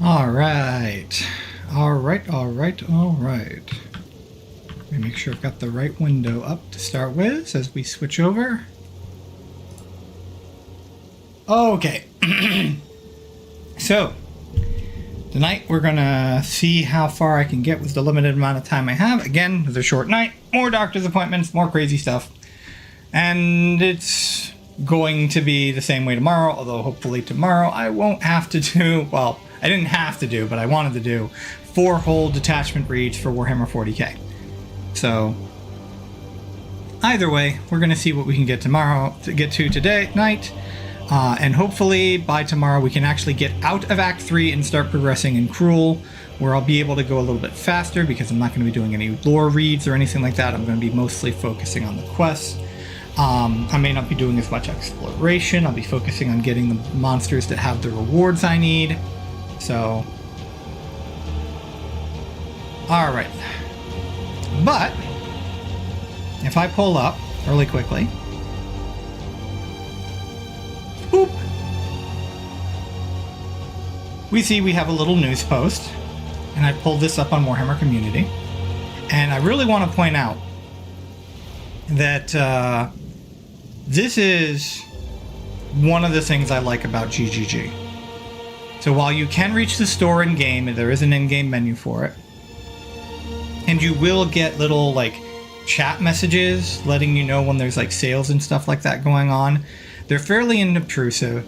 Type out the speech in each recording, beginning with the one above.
All right. All right. Let me make sure I've got the right window up to start with as we switch over. Okay. So, tonight we're gonna see how far I can get with the limited amount of time I have. Again, it's a short night, more doctor's appointments, more crazy stuff. And it's going to be the same way tomorrow, although hopefully tomorrow I won't have to do, well, I didn't have to do, but I wanted to do 4 whole detachment reads for Warhammer 40k. So, either way, we're going to see what we can get tomorrow, to get to today night. And hopefully by tomorrow we can actually get out of Act 3 and start progressing in Cruel, where I'll be able to go a little bit faster because I'm not going to be doing any lore reads or anything like that. I'm going to be mostly focusing on the quests. I may not be doing as much exploration. I'll be focusing on getting the monsters that have the rewards I need. So, alright. But, if I pull up really quickly, boop, we see we have a little news post, and I pulled this up on Warhammer Community, and I really want to point out that this is one of the things I like about GGG. So while you can reach the store in-game, and there is an in-game menu for it, and you will get little, like, chat messages letting you know when there's, like, sales and stuff like that going on, they're fairly inobtrusive.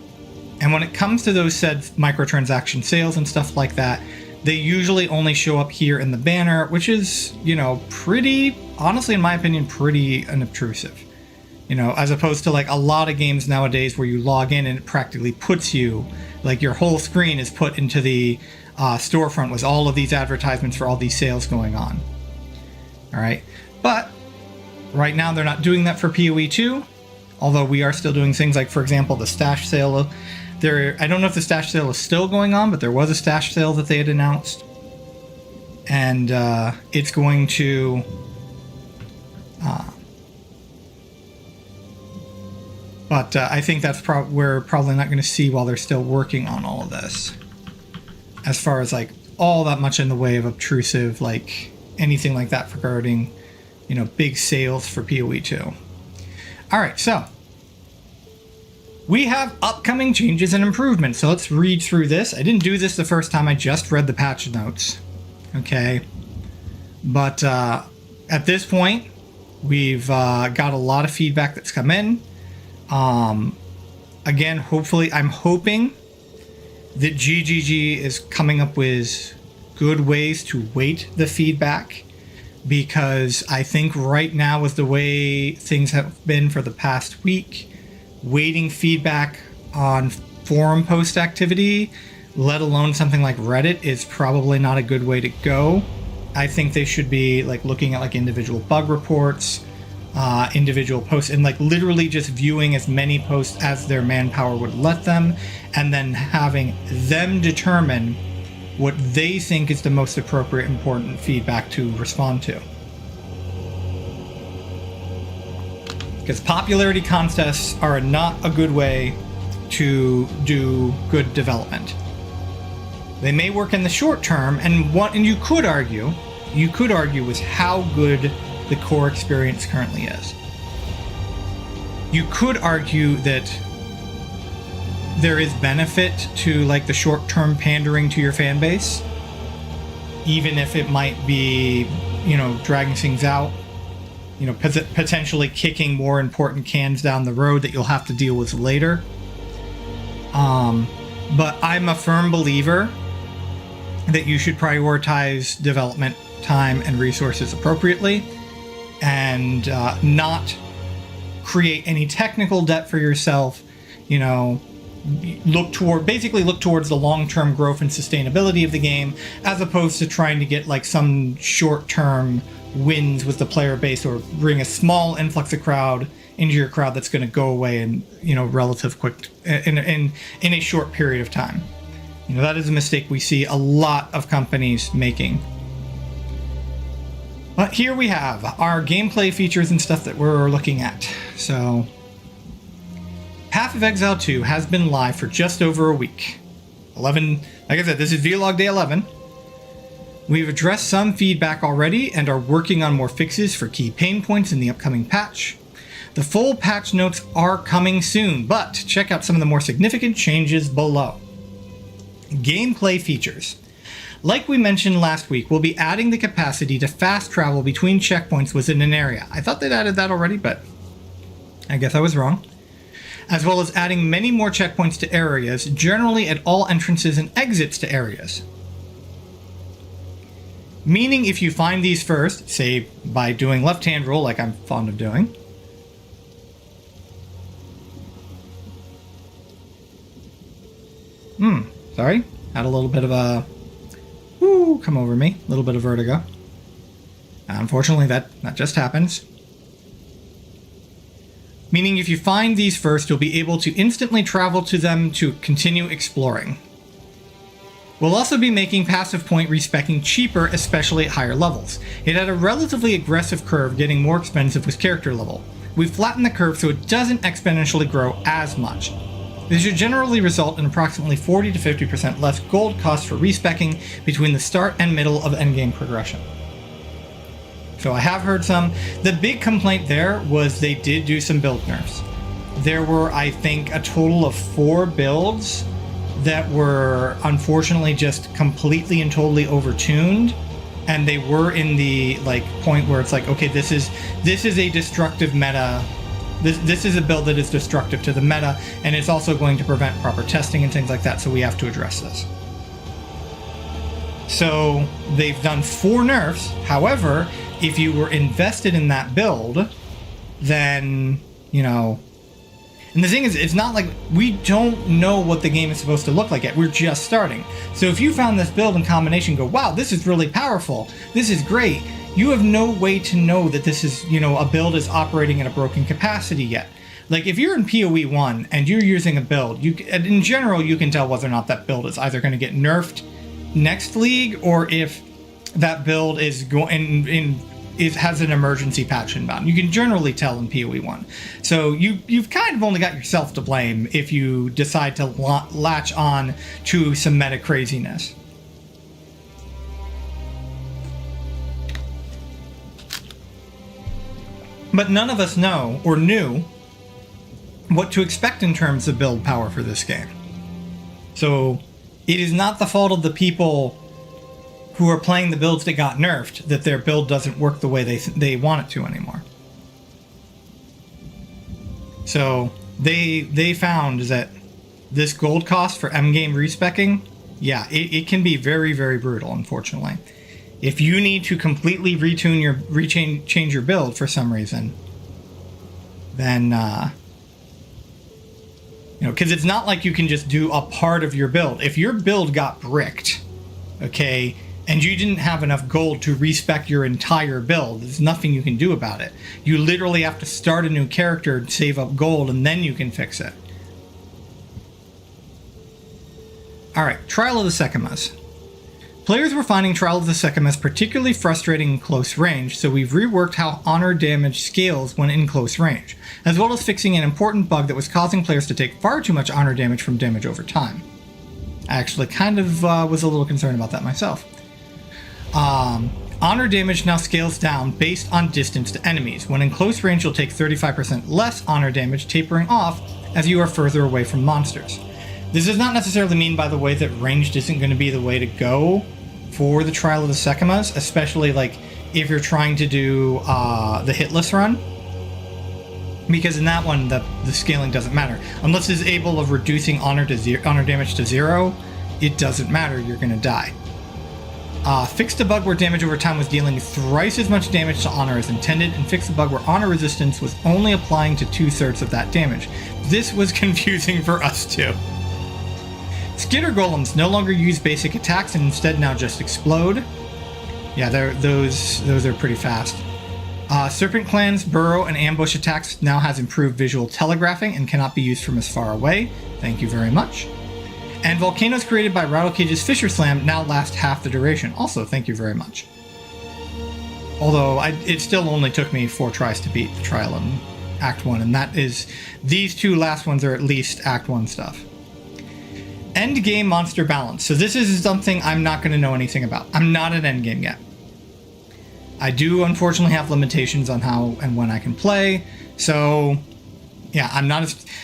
And when it comes to those said microtransaction sales and stuff like that, they usually only show up here in the banner, which is, you know, pretty, honestly, in my opinion, pretty unobtrusive. You know, as opposed to like a lot of games nowadays where you log in and it practically puts you, like your whole screen is put into the storefront with all of these advertisements for all these sales going on. All right. But right now they're not doing that for PoE 2, although we are still doing things like, for example, the stash sale. I don't know if the stash sale is still going on, but there was a stash sale that they had announced. And it's going to... But I think that's we're probably not going to see while they're still working on all of this. As far as like all that much in the way of obtrusive, like anything like that regarding, you know, big sales for PoE 2. All right, so we have upcoming changes and improvements. So let's read through this. I didn't do this the first time. I just read the patch notes. Okay. But at this point, we've got a lot of feedback that's come in. Again, hopefully, I'm hoping that GGG is coming up with good ways to weight the feedback, because I think right now with the way things have been for the past week, weighting feedback on forum post activity, let alone something like Reddit, is probably not a good way to go. I think they should be like looking at like individual bug reports, individual posts, and like literally just viewing as many posts as their manpower would let them, and then having them determine what they think is the most appropriate, important feedback to respond to. Because popularity contests are not a good way to do good development. They may work in the short term, and you could argue with how good the core experience currently is. You could argue that there is benefit to like the short-term pandering to your fan base, even if it might be, you know, dragging things out, you know, potentially kicking more important cans down the road that you'll have to deal with later. But I'm a firm believer that you should prioritize development time and resources appropriately, and not create any technical debt for yourself. You know, look towards the long-term growth and sustainability of the game, as opposed to trying to get like some short-term wins with the player base, or bring a small influx of crowd into your crowd that's going to go away in, you know, relative quick in a short period of time. You know, that is a mistake we see a lot of companies making. But here we have our gameplay features and stuff that we're looking at. So, Path of Exile 2 has been live for just over a week. 11, like I said, this is vlog day 11. We've addressed some feedback already and are working on more fixes for key pain points in the upcoming patch. The full patch notes are coming soon, but check out some of the more significant changes below. Gameplay features. Like we mentioned last week, we'll be adding the capacity to fast travel between checkpoints within an area. I thought they'd added that already, but I guess I was wrong. As well as adding many more checkpoints to areas, generally at all entrances and exits to areas. Meaning if you find these first, say by doing left-hand roll like I'm fond of doing, sorry, had a little bit of a, come over me, a little bit of vertigo. Unfortunately, that just happens. Meaning if you find these first, you'll be able to instantly travel to them to continue exploring. We'll also be making passive point respeccing cheaper, especially at higher levels. It had a relatively aggressive curve, getting more expensive with character level. We've flattened the curve so it doesn't exponentially grow as much. This should generally result in approximately 40 to 50% less gold cost for respeccing between the start and middle of endgame progression. So I have heard some. The big complaint there was they did do some build nerfs. There were, I think, a total of 4 builds that were unfortunately just completely and totally overtuned, and they were in the like point where it's like, okay, this is a destructive meta. This is a build that is destructive to the meta, and it's also going to prevent proper testing and things like that, so we have to address this. So they've done 4 nerfs. However, if you were invested in that build, then, you know, and the thing is, it's not like we don't know what the game is supposed to look like yet. We're just starting. So if you found this build in combination, go, wow, this is really powerful, this is great, you have no way to know that this is, you know, a build is operating at a broken capacity yet. Like if you're in PoE 1 and you're using a build, in general, you can tell whether or not that build is either going to get nerfed next league, or if that build is going has an emergency patch inbound. You can generally tell in PoE 1. So you've kind of only got yourself to blame if you decide to latch on to some meta craziness. But none of us know or knew what to expect in terms of build power for this game. So it is not the fault of the people who are playing the builds that got nerfed that their build doesn't work the way they want it to anymore. So they found that this gold cost for endgame respeccing, yeah, it can be very, very brutal, unfortunately. If you need to completely change your build for some reason, then you know, because it's not like you can just do a part of your build. If your build got bricked, okay, and you didn't have enough gold to respec your entire build, there's nothing you can do about it. You literally have to start a new character, save up gold, and then you can fix it. Alright, Trial of the Sekimas. Players were finding Trial of the Sekimas particularly frustrating in close range, so we've reworked how honor damage scales when in close range, as well as fixing an important bug that was causing players to take far too much honor damage from damage over time. I actually kind of was a little concerned about that myself. Honor damage now scales down based on distance to enemies. When in close range, you'll take 35% less honor damage, tapering off as you are further away from monsters. This does not necessarily mean, by the way, that ranged isn't going to be the way to go for the Trial of the Sekimas, especially like if you're trying to do the hitless run, because in that one the scaling doesn't matter unless it's able of reducing honor damage to 0. It doesn't matter, you're going to die. Fixed a bug where damage over time was dealing thrice as much damage to honor as intended, and fixed a bug where honor resistance was only applying to 2/3 of that damage. This was confusing for us too. Skitter golems no longer use basic attacks and instead now just explode. Yeah, those are pretty fast. Serpent Clan's burrow and ambush attacks now has improved visual telegraphing and cannot be used from as far away. Thank you very much. And volcanoes created by Rattlecage's Fisher Slam now last half the duration. Also, thank you very much. Although it still only took me 4 tries to beat the trial in Act 1, and that is, these 2 last ones are at least Act 1 stuff. end game monster balance. So this is something I'm not going to know anything about. I'm not at end game yet. I do unfortunately have limitations on how and when I can play. So yeah, I'm not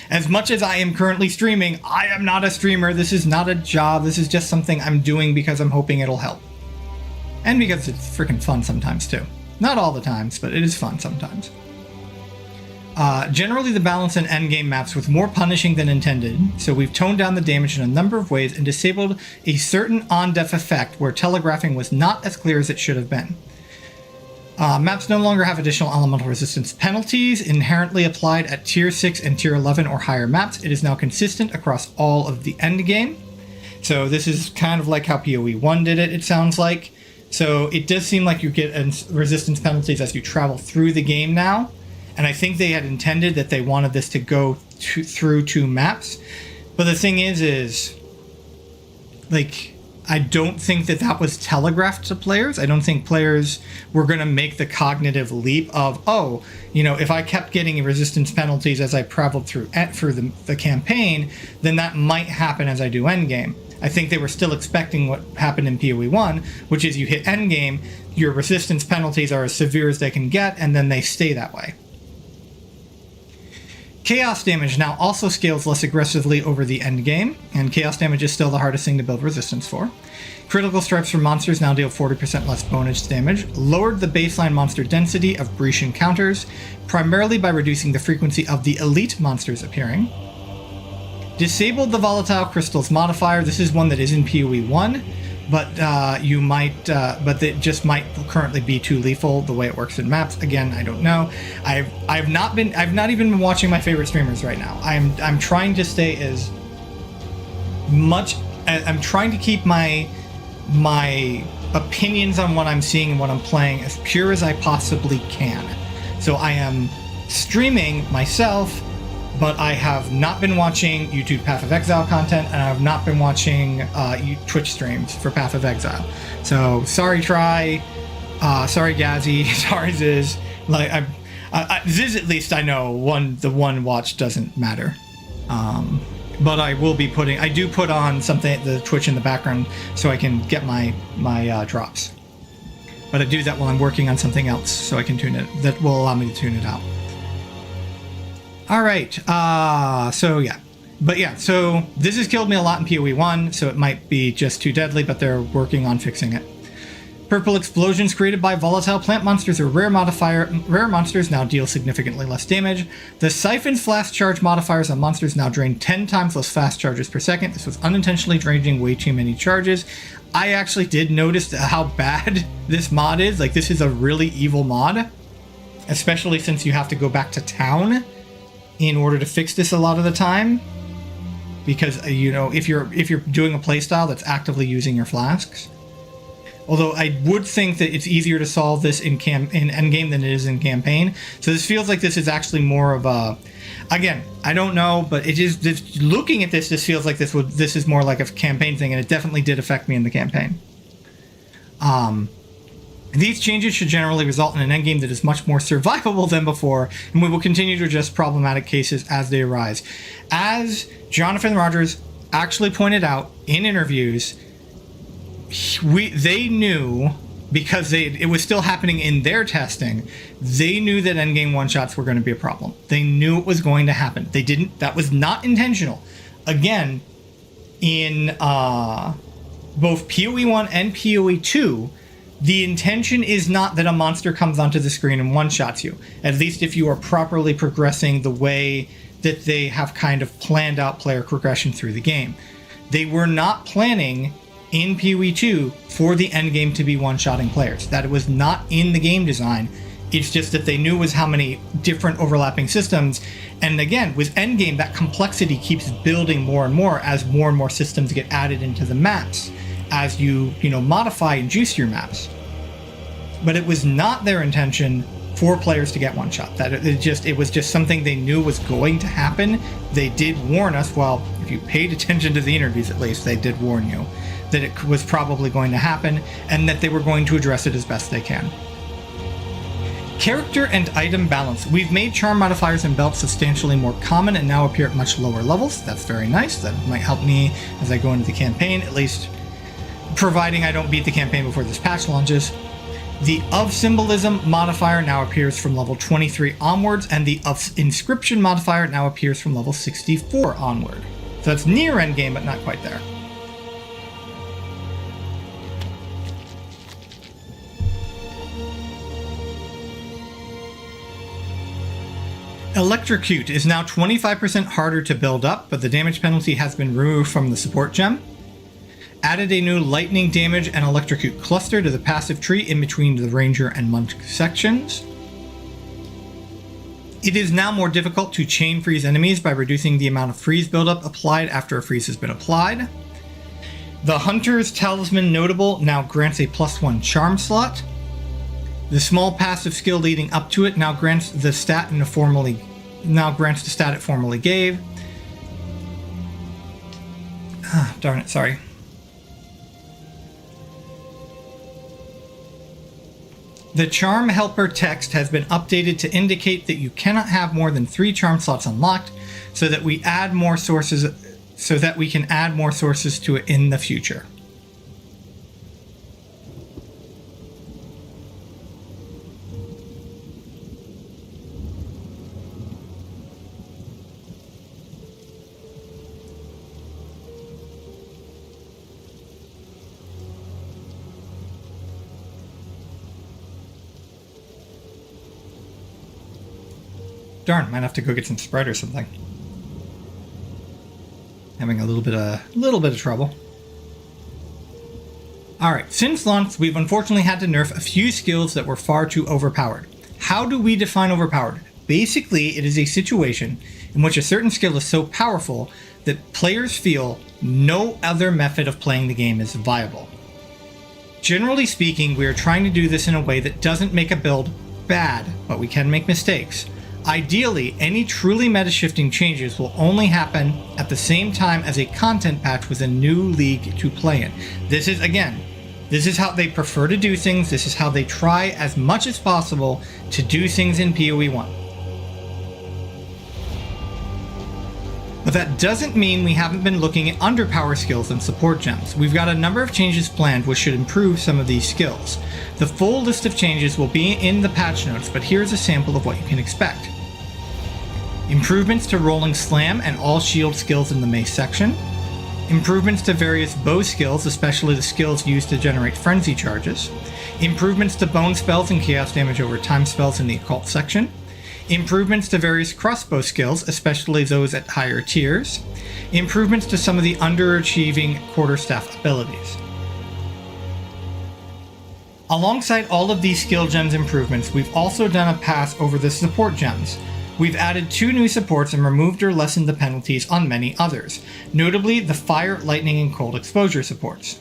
as much as I am currently streaming. I am not a streamer. This is not a job. This is just something I'm doing because I'm hoping it'll help. And because it's freaking fun sometimes too. Not all the times, but it is fun sometimes. Generally, the balance in endgame maps was more punishing than intended, so we've toned down the damage in a number of ways and disabled a certain on-def effect where telegraphing was not as clear as it should have been. Maps no longer have additional elemental resistance penalties inherently applied at Tier 6 and Tier 11 or higher maps. It is now consistent across all of the endgame. So this is kind of like how PoE 1 did it sounds like. So it does seem like you get resistance penalties as you travel through the game now. And I think they had intended that they wanted this to go through 2 maps. But the thing is like, I don't think that was telegraphed to players. I don't think players were going to make the cognitive leap of, oh, you know, if I kept getting resistance penalties as I traveled through the campaign, then that might happen as I do endgame. I think they were still expecting what happened in PoE 1, which is you hit endgame, your resistance penalties are as severe as they can get, and then they stay that way. Chaos damage now also scales less aggressively over the endgame, and chaos damage is still the hardest thing to build resistance for. Critical strikes from monsters now deal 40% less bonus damage, lowered the baseline monster density of breach encounters, primarily by reducing the frequency of the elite monsters appearing. Disabled the volatile crystals modifier. This is one that is in PoE 1, but but it just might currently be too lethal the way it works in maps. Again, I don't know. I've not even been watching my favorite streamers right now. I'm trying to stay as much. I'm trying to keep my opinions on what I'm seeing and what I'm playing as pure as I possibly can. So I am streaming myself, but I have not been watching YouTube Path of Exile content, and I have not been watching Twitch streams for Path of Exile. So sorry, Try, sorry, Gazzy, sorry, Ziz. Like Ziz, at least I know the one watch doesn't matter. But I will be I do put on the Twitch in the background so I can get my drops. But I do that while I'm working on something else, so I can tune it. That will allow me to tune it out. All right, so yeah. But yeah, so this has killed me a lot in PoE 1, so it might be just too deadly, but they're working on fixing it. Purple explosions created by volatile plant monsters or rare monsters now deal significantly less damage. The siphon flash charge modifiers on monsters now drain 10 times less fast charges per second. This was unintentionally draining way too many charges. I actually did notice how bad this mod is. Like, this is a really evil mod, especially since you have to go back to town in order to fix this a lot of the time, because you know, if you're doing a playstyle that's actively using your flasks. Although I would think that it's easier to solve this in endgame than it is in campaign. So this feels like this is actually more of a, again, I don't know, but looking at this feels like this is more like a campaign thing, and it definitely did affect me in the campaign. These changes should generally result in an endgame that is much more survivable than before, and we will continue to address problematic cases as they arise. As Jonathan Rogers actually pointed out in interviews, they knew, because it was still happening in their testing, they knew that endgame one-shots were going to be a problem. They knew it was going to happen. That was not intentional. Again, in both PoE 1 and PoE 2, the intention is not that a monster comes onto the screen and one-shots you, at least if you are properly progressing the way that they have kind of planned out player progression through the game. They were not planning in PoE 2 for the endgame to be one-shotting players. That it was not in the game design. It's just that they knew was how many different overlapping systems. And again, with endgame, that complexity keeps building more and more systems get added into the maps, as you modify and juice your maps. But it was not their intention for players to get one shot. That it was just something they knew was going to happen. They did warn us. Well, if you paid attention to the interviews, at least they did warn you that it was probably going to happen, and that they were going to address it as best they can. Character and item balance. We've made charm modifiers and belts substantially more common and now appear at much lower levels. That's very nice. That might help me as I go into the campaign, at least providing I don't beat the campaign before this patch launches. The of symbolism modifier now appears from level 23 onwards, and the of inscription modifier now appears from level 64 onward. So that's near endgame, but not quite there. Electrocute is now 25% harder to build up, but the damage penalty has been removed from the support gem. Added a new lightning damage and electrocute cluster to the passive tree in between the ranger and monk sections. It is now more difficult to chain freeze enemies by reducing the amount of freeze buildup applied after a freeze has been applied. The Hunter's Talisman Notable now grants a +1 charm slot. The small passive skill leading up to it now grants the stat it formerly gave. Darn it, sorry. The Charm Helper text has been updated to indicate that you cannot have more than 3 charm slots unlocked, so that we can add more sources to it in the future. Darn, might have to go get some Sprite or something. Having a little bit of trouble. Alright, since launch, we've unfortunately had to nerf a few skills that were far too overpowered. How do we define overpowered? Basically, it is a situation in which a certain skill is so powerful that players feel no other method of playing the game is viable. Generally speaking, we are trying to do this in a way that doesn't make a build bad, but we can make mistakes. Ideally, any truly meta-shifting changes will only happen at the same time as a content patch with a new league to play in. This is how they prefer to do things. This is how they try as much as possible to do things in PoE 1. But that doesn't mean we haven't been looking at underpower skills and support gems. We've got a number of changes planned which should improve some of these skills. The full list of changes will be in the patch notes, but here's a sample of what you can expect. Improvements to Rolling Slam and all shield skills in the mace section. Improvements to various bow skills, especially the skills used to generate frenzy charges. Improvements to bone spells and chaos damage over time spells in the occult section. Improvements to various crossbow skills, especially those at higher tiers. Improvements to some of the underachieving quarterstaff abilities. Alongside all of these skill gems improvements, we've also done a pass over the support gems. We've added 2 new supports and removed or lessened the penalties on many others, notably the fire, lightning, and cold exposure supports.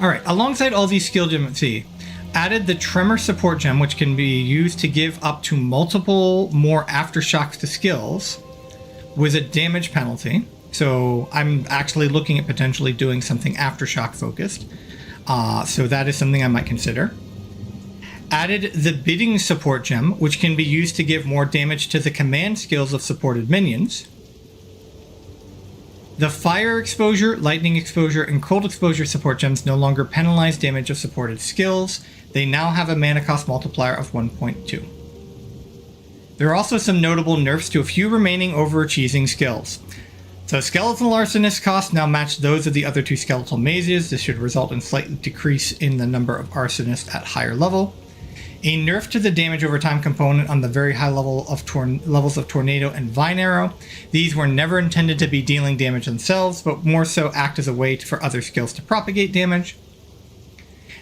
Alright, alongside all these skill gems, added the Tremor support gem, which can be used to give up to multiple more aftershocks to skills with a damage penalty. So I'm actually looking at potentially doing something aftershock focused. So that is something I might consider. Added the Bidding support gem, which can be used to give more damage to the command skills of supported minions. The fire exposure, lightning exposure, and cold exposure support gems no longer penalize damage of supported skills. They now have a mana cost multiplier of 1.2. There are also some notable nerfs to a few remaining overachieving skills. So Skeletal Arsonist costs now match those of the other 2 skeletal mazes. This should result in slight decrease in the number of arsonists at higher level. A nerf to the damage over time component on the very high level of levels of Tornado and Vine Arrow. These were never intended to be dealing damage themselves, but more so act as a way for other skills to propagate damage.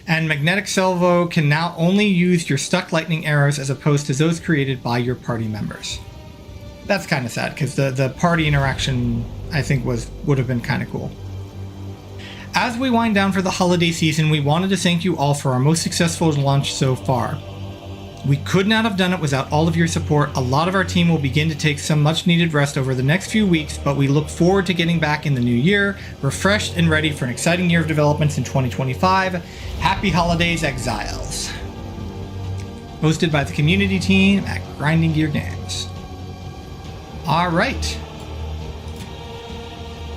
And Magnetic Salvo can now only use your stuck lightning arrows as opposed to those created by your party members. That's kind of sad, because the party interaction, I think, would have been kind of cool. As we wind down for the holiday season, we wanted to thank you all for our most successful launch so far. We could not have done it without all of your support. A lot of our team will begin to take some much needed rest over the next few weeks, but we look forward to getting back in the new year, refreshed and ready for an exciting year of developments in 2025. Happy holidays, Exiles. Hosted by the community team at Grinding Gear Games. All right.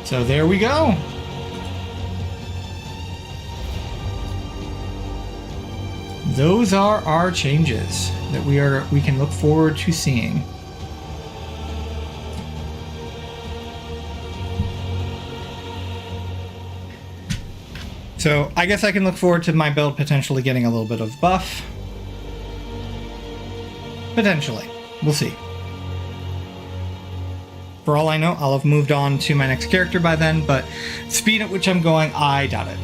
So there we go. Those are our changes that we can look forward to seeing. So I guess I can look forward to my build potentially getting a little bit of buff. Potentially. We'll see. For all I know, I'll have moved on to my next character by then, but speed at which I'm going, I doubt it.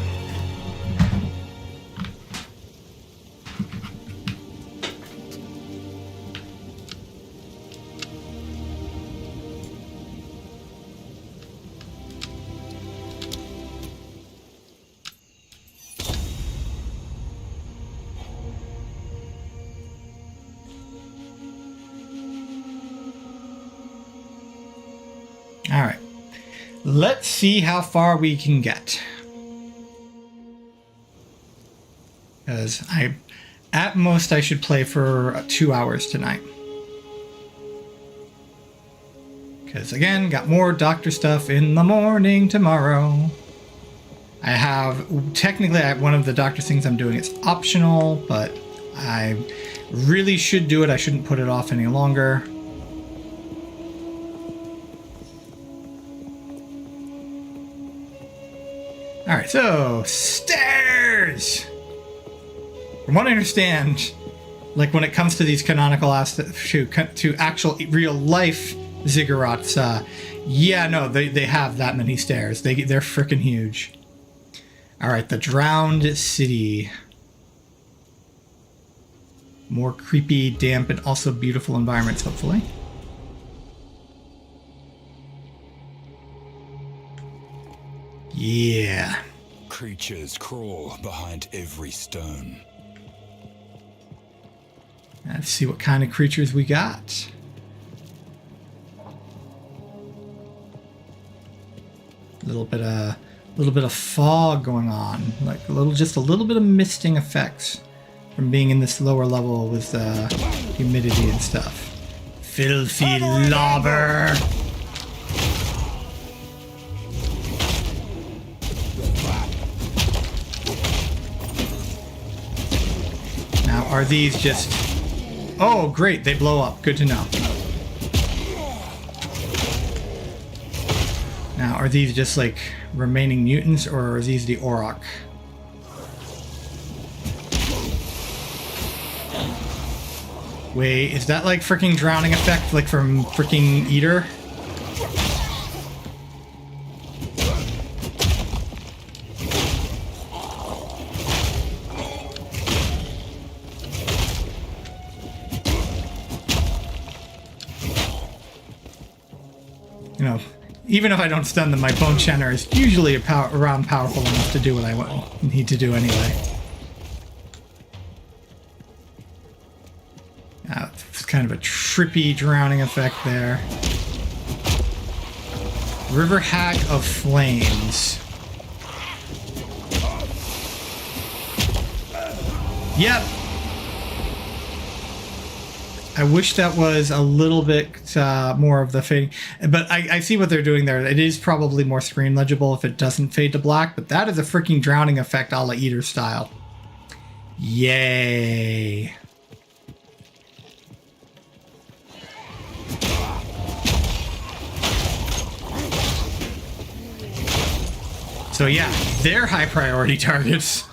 All right, let's see how far we can get. Because at most, I should play for 2 hours tonight. Because again, got more doctor stuff in the morning tomorrow. I have, technically, one of the doctor things I'm doing is optional, but I really should do it. I shouldn't put it off any longer. All right, so stairs. From what I understand, like when it comes to these canonical to actual real life ziggurats, yeah, no, they have that many stairs. They're freaking huge. All right, the drowned city. More creepy, damp, and also beautiful environments, hopefully. Yeah. Creatures crawl behind every stone. Let's see what kind of creatures we got. A little bit of fog going on, like just a little bit of misting effects from being in this lower level with humidity and stuff. Filthy lobber. Now, are these just... Oh, great, they blow up. Good to know. Now, are these just like remaining mutants, or are these the Auroch? Wait, is that like freaking drowning effect, like from freaking Eater? You know, even if I don't stun them, my Bone Channer is usually around powerful enough to do what I need to do anyway. It's kind of a trippy drowning effect there. River Hag of Flames. Yep. I wish that was a little bit more of the fading, but I see what they're doing there. It is probably more screen legible if it doesn't fade to black, but that is a freaking drowning effect a la Eater style. Yay. So yeah, they're high priority targets.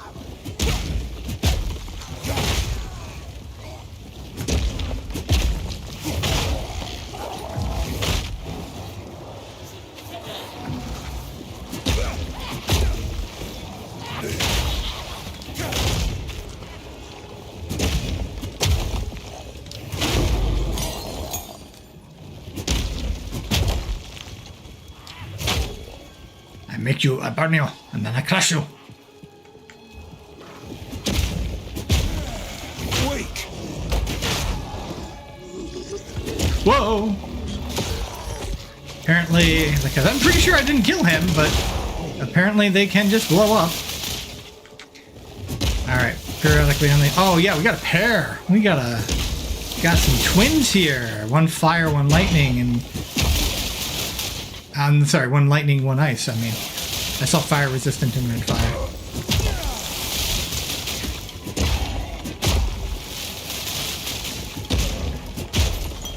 make you, I burn you, and then I crush you. Wake! Whoa! Apparently, because I'm pretty sure I didn't kill him, but apparently they can just blow up. Alright, periodically on the... Oh yeah, we got a pair! Got some twins here. One fire, one lightning, and... sorry, one lightning, one ice. I mean, I saw fire resistant and red fire.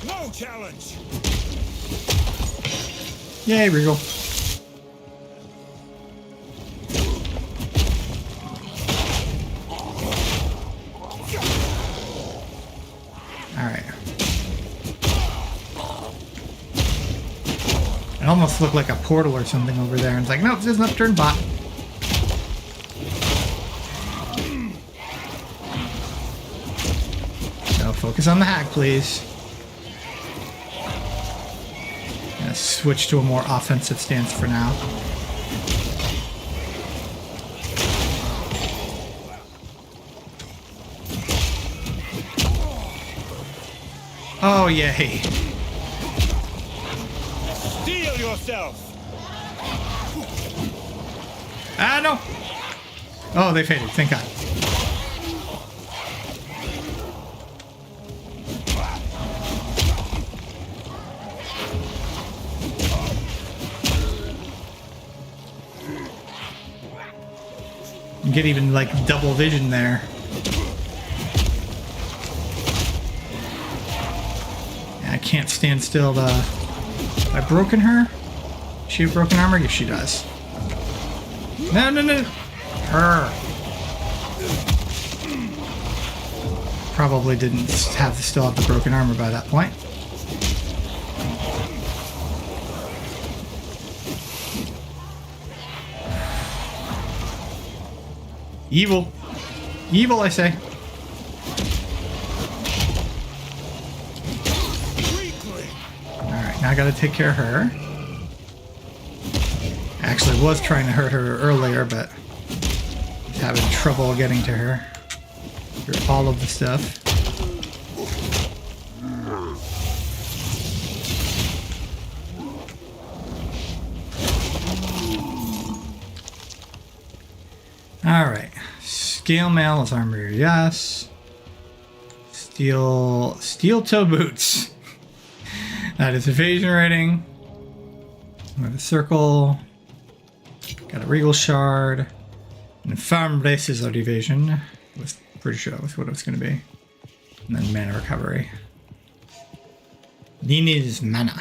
No challenge! Yay, Regal. Alright. It almost looked like a portal or something over there. And it's like, nope, there's an upturned bot. So focus on the hack, please. Gonna switch to a more offensive stance for now. Oh, yay. Steel yourself! Ah, no! Oh, they faded. Thank God. You get even, like, double vision there. I can't stand still to... Have I broken her? Does she have broken armor? Yes, she does. No, no, no! Her! Probably didn't still have the broken armor by that point. Evil. Evil, I say. Alright, now I gotta take care of her. Actually, was trying to hurt her earlier, but was having trouble getting to her. Through all of the stuff. Alright. Scale mail is armor, yes. Steel toe boots. That is evasion rating. We have a circle. Got a regal shard. And farm braces of evasion. Was pretty sure that was what it was going to be. And then mana recovery. Nini's mana.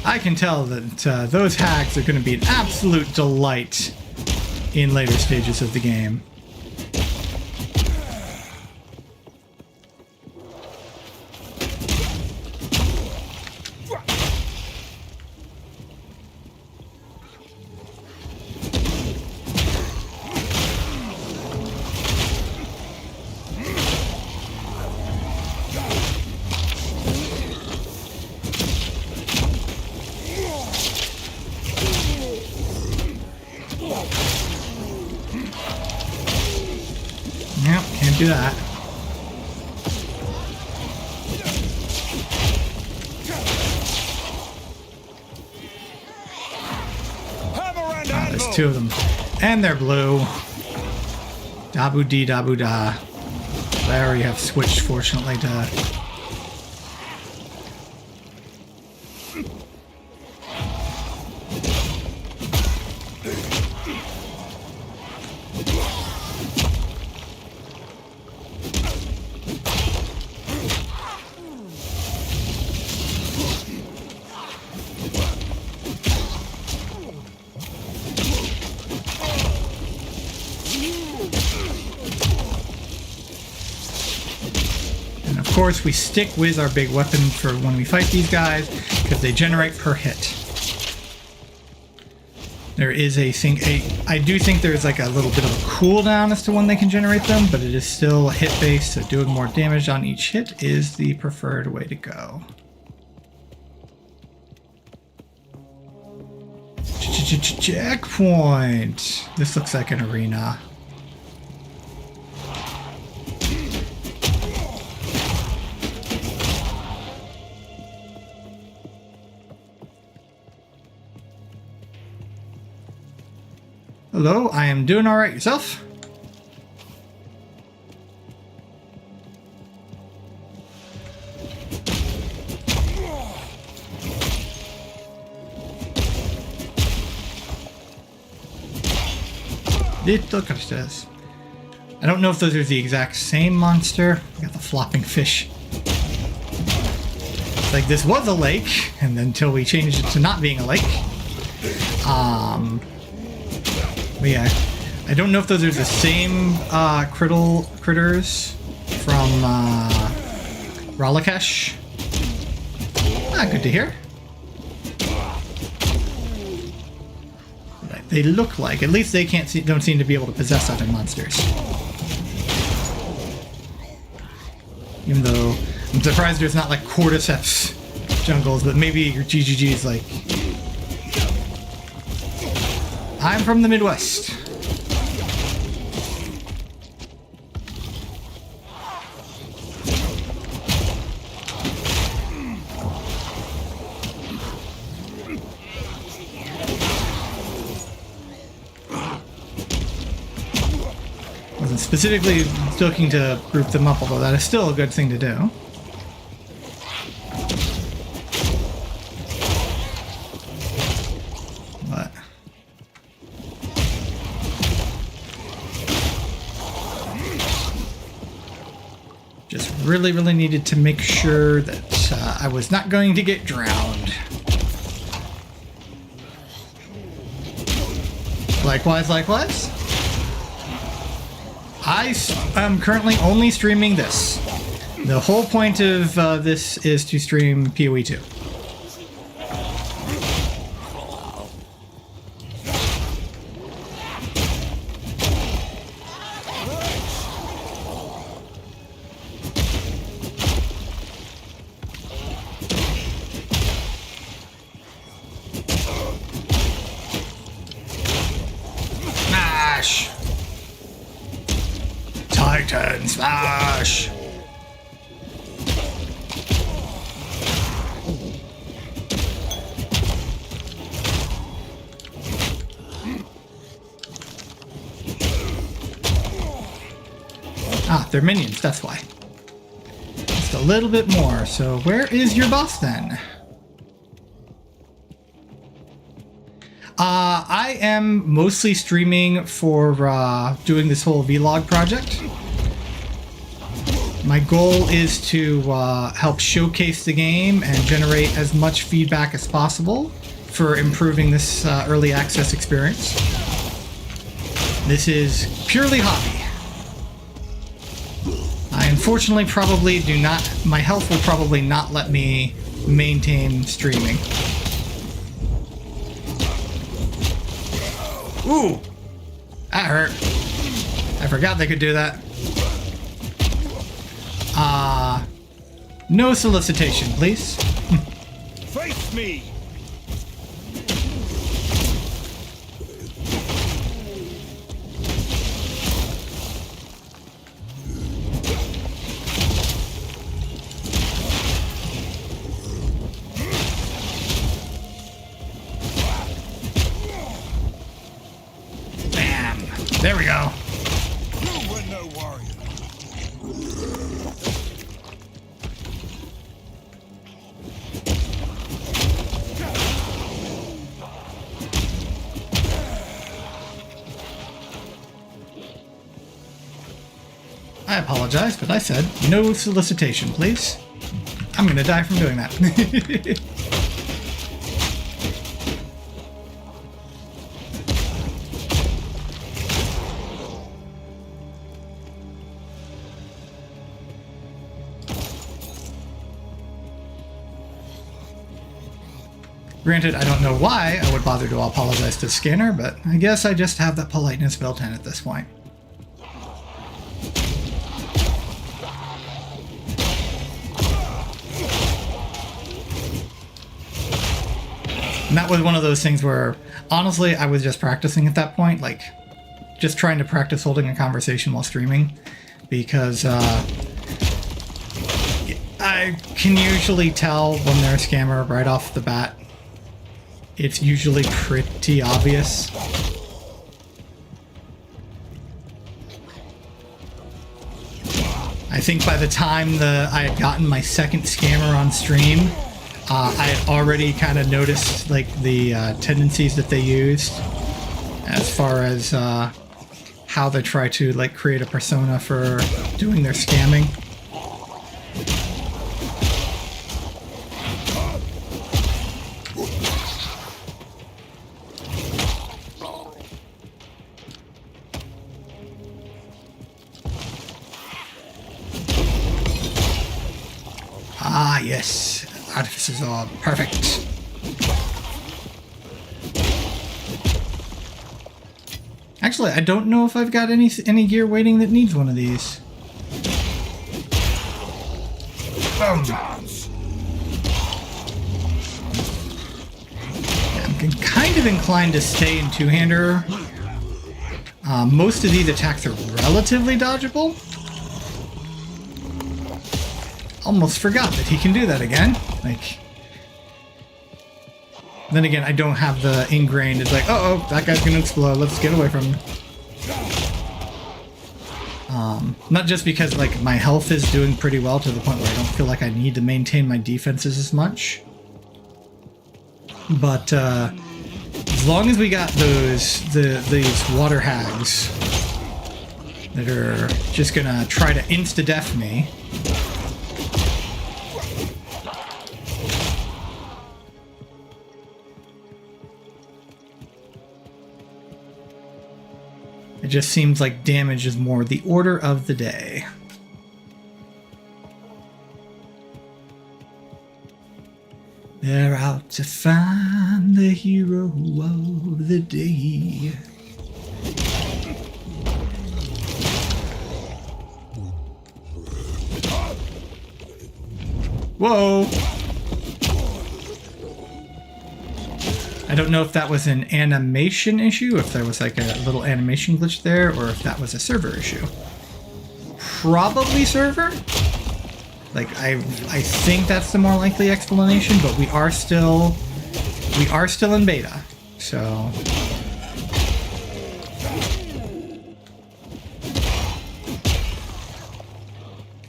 I can tell that those hacks are going to be an absolute delight in later stages of the game. Yep, can't do that. Oh, there's two of them. And they're blue. Dabu dee dabu da. I already have switched, fortunately, to... Of course, we stick with our big weapon for when we fight these guys, because they generate per hit. There is I do think there's like a little bit of a cooldown as to when they can generate them, but it is still hit based, so doing more damage on each hit is the preferred way to go. Checkpoint! This looks like an arena. Hello, I am doing alright. Yourself? Little crystals. I don't know if those are the exact same monster. I got the flopping fish. It's like this was a lake, and then until we changed it to not being a lake. But yeah, I don't know if those are the same critters from Ralakesh. Ah, good to hear. They look like, at least they don't seem to be able to possess other monsters. Even though I'm surprised there's not like cordyceps jungles, but maybe your GGG is like, I'm from the Midwest. Wasn't specifically looking to group them up, although that is still a good thing to do. But just really needed to make sure that I was not going to get drowned. Likewise. I am currently only streaming this. The whole point of this is to stream PoE 2. Smash! Titan Smash! Ah, they're minions, that's why. Just a little bit more. So where is your boss then? I am mostly streaming for doing this whole vlog project. My goal is to help showcase the game and generate as much feedback as possible for improving this early access experience. This is purely hobby. I unfortunately probably do not, my health will probably not let me maintain streaming. Ooh, that hurt. I forgot they could do that. No solicitation, please. Face me! Bam! There we go. You were no warrior. I apologize, but I said no solicitation, please. I'm gonna die from doing that. Granted, I don't know why I would bother to apologize to the scanner, but I guess I just have that politeness built in at this point. And that was one of those things where, honestly, I was just practicing at that point, like, just trying to practice holding a conversation while streaming, because I can usually tell when they're a scammer right off the bat. It's usually pretty obvious. I think by the time I had gotten my second scammer on stream, I had already kind of noticed like the tendencies that they used as far as how they try to like create a persona for doing their scamming. Ah, yes. Artificer's Orb. Perfect. Actually, I don't know if I've got any gear waiting that needs one of these. I'm kind of inclined to stay in two-hander. Most of these attacks are relatively dodgeable. Almost forgot that he can do that again. Like, then again, I don't have the ingrained. It's like, oh, that guy's gonna explode. Let's get away from him. Not just because like my health is doing pretty well to the point where I don't feel like I need to maintain my defenses as much, but as long as we got these water hags that are just gonna try to insta-def me. It just seems like damage is more the order of the day. They're out to find the hero of the day. Whoa! I don't know if that was an animation issue, if there was like a little animation glitch there, or if that was a server issue. Probably server. Like I think that's the more likely explanation, but we are still in beta, so.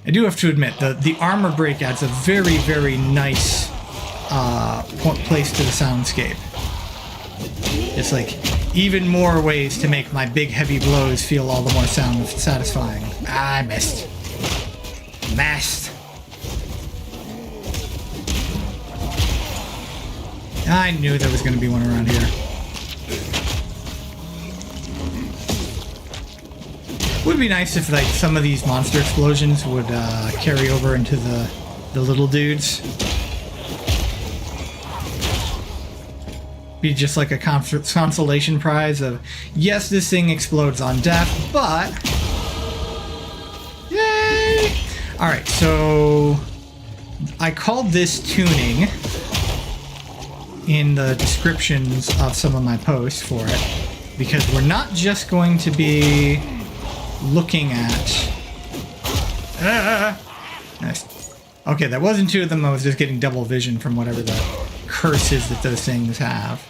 I do have to admit the armor break adds a very, very nice place to the soundscape. It's like even more ways to make my big heavy blows feel all the more satisfying. Ah, I missed. Missed. I knew there was going to be one around here. Would be nice if like some of these monster explosions would carry over into the little dudes. Be just like a consolation prize of, yes, this thing explodes on death, but yay! Alright, so I called this tuning in the descriptions of some of my posts for it, because we're not just going to be looking at nice. Okay, that wasn't two of them. I was just getting double vision from whatever the curse is that those things have.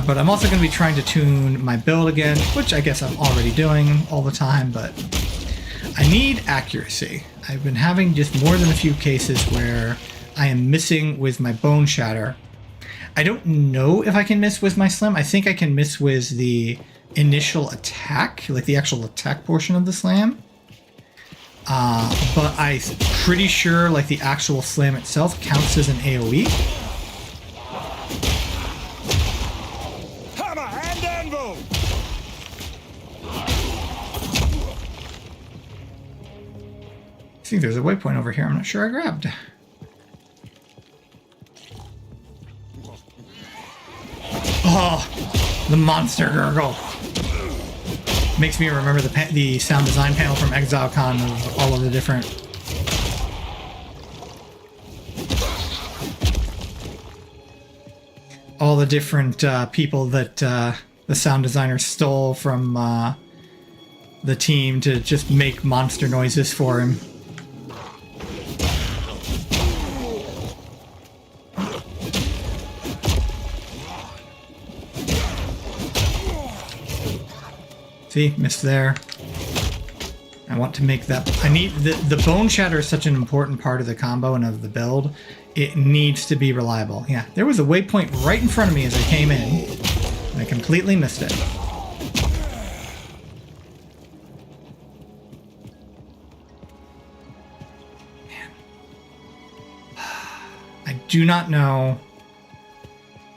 But I'm also going to be trying to tune my build again, which I guess I'm already doing all the time, but I need accuracy. I've been having just more than a few cases where I am missing with my bone shatter. I don't know if I can miss with my slam. I think I can miss with the initial attack, like the actual attack portion of the slam. But I'm pretty sure like the actual slam itself counts as an AoE. Hammer and anvil. I think there's a waypoint over here I'm not sure I grabbed. Oh, the monster gurgle. Makes me remember the sound design panel from Exile Con of all of the different... all the different people that the sound designer stole from the team to just make monster noises for him. See, missed there. I want to make that... I need... The bone shatter is such an important part of the combo and of the build. It needs to be reliable. Yeah, there was a waypoint right in front of me as I came in. And I completely missed it. Man. I do not know...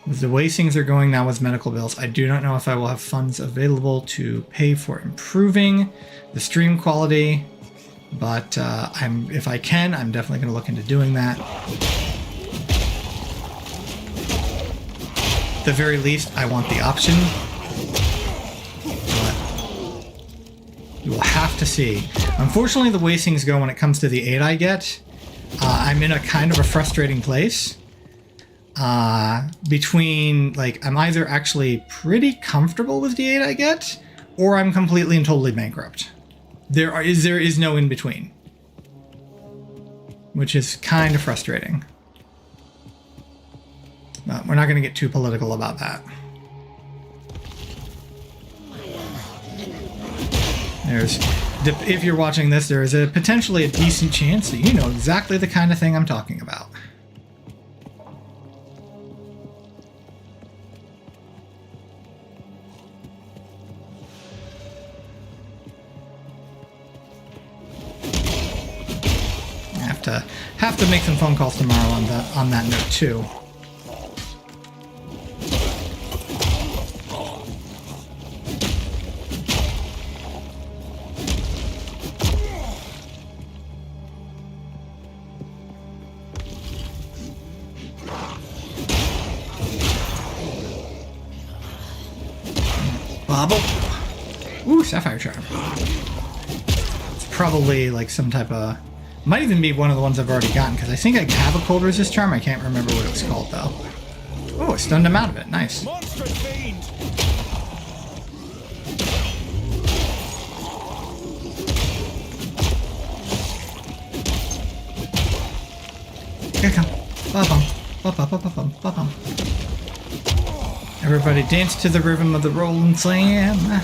With the way things are going now with medical bills, I do not know if I will have funds available to pay for improving the stream quality, but if I can, I'm definitely going to look into doing that. At the very least, I want the option, but you will have to see. Unfortunately, the way things go when it comes to the aid I get, I'm in a kind of a frustrating place. Between, like, I'm either actually pretty comfortable with the aid I get, or I'm completely and totally bankrupt. There is no in between, which is kind of frustrating. But we're not going to get too political about that. If you're watching this, there is potentially a decent chance that you know exactly the kind of thing I'm talking about. Have to make some phone calls tomorrow on that note too. Bobble. Ooh, Sapphire Charm. It's probably like some type of... Might even be one of the ones I've already gotten, because I think I have a cold resist charm. I can't remember what it was called, though. Oh, it stunned him out of it. Nice. Monster fiend! Here come. Ba-bum. Ba-ba-ba-ba-bum. Ba-bum. Everybody dance to the rhythm of the roll and slam.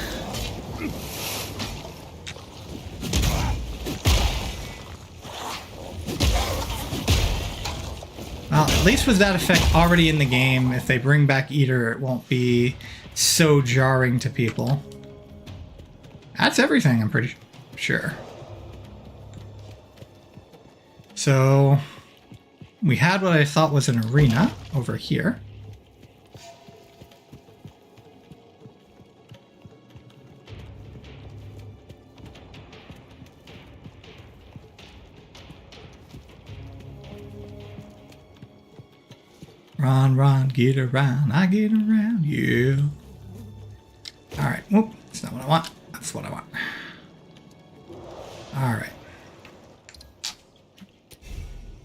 Well, at least with that effect already in the game, if they bring back Eater, it won't be so jarring to people. That's everything, I'm pretty sure. So, we had what I thought was an arena over here. Run, run, get around, I get around you. Alright, whoop, that's not what I want. That's what I want. Alright.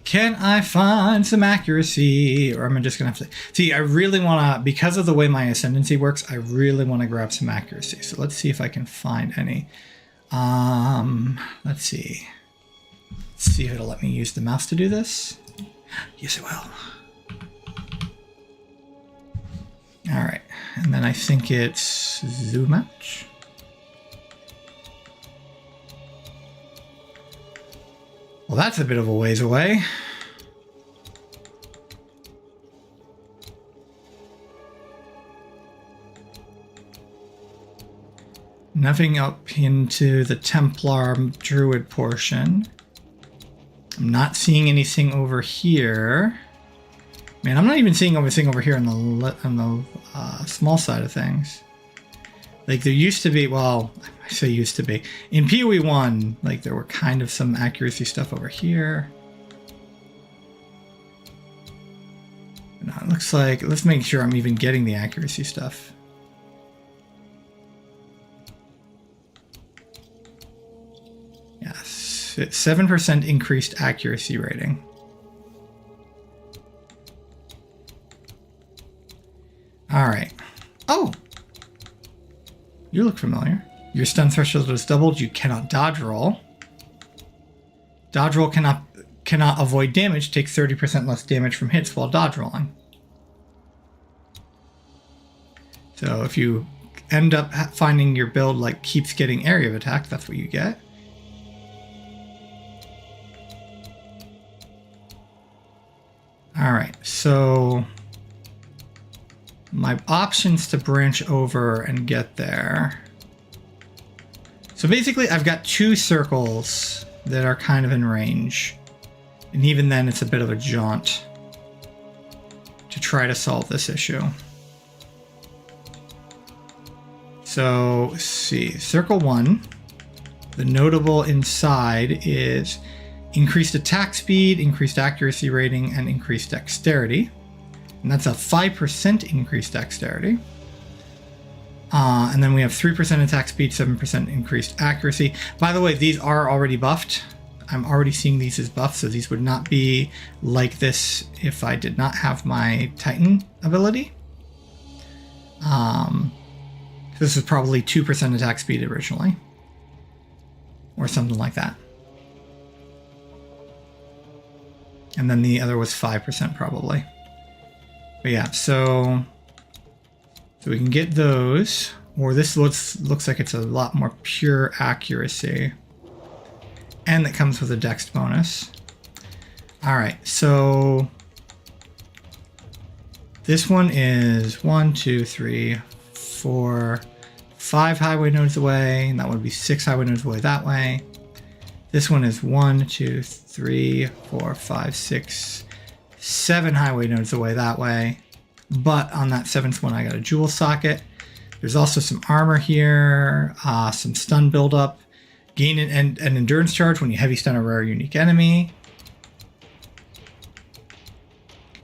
Can I find some accuracy? Or am I just gonna have to... See, I really wanna, because of the way my ascendancy works, I really wanna grab some accuracy. So let's see if I can find any. Let's see. Let's see if it'll let me use the mouse to do this. Yes, it will. All right, and then I think it's zoom out. Well, that's a bit of a ways away. Nothing up into the Templar Druid portion. I'm not seeing anything over here. Man, I'm not even seeing anything over here on the small side of things. Like there used to be, well, I say used to be. In PoE 1, like there were kind of some accuracy stuff over here. No, looks like, let's make sure I'm even getting the accuracy stuff. Yes, it's 7% increased accuracy rating. All right. Oh, you look familiar. Your stun threshold is doubled. You cannot dodge roll. Dodge roll cannot avoid damage. Take 30% less damage from hits while dodge rolling. So if you end up finding your build like keeps getting area of attack, that's what you get. All right, so my options to branch over and get there. So basically I've got 2 circles that are kind of in range. And even then it's a bit of a jaunt to try to solve this issue. So let's see, circle 1, the notable inside is increased attack speed, increased accuracy rating, and increased dexterity. And that's a 5% increased dexterity. And then we have 3% attack speed, 7% increased accuracy. By the way, these are already buffed. I'm already seeing these as buffs, so these would not be like this if I did not have my Titan ability. This is probably 2% attack speed originally, or something like that. And then the other was 5% probably. But yeah, so we can get those, or this looks like it's a lot more pure accuracy. And that comes with a dex bonus. All right, so this one is 1, 2, 3, 4, 5 highway nodes away, and that would be 6 highway nodes away that way. This one is 1, 2, 3, 4, 5, 6, 7 highway nodes away that way. But on that 7th one, I got a jewel socket. There's also some armor here, some stun buildup. Gain an endurance charge when you heavy stun a rare unique enemy.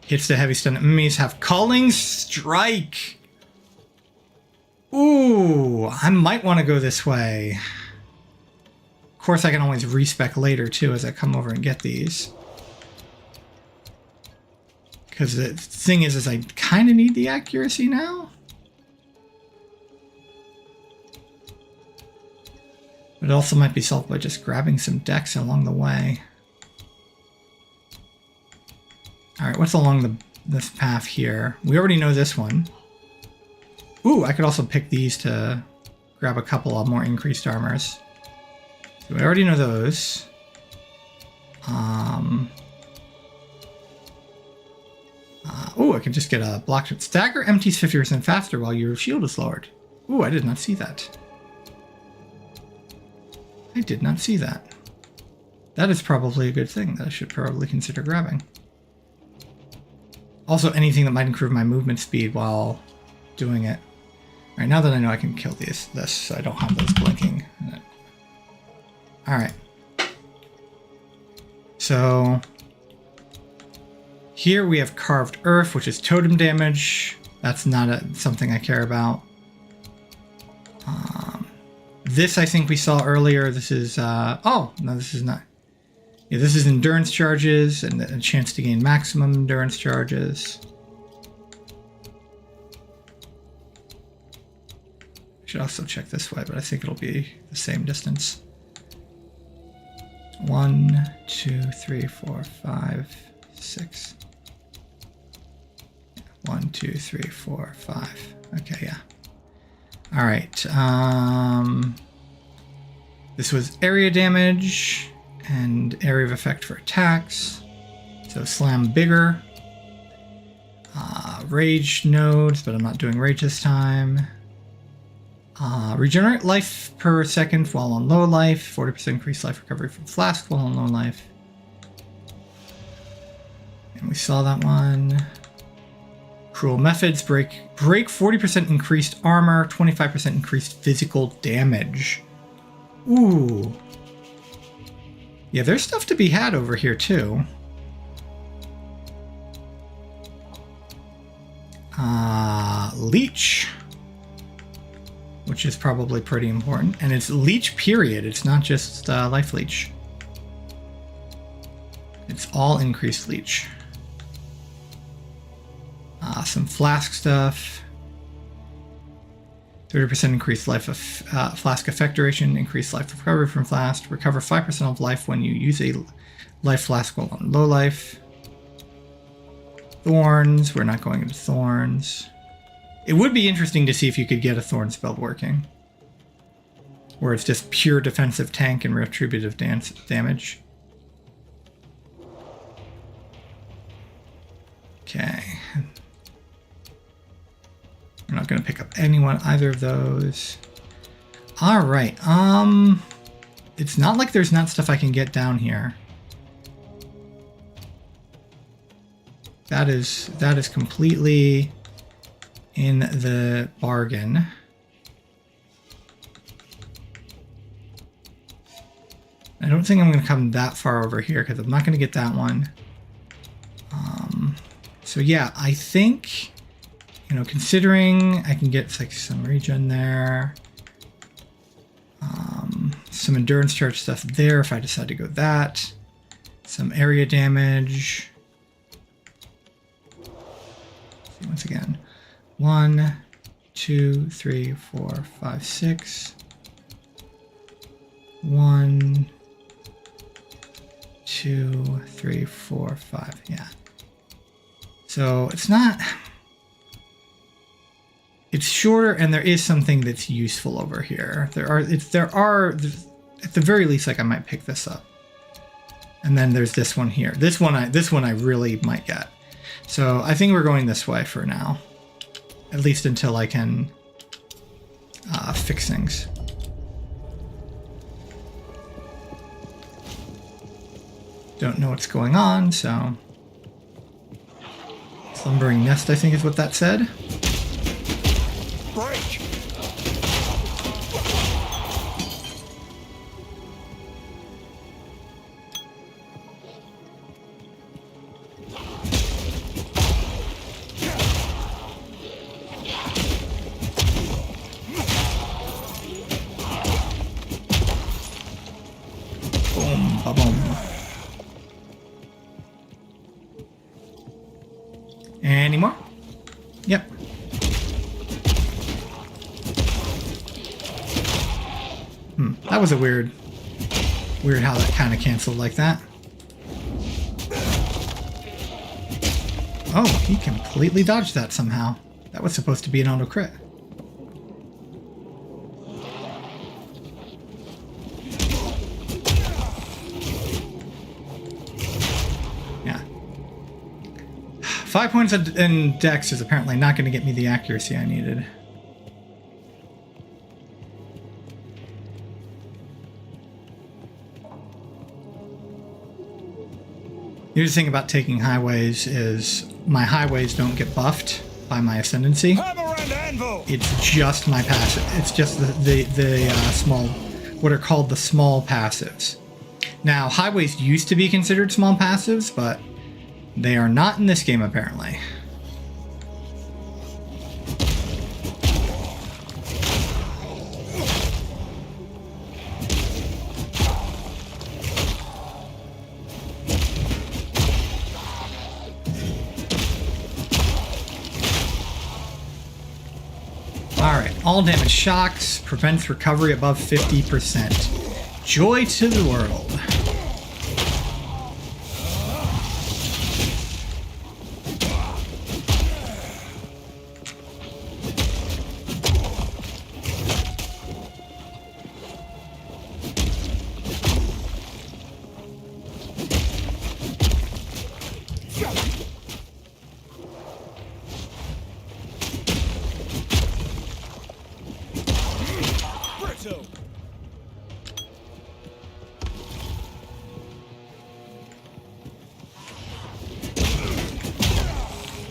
Hits to heavy stun enemies have Calling Strike. Ooh, I might want to go this way. Of course, I can always respec later too as I come over and get these. Because the thing is I kind of need the accuracy now. But it also might be solved by just grabbing some dex along the way. All right, what's along this path here? We already know this one. Ooh, I could also pick these to grab a couple of more increased armors. So we already know those. Ooh, I can just get a block. Stagger empties 50% faster while your shield is lowered. Ooh, I did not see that. I did not see that. That is probably a good thing that I should probably consider grabbing. Also, anything that might improve my movement speed while doing it. All right, now that I know I can kill this, so I don't have those blinking. All right. So here we have Carved Earth, which is totem damage. That's not something I care about. This I think we saw earlier. This is, oh, no, this is not. Yeah, this is endurance charges and a chance to gain maximum endurance charges. I should also check this way, but I think it'll be the same distance. 1, 2, 3, 4, 5, 6. 1, 2, 3, 4, 5. Okay, yeah. All right. This was area damage and area of effect for attacks. So slam bigger. Rage nodes, but I'm not doing rage this time. Regenerate life per second while on low life. 40% increased life recovery from flask while on low life. And we saw that one. Cruel methods, break 40% increased armor, 25% increased physical damage. Ooh. Yeah, there's stuff to be had over here too. Leech, which is probably pretty important. And it's leech period. It's not just life leech. It's all increased leech. Some flask stuff. 30% increased life of flask effect duration, increased life recovery from flask, recover 5% of life when you use a life flask while on low life. Thorns, we're not going into thorns. It would be interesting to see if you could get a thorn spell working, where it's just pure defensive tank and retributive damage. Okay. We're not going to pick up either of those. All right. It's not like there's not stuff I can get down here. That is completely in the bargain. I don't think I'm going to come that far over here because I'm not going to get that one. So yeah, I think, you know, considering I can get like some regen there, some endurance charge stuff there if I decide to go that, some area damage. See, once again, 1, 2, 3, 4, 5, 6. 1, 2, 3, 4, 5. Yeah. So it's not. It's shorter, and there is something that's useful over here. There are at the very least, like I might pick this up. And then there's this one here. This one I really might get. So I think we're going this way for now, at least until I can fix things. Don't know what's going on, so slumbering nest, I think is what that said. Break! Boom, ba-boom. Any more? Yep. That was a weird how that kind of canceled like that. Oh, he completely dodged that somehow. That was supposed to be an auto crit. Yeah. 5 points in Dex is apparently not going to get me the accuracy I needed. The other thing about taking highways is my highways don't get buffed by my ascendancy. Hammer and anvil! It's just my passive. It's just the small, what are called the small passives. Now, highways used to be considered small passives, but they are not in this game apparently. All damage shocks, prevents recovery above 50%. Joy to the world.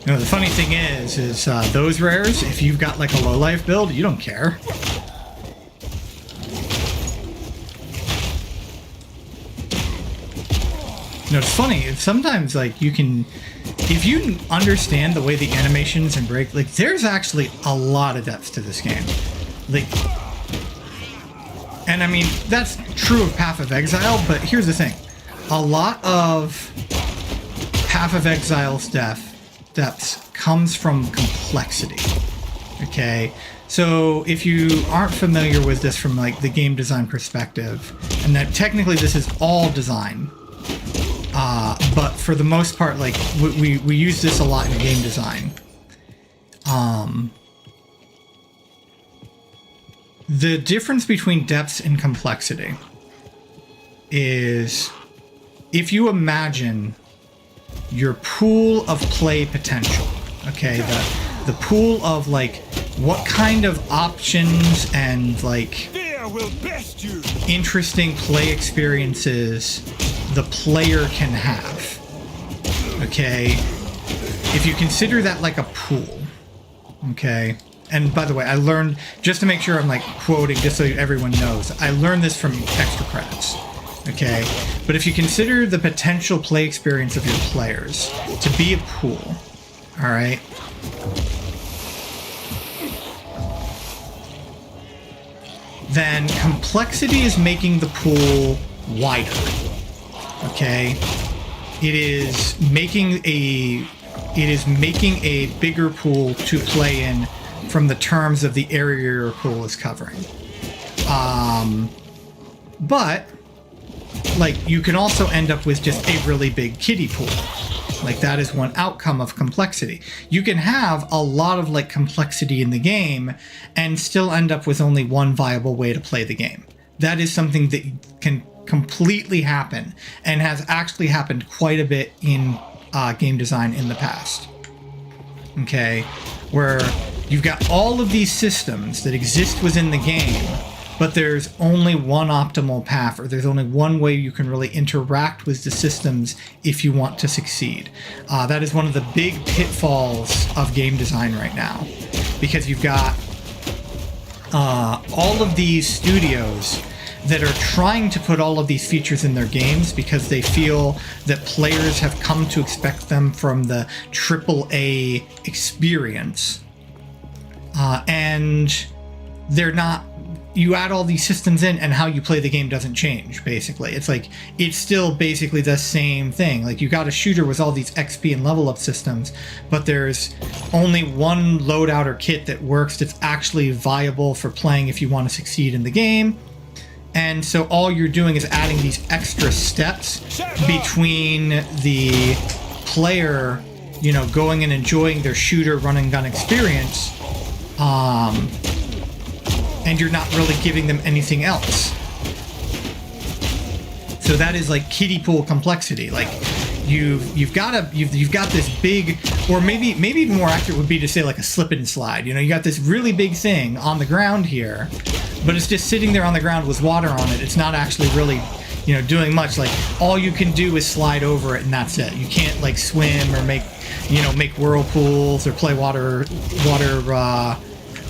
You know, the funny thing is those rares, if you've got like a low life build, you don't care. You know, it's funny. Sometimes like you can, if you understand the way the animations and break, like, there's actually a lot of depth to this game. Like, and I mean, that's true of Path of Exile, but here's the thing. A lot of Path of Exile's depths comes from complexity. Okay? So if you aren't familiar with this from like the game design perspective, and that technically this is all design, but for the most part, like we use this a lot in game design. The difference between depths and complexity is, if you imagine your pool of play potential, okay, the pool of like what kind of options and like Fear will best you. interesting play experiences the player can have. Okay, if you consider that like a pool, okay. And by the way, I learned, just to make sure I'm like quoting, just so everyone knows, I learned this from extra credits. Okay, but if you consider the potential play experience of your players to be a pool, all right, then complexity is making the pool wider. Okay, it is making a bigger pool to play in from the terms of the area your pool is covering. But like, you can also end up with just a really big kiddie pool. Like, that is one outcome of complexity. You can have a lot of like complexity in the game and still end up with only one viable way to play the game. That is something that can completely happen and has actually happened quite a bit in game design in the past. Okay, where you've got all of these systems that exist within the game, but there's only one optimal path, or there's only one way you can really interact with the systems if you want to succeed. That is one of the big pitfalls of game design right now, because you've got all of these studios that are trying to put all of these features in their games because they feel that players have come to expect them from the AAA experience. And they're not. You add all these systems in and how you play the game doesn't change, basically. It's like, it's still basically the same thing. Like, you got a shooter with all these XP and level up systems, but there's only one loadout or kit that works that's actually viable for playing if you want to succeed in the game. And so all you're doing is adding these extra steps between the player, you know, going and enjoying their shooter run and gun experience, and you're not really giving them anything else. So that is like kiddie pool complexity. Like, you've got this big, or maybe even more accurate would be to say like a slip and slide. You know, you got this really big thing on the ground here, but it's just sitting there on the ground with water on it. It's not actually really, you know, doing much. Like, all you can do is slide over it, and that's it. You can't like swim or make whirlpools or play water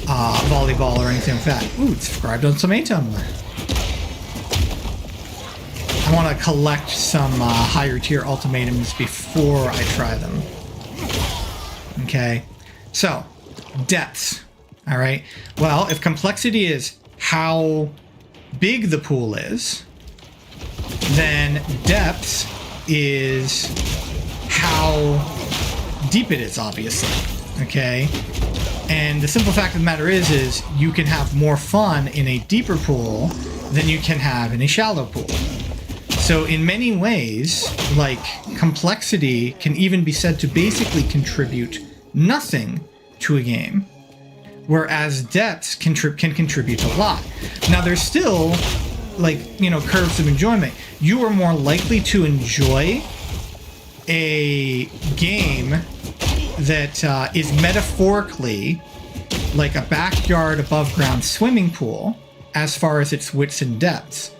volleyball or anything like that. Ooh, it's scribed on some atom. I want to collect some higher tier ultimatums before I try them. Okay, so depths. All right. Well, if complexity is how big the pool is, then depths is how deep it is, obviously. Okay. And the simple fact of the matter is you can have more fun in a deeper pool than you can have in a shallow pool. So in many ways, like, complexity can even be said to basically contribute nothing to a game, whereas depths can contribute a lot. Now, there's still, like, you know, curves of enjoyment. You are more likely to enjoy a game that is metaphorically like a backyard above ground swimming pool as far as its widths and depths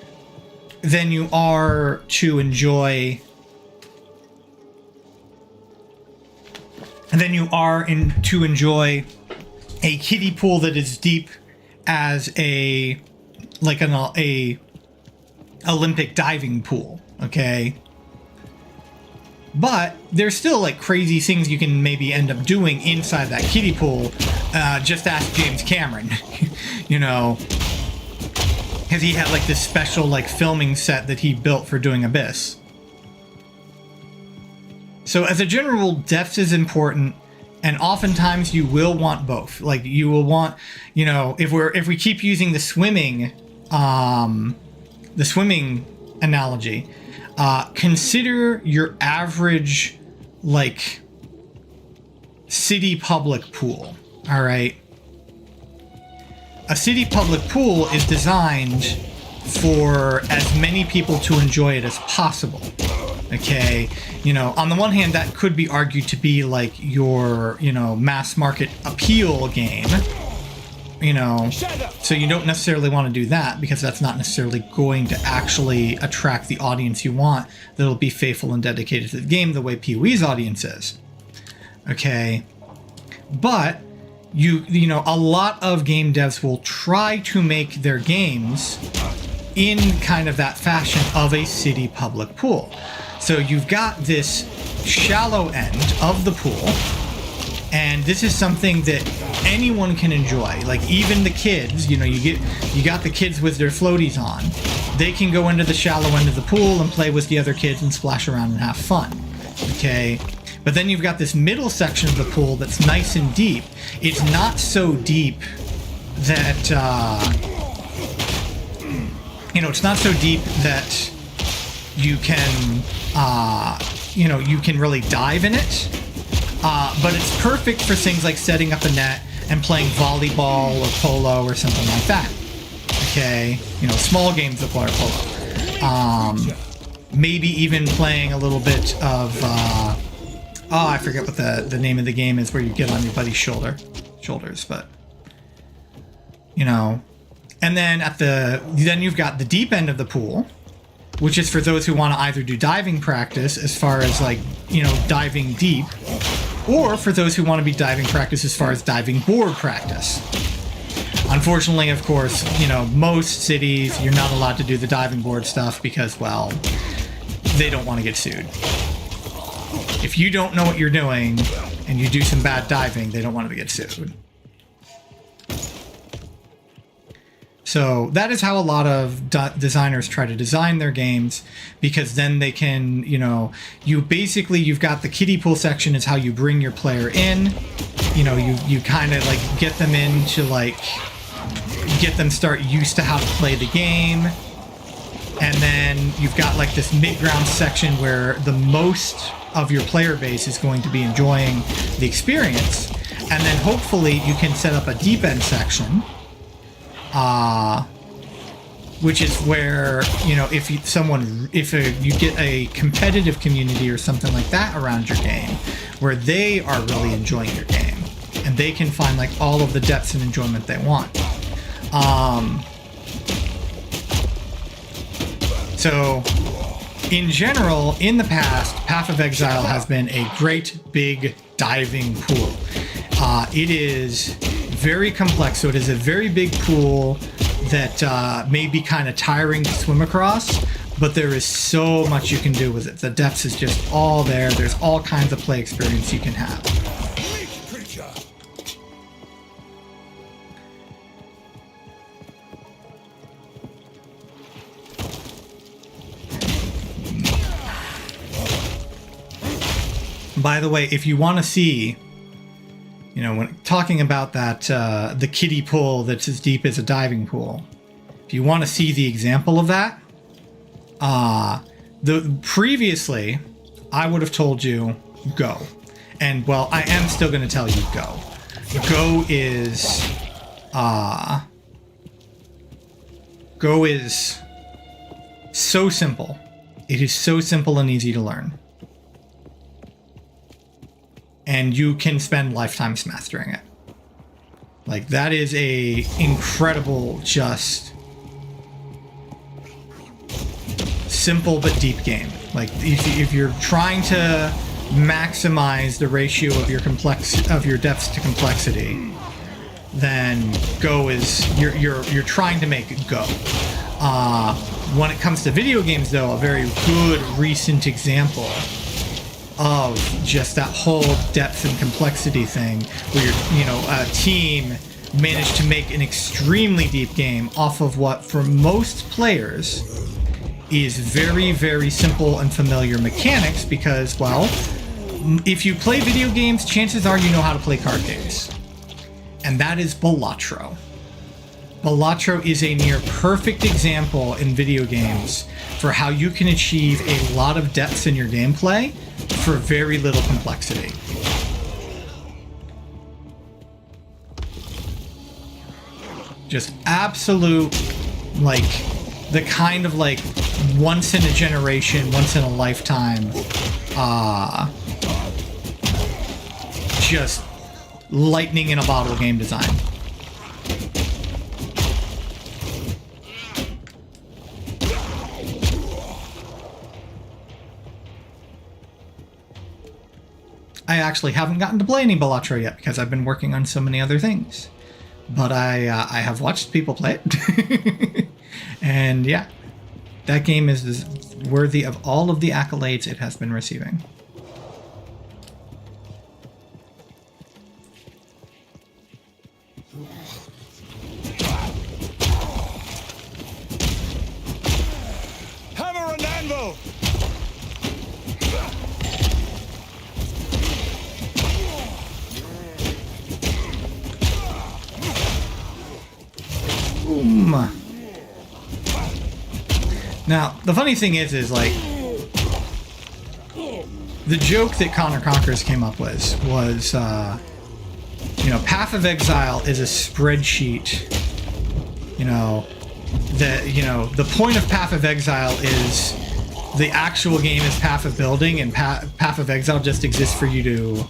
than you are to enjoy a kiddie pool that is deep as a Olympic diving pool. Okay, But there's still like crazy things you can maybe end up doing inside that kiddie pool. Just ask James Cameron, you know, because he had like this special like filming set that he built for doing Abyss. So as a general rule, depth is important, and oftentimes you will want both. Like you will want, you know, if we keep using the swimming analogy, consider your average like city public pool. All right, a city public pool is designed for as many people to enjoy it as possible. Okay, you know, on the one hand, that could be argued to be like your, you know, mass market appeal game, you know, so you don't necessarily want to do that because that's not necessarily going to actually attract the audience you want that'll be faithful and dedicated to the game the way PoE's audience is. Okay, but you know, a lot of game devs will try to make their games in kind of that fashion of a city public pool. So you've got this shallow end of the pool, and this is something that anyone can enjoy. Like even the kids, you know, you got the kids with their floaties on. They can go into the shallow end of the pool and play with the other kids and splash around and have fun. Okay, but then you've got this middle section of the pool that's nice and deep. It's not so deep that you know, it's not so deep that you can you know, you can really dive in it, but it's perfect for things like setting up a net and playing volleyball or polo or something like that. Okay, you know, small games of water polo. Maybe even playing a little bit of oh, I forget what the name of the game is where you get on your buddy's shoulders, but you know. And then then you've got the deep end of the pool, which is for those who want to either do diving practice as far as like, you know, diving deep, or for those who want to be diving practice as far as diving board practice. Unfortunately, of course, you know, most cities, you're not allowed to do the diving board stuff because, well, they don't want to get sued. If you don't know what you're doing and you do some bad diving, they don't want to get sued. So that is how a lot of designers try to design their games, because then they can, you know, you've got the kiddie pool section is how you bring your player in. You know, you kind of like get them in to like get them start used to how to play the game. And then you've got like this mid-ground section where the most of your player base is going to be enjoying the experience. And then hopefully you can set up a deep end section, which is where, you know, if you get a competitive community or something like that around your game, where they are really enjoying your game and they can find like all of the depths and enjoyment they want. So in general, in the past, Path of Exile has been a great big diving pool. It is very complex, so it is a very big pool that may be kind of tiring to swim across, but there is so much you can do with it. The depths is just all there. There's all kinds of play experience you can have. By the way, if you want to see, you know, when talking about that, the kiddie pool that's as deep as a diving pool, if you want to see the example of that, previously I would have told you go, and well, I am still going to tell you go. Go is so simple. It is so simple and easy to learn. And you can spend lifetimes mastering it. Like, that is a incredible, just simple but deep game. Like, if you're trying to maximize the ratio of your depths to complexity, then Go is you're trying to make it Go. When it comes to video games, though, a very good recent example of just that whole depth and complexity thing where a team managed to make an extremely deep game off of what for most players is very, very simple and familiar mechanics because, well, if you play video games, chances are you know how to play card games. And that is Balatro. Balatro is a near perfect example in video games for how you can achieve a lot of depth in your gameplay for very little complexity. Just absolute, like, the kind of, like, once in a generation, once in a lifetime, just lightning in a bottle game design. I actually haven't gotten to play any Balatro yet because I've been working on so many other things. But I have watched people play it. And yeah, that game is worthy of all of the accolades it has been receiving. Hammer and anvil! Boom. Now, the funny thing is like, the joke that Connor Conquers came up with was, Path of Exile is a spreadsheet, the point of Path of Exile is the actual game is Path of Building, and Path of Exile just exists for you to...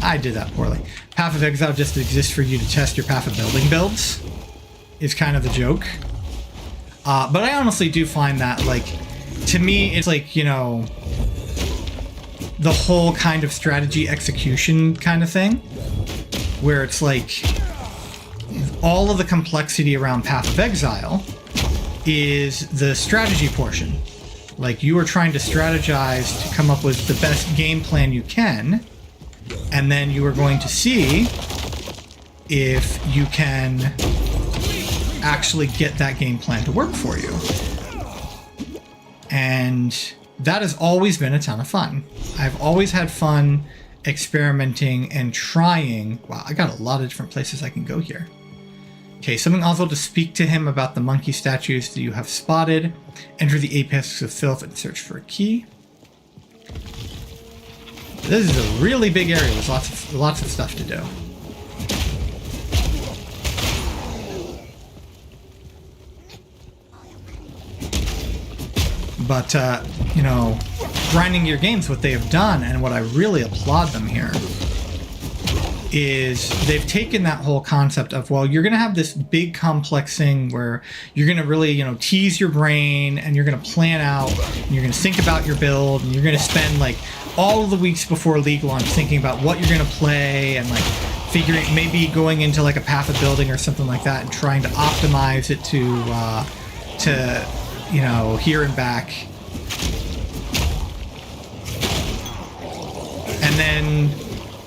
I did that poorly. Path of Exile just exists for you to test your Path of Building builds, is kind of the joke. But I honestly do find that, like, to me, it's like, the whole kind of strategy execution kind of thing, where it's like all of the complexity around Path of Exile is the strategy portion. Like, you are trying to strategize to come up with the best game plan you can, and then you are going to see if you can actually get that game plan to work for you. And that has always been a ton of fun. I've always had fun experimenting and trying. Wow, I got a lot of different places I can go here. Okay, summon Oswald to speak to him about the monkey statues that you have spotted. Enter the Apex of Filth and search for a key. This is a really big area with lots of stuff to do. But, grinding your games, what they have done, and what I really applaud them here, is they've taken that whole concept of, well, you're going to have this big complex thing where you're going to really, tease your brain, and you're going to plan out, and you're going to think about your build, and you're going to spend, like, all of the weeks before League launch thinking about what you're going to play, and, like, figuring, maybe going into, like, a Path of Building or something like that, and trying to optimize it to here and back. And then,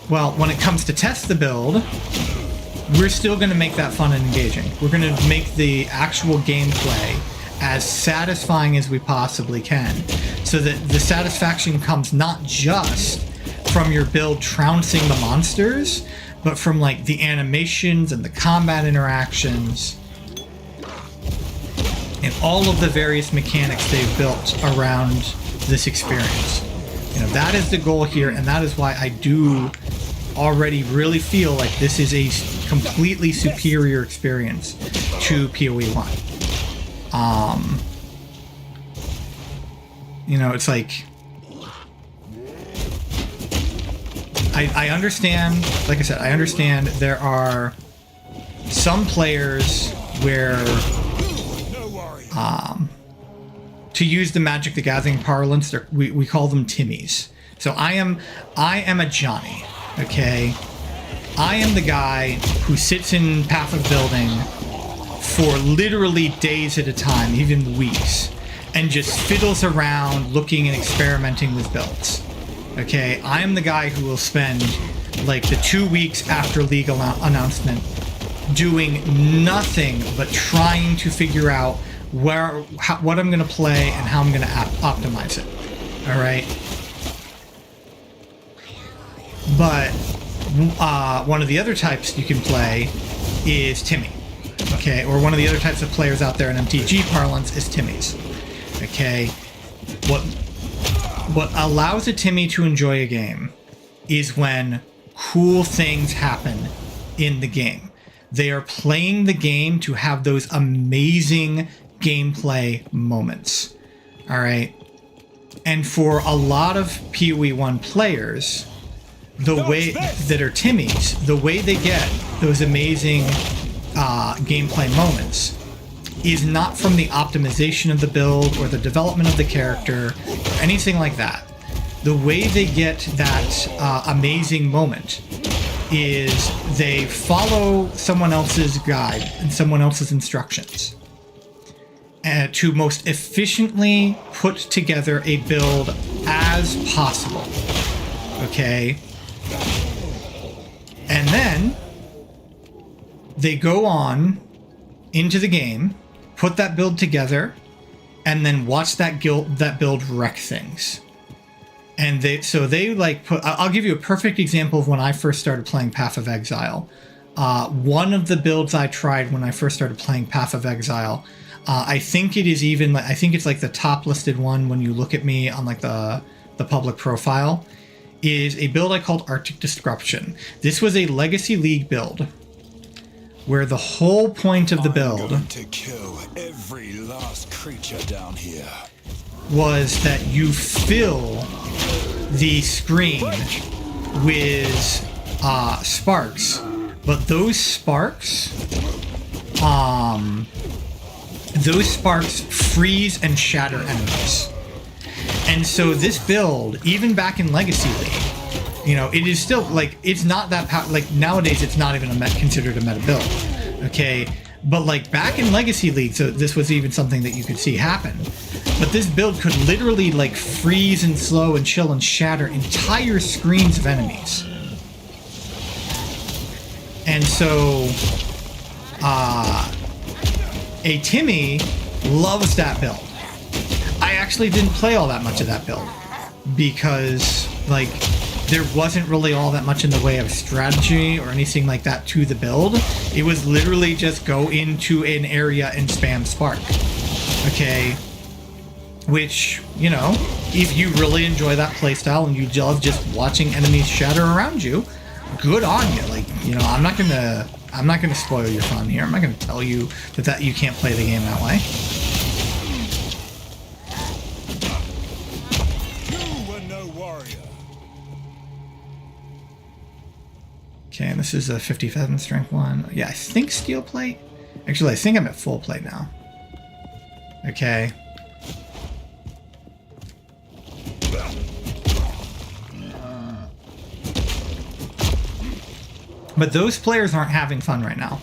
well, when it comes to test the build, we're still going to make that fun and engaging. We're going to make the actual gameplay as satisfying as we possibly can, so that the satisfaction comes not just from your build trouncing the monsters, but from, like, the animations and the combat interactions and all of the various mechanics they've built around this experience. That is the goal here, and that is why I do already really feel like this is a completely superior experience to PoE 1. It's like, I understand, like I said, I understand there are some players where, to use the Magic the Gathering parlance, we call them Timmies. So I am a Johnny, okay? I am the guy who sits in Path of Building for literally days at a time, even weeks, and just fiddles around looking and experimenting with builds. Okay, I am the guy who will spend like the 2 weeks after league announcement doing nothing but trying to figure out what I'm going to play and how I'm going to optimize it. All right. But one of the other types you can play is Timmy. Okay, or one of the other types of players out there in MTG parlance is Timmys. Okay, what allows a Timmy to enjoy a game is when cool things happen in the game. They are playing the game to have those amazing gameplay moments. All right, and for a lot of PoE1 players, the way that are Timmys, the way they get those amazing gameplay moments is not from the optimization of the build or the development of the character or anything like that. The way they get that amazing moment is they follow someone else's guide and someone else's instructions to most efficiently put together a build as possible. Okay? And then they go on into the game, put that build together, and then watch that build wreck things. And they like put. I'll give you a perfect example of when I first started playing Path of Exile. One of the builds I tried when I first started playing Path of Exile, I think it is even. I think it's like the top listed one when you look at me on like the public profile. Is a build I called Arctic Disruption. This was a Legacy League build where the whole point of the build to kill every last creature down here was that you fill the screen with sparks, but those sparks freeze and shatter enemies. And so this build, even back in Legacy League, you know, it is still like, it's not that like nowadays it's not even considered a meta build. Okay, but like back in Legacy League, so this was even something that you could see happen. But this build could literally like freeze and slow and chill and shatter entire screens of enemies. And so a Timmy loves that build. I actually didn't play all that much of that build because like there wasn't really all that much in the way of strategy or anything like that to the build. It was literally just go into an area and spam spark. Okay, which, you know, if you really enjoy that playstyle and you love just watching enemies shatter around you, good on you. Like, you know, I'm not gonna spoil your fun here. I'm not gonna tell you that you can't play the game that way. Okay, and this is a 57 strength one. Yeah, I think steel plate. Actually, I think I'm at full plate now. Okay. But those players aren't having fun right now.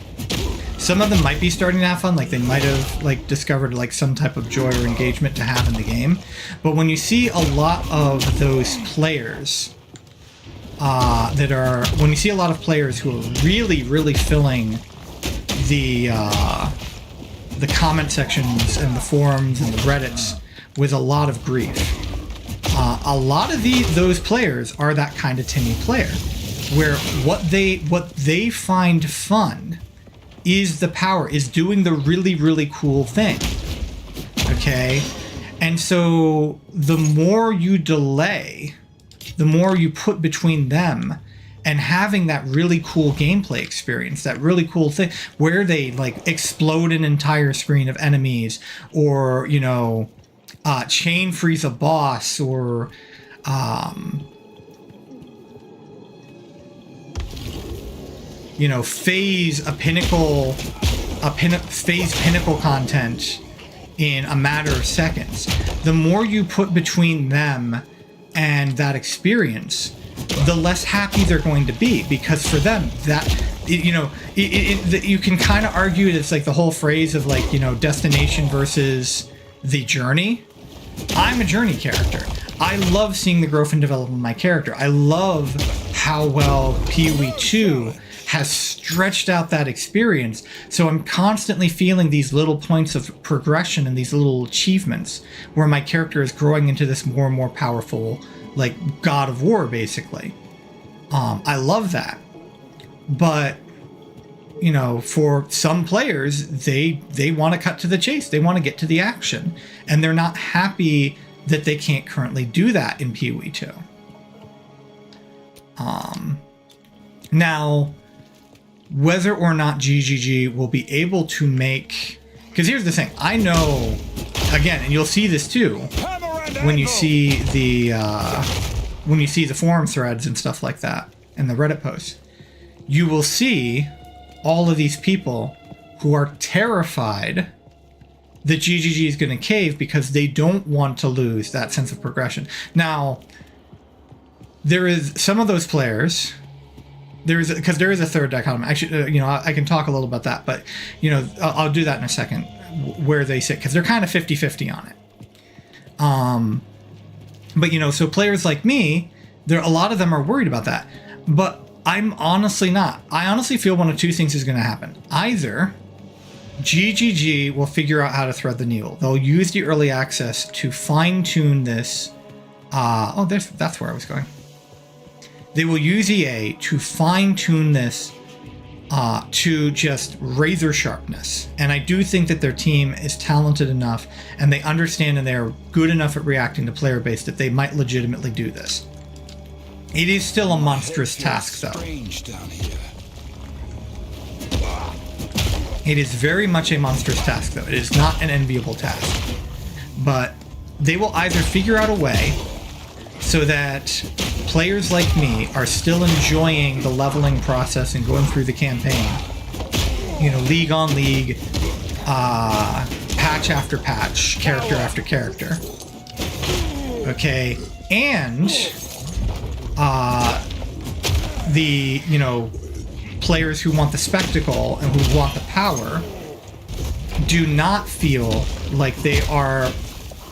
Some of them might be starting to have fun, like they might have like discovered like some type of joy or engagement to have in the game. But when you see a lot of those players when you see a lot of players who are really filling the comment sections and the forums and the Reddits with a lot of grief, a lot of those players are that kind of Timmy player, where what they find fun is the power, is doing the really cool thing. Okay, and so the more you delay, the more you put between them and having that really cool gameplay experience, that really cool thing where they like explode an entire screen of enemies, or, you know, chain freeze a boss, or you know, phase pinnacle content in a matter of seconds. The more you put between them and that experience, the less happy they're going to be, because for them that, you know, you can kind of argue it's like the whole phrase of like, you know, destination versus the journey. I'm a journey character. I love seeing the growth and development of my character. I love how well PoE 2 has stretched out that experience. So I'm constantly feeling these little points of progression and these little achievements where my character is growing into this more and more powerful, like, God of War, basically. I love that. But, you know, for some players, they want to cut to the chase. They want to get to the action. And they're not happy that they can't currently do that in PoE 2. Now, whether or not GGG will be able to make... Because here's the thing. I know, again, and you'll see this too, when you see the forum threads and stuff like that, and the Reddit posts, you will see all of these people who are terrified that GGG is going to cave because they don't want to lose that sense of progression. Now, there is some of those players... because there is a third dichotomy. Actually, you know, I can talk a little about that, but, you know, I'll do that in a second, where they sit, because they're kind of 50-50 on it. But, you know, so players like me, a lot of them are worried about that. But I'm honestly not. I honestly feel one of two things is going to happen. Either GGG will figure out how to thread the needle. They'll use the early access to fine-tune this. That's where I was going. They will use EA to fine-tune this to just razor sharpness. And I do think that their team is talented enough and they understand and they're good enough at reacting to player base that they might legitimately do this. It is still a monstrous task, though. It is very much a monstrous task, though. It is not an enviable task. But they will either figure out a way so that players like me are still enjoying the leveling process and going through the campaign, you know, league on league, patch after patch, character after character. Okay, and the, you know, players who want the spectacle and who want the power do not feel like they are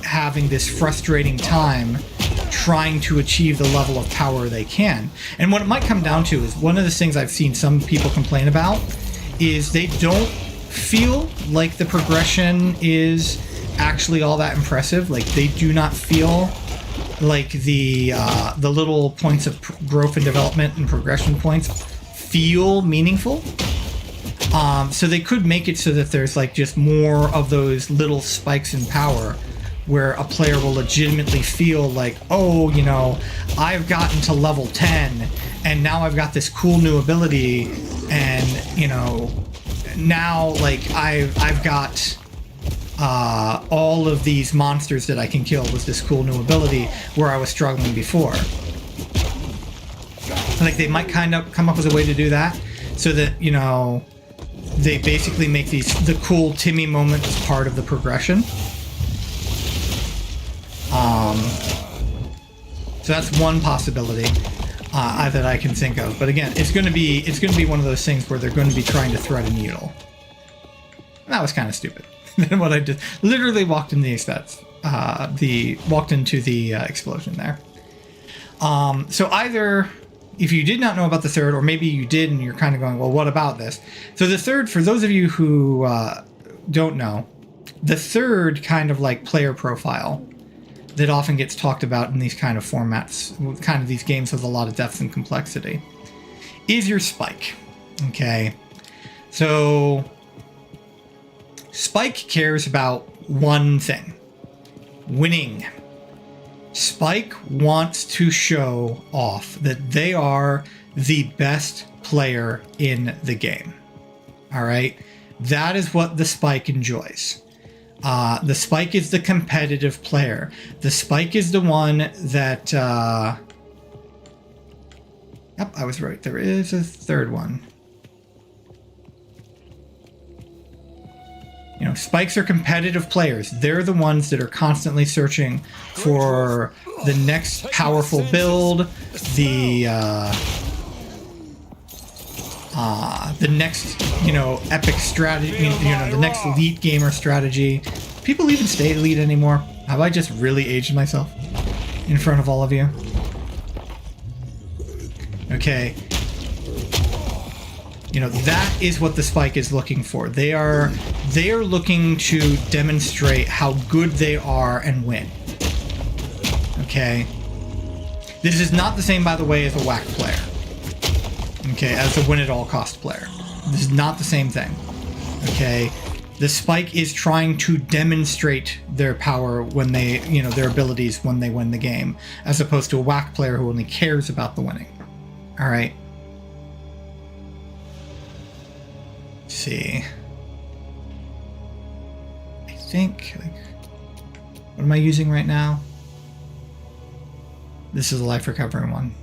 having this frustrating time trying to achieve the level of power they can. And what it might come down to is, one of the things I've seen some people complain about is they don't feel like the progression is actually all that impressive. Like, they do not feel like the little points of growth and development and progression points feel meaningful. So they could make it so that there's like just more of those little spikes in power where a player will legitimately feel like, oh, you know, I've gotten to level 10 and now I've got this cool new ability, and, you know, now like I've got all of these monsters that I can kill with this cool new ability where I was struggling before. Like, they might kind of come up with a way to do that so that, you know, they basically make the cool Timmy moments part of the progression. So that's one possibility that I can think of. But again, it's going to be one of those things where they're going to be trying to thread a needle. And that was kind of stupid. Then what I did, literally walked into the explosion there. So either, if you did not know about the third, or maybe you did and you're kind of going, well, what about this? So the third, for those of you who don't know, the third kind of like player profile that often gets talked about in these kind of formats, kind of these games with a lot of depth and complexity, is your Spike. Okay, so Spike cares about one thing: winning. Spike wants to show off that they are the best player in the game. All right, that is what the Spike enjoys. The Spike is the competitive player. The Spike is the one that... Yep, I was right. There is a third one. You know, Spikes are competitive players. They're the ones that are constantly searching for the next powerful build, the next, you know, epic strategy, you know, the next elite gamer strategy. People even stay elite anymore? Have I just really aged myself? in front of all of you. Okay. You know, that is what the spike is looking for. They are looking to demonstrate how good they are and win. Okay. This is not the same, by the way, as a whack player. Okay, as a win-at-all-cost player. This is not the same thing. Okay. The spike is trying to demonstrate their power when they, you know, their abilities when they win the game, as opposed to a whack player who only cares about the winning. All right. Let's see. I think, like, what am I using right now? This is a life recovery one.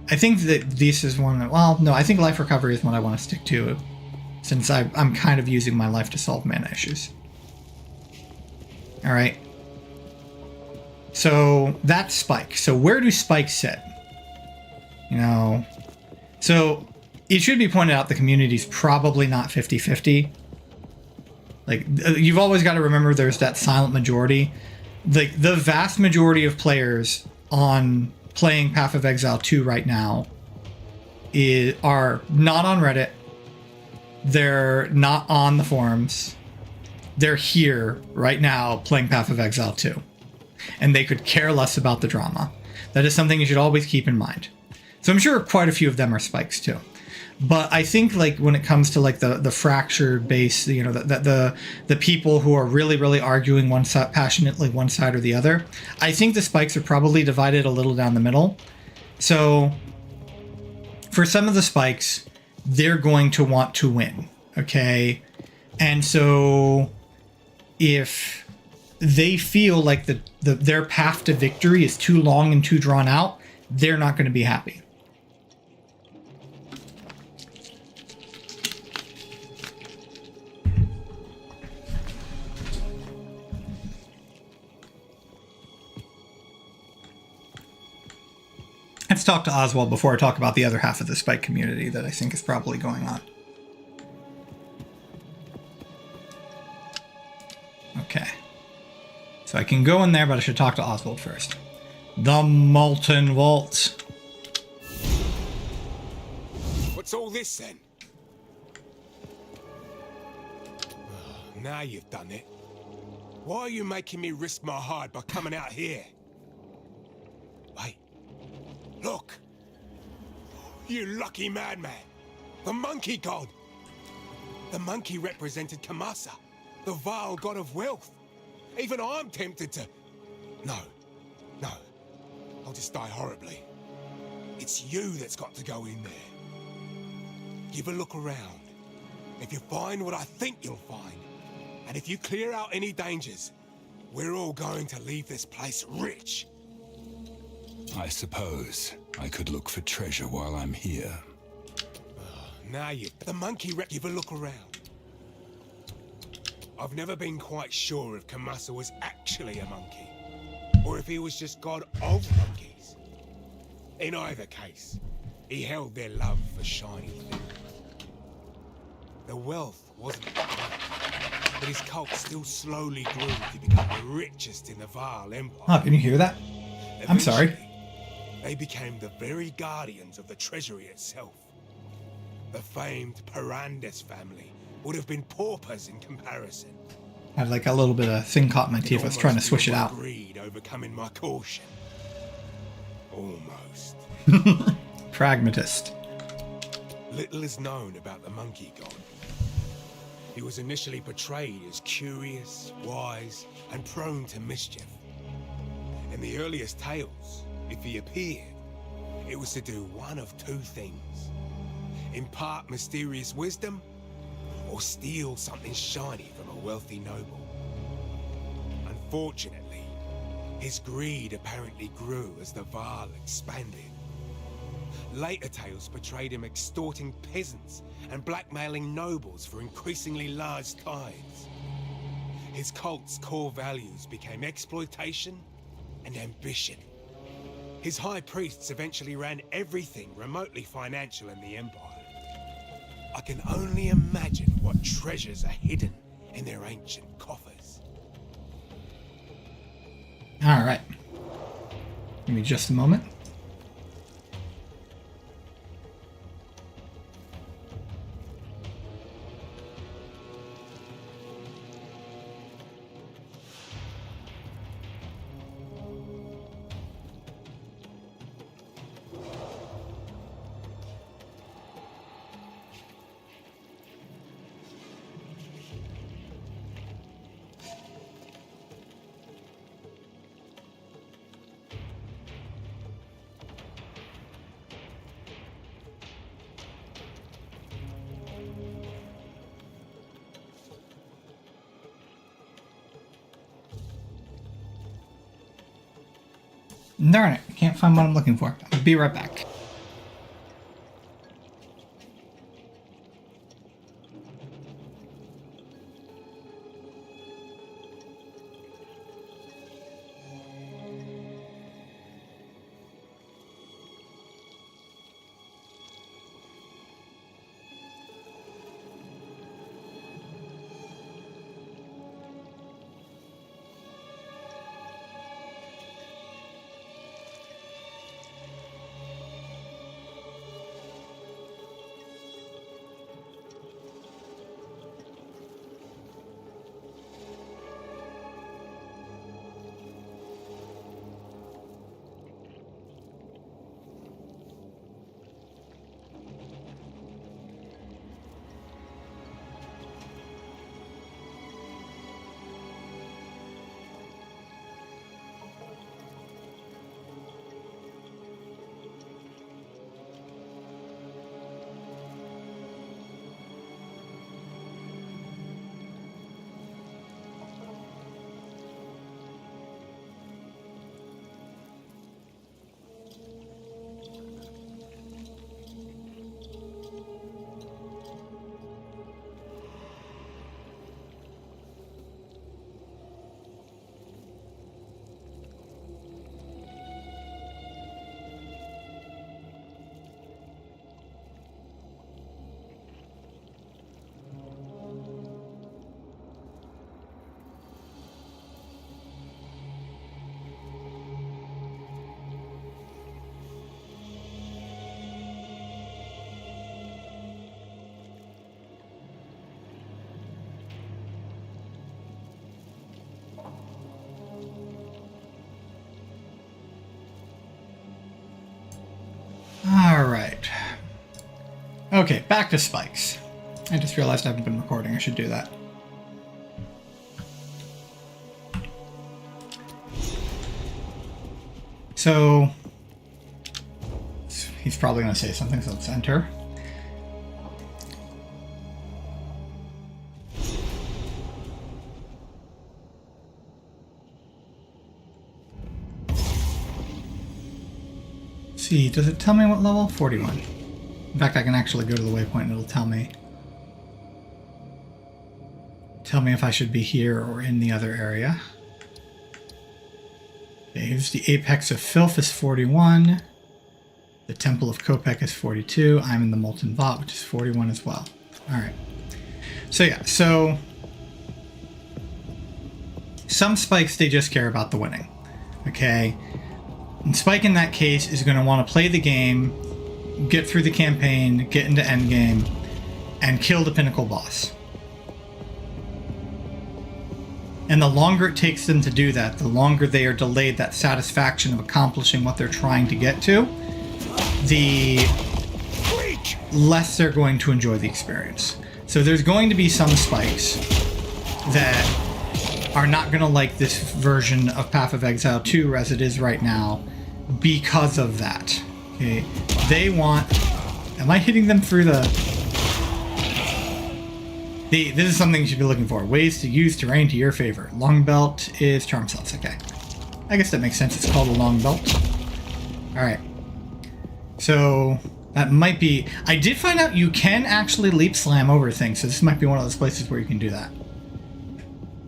I think that this is one that, well, no, I think life recovery is what I want to stick to, since I'm kind of using my life to solve mana issues. All right. So that's spike. So where do spikes sit? You know, so it should be pointed out the community's probably not 50-50. Like, you've always got to remember there's that silent majority. Like, the vast majority of players on playing Path of Exile 2 right now are not on Reddit. They're not on the forums. They're here right now playing Path of Exile 2. And they could care less about the drama. That is something you should always keep in mind. So I'm sure quite a few of them are spikes too. But I think, like, when it comes to, like, the fractured base, you know, the people who are really arguing one side passionately, one side or the other, I think the spikes are probably divided a little down the middle. So for some of the spikes, they're going to want to win, okay? And so if they feel like their path to victory is too long and too drawn out, they're not going to be happy. Let's talk to Oswald before I talk about the other half of the spike community that I think is probably going on. Okay. So I can go in there, but I should talk to Oswald first. The Molten Vault. What's all this then? Now you've done it. Why are you making me risk my hide by coming out here? Wait. Look! You lucky madman! The monkey god! The monkey represented Kamasa, the vile god of wealth. Even I'm tempted to... No. I'll just die horribly. It's you that's got to go in there. Give a look around. If you find what I think you'll find, and if you clear out any dangers, we're all going to leave this place rich. I suppose I could look for treasure while I'm here. Now the monkey give a look around. I've never been quite sure if Kamasa was actually a monkey, or if he was just god of monkeys. In either case, he held their love for shiny things. The wealth wasn't enough, but his cult still slowly grew to become the richest in the Vaal Empire. Oh, can you hear that? I'm sorry. Eventually, they became the very guardians of the treasury itself. The famed Parandes family would have been paupers in comparison. I had like a little bit of thing caught in my teeth. I was trying to swish it out. Greed overcoming my caution. Almost. Pragmatist. Little is known about the monkey god. He was initially portrayed as curious, wise, and prone to mischief. In the earliest tales, if he appeared, it was to do one of two things: impart mysterious wisdom, or steal something shiny from a wealthy noble. Unfortunately, his greed apparently grew as the Vaal expanded. Later tales portrayed him extorting peasants and blackmailing nobles for increasingly large tithes. His cult's core values became exploitation and ambition. His high priests eventually ran everything remotely financial in the Empire. I can only imagine what treasures are hidden in their ancient coffers. All right. Give me just a moment. Darn it, can't find what I'm looking for. I'll be right back. Alright. Okay, back to spikes. I just realized I haven't been recording. I should do that. So, he's probably going to say something, so let's enter. See, does it tell me what level? 41. In fact, I can actually go to the waypoint and it'll tell me. Tell me if I should be here or in the other area. Okay, here's the Apex of Filth is 41. The Temple of Kopek is 42. I'm in the Molten Vault, which is 41 as well. Alright. So yeah, so some spikes, they just care about the winning. Okay? And Spike in that case is going to want to play the game, get through the campaign, get into endgame, and kill the pinnacle boss. And the longer it takes them to do that, the longer they are delayed that satisfaction of accomplishing what they're trying to get to, the less they're going to enjoy the experience. So there's going to be some spikes that are not going to like this version of Path of Exile 2 as it is right now because of that. Okay, they want... Am I hitting them through the... This is something you should be looking for. Ways to use terrain to your favor. Long belt is charm cells. Okay. I guess that makes sense. It's called a long belt. Alright. So, that might be... I did find out you can actually leap slam over things, so this might be one of those places where you can do that.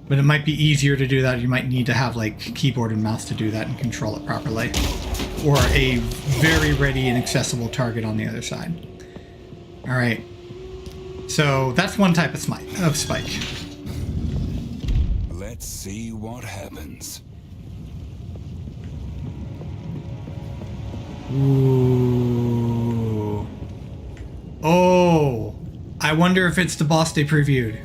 But it might be easier to do that. You might need to have, like, keyboard and mouse to do that and control it properly. Or a very ready and accessible target on the other side. Alright. So that's one type of spike. Let's see what happens. Ooh. Oh. I wonder if it's the boss they previewed.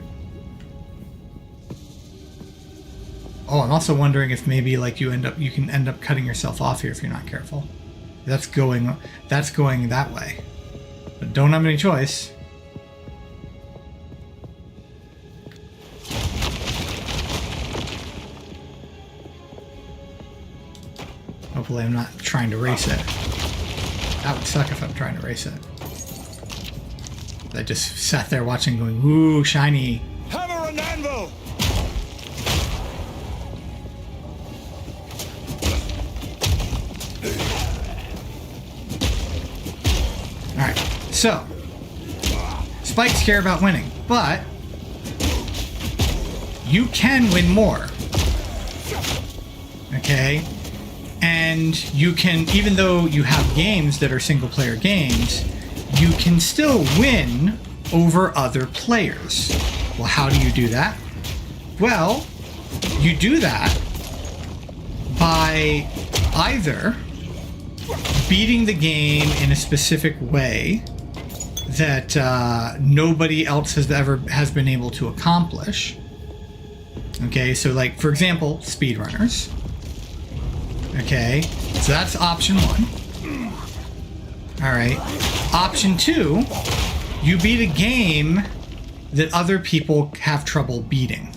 Oh, I'm also wondering if maybe like you can end up cutting yourself off here if you're not careful. That's going that way. But don't have any choice. Hopefully I'm not trying to race it. That would suck if I'm trying to race it. I just sat there watching going, ooh, shiny. Hammer and anvil! Alright, so spikes care about winning, but you can win more. Okay? And you can, even though you have games that are single player games, you can still win over other players. Well, how do you do that? Well, you do that by either beating the game in a specific way that nobody else has been able to accomplish. Okay, so like for example, speedrunners. Okay, so that's option one. All right, option two, you beat a game that other people have trouble beating.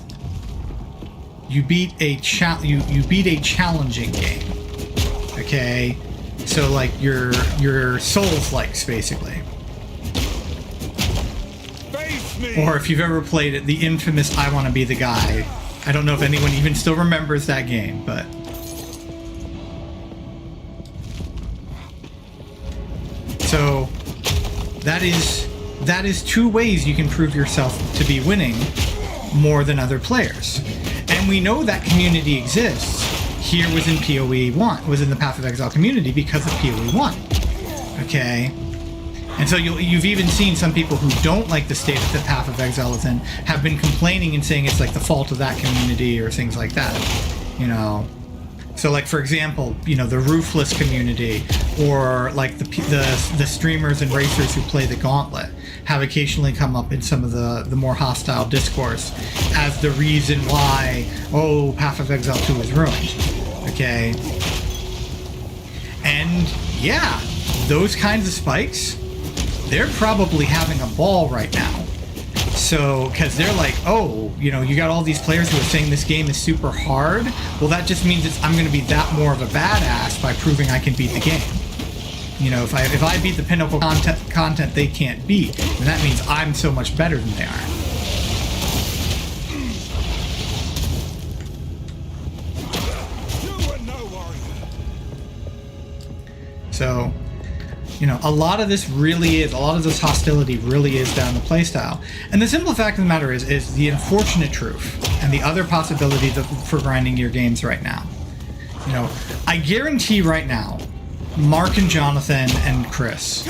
You beat a you beat a challenging game. Okay, so like your Souls-likes basically. Or if you've ever played it, the infamous I Want to Be the Guy. I don't know if anyone even still remembers that game, but so that is two ways you can prove yourself to be winning more than other players. And we know that community exists here within PoE 1, within the Path of Exile community because of PoE 1. Okay? And so you've even seen some people who don't like the state that Path of Exile is in have been complaining and saying it's like the fault of that community or things like that. You know? So like for example, you know, the Roofless community or like the streamers and racers who play the Gauntlet have occasionally come up in some of the more hostile discourse as the reason why, oh, Path of Exile 2 is ruined. Okay? And yeah, those kinds of spikes, they're probably having a ball right now. So, because they're like, oh, you know, you got all these players who are saying this game is super hard. Well, that just means I'm going to be that more of a badass by proving I can beat the game. You know, if I beat the pinnacle content they can't beat, then that means I'm so much better than they are. So, you know, a lot of this hostility really is down to playstyle. And the simple fact of the matter is the unfortunate truth and the other possibility for grinding your games right now. You know, I guarantee right now, Mark and Jonathan and Chris,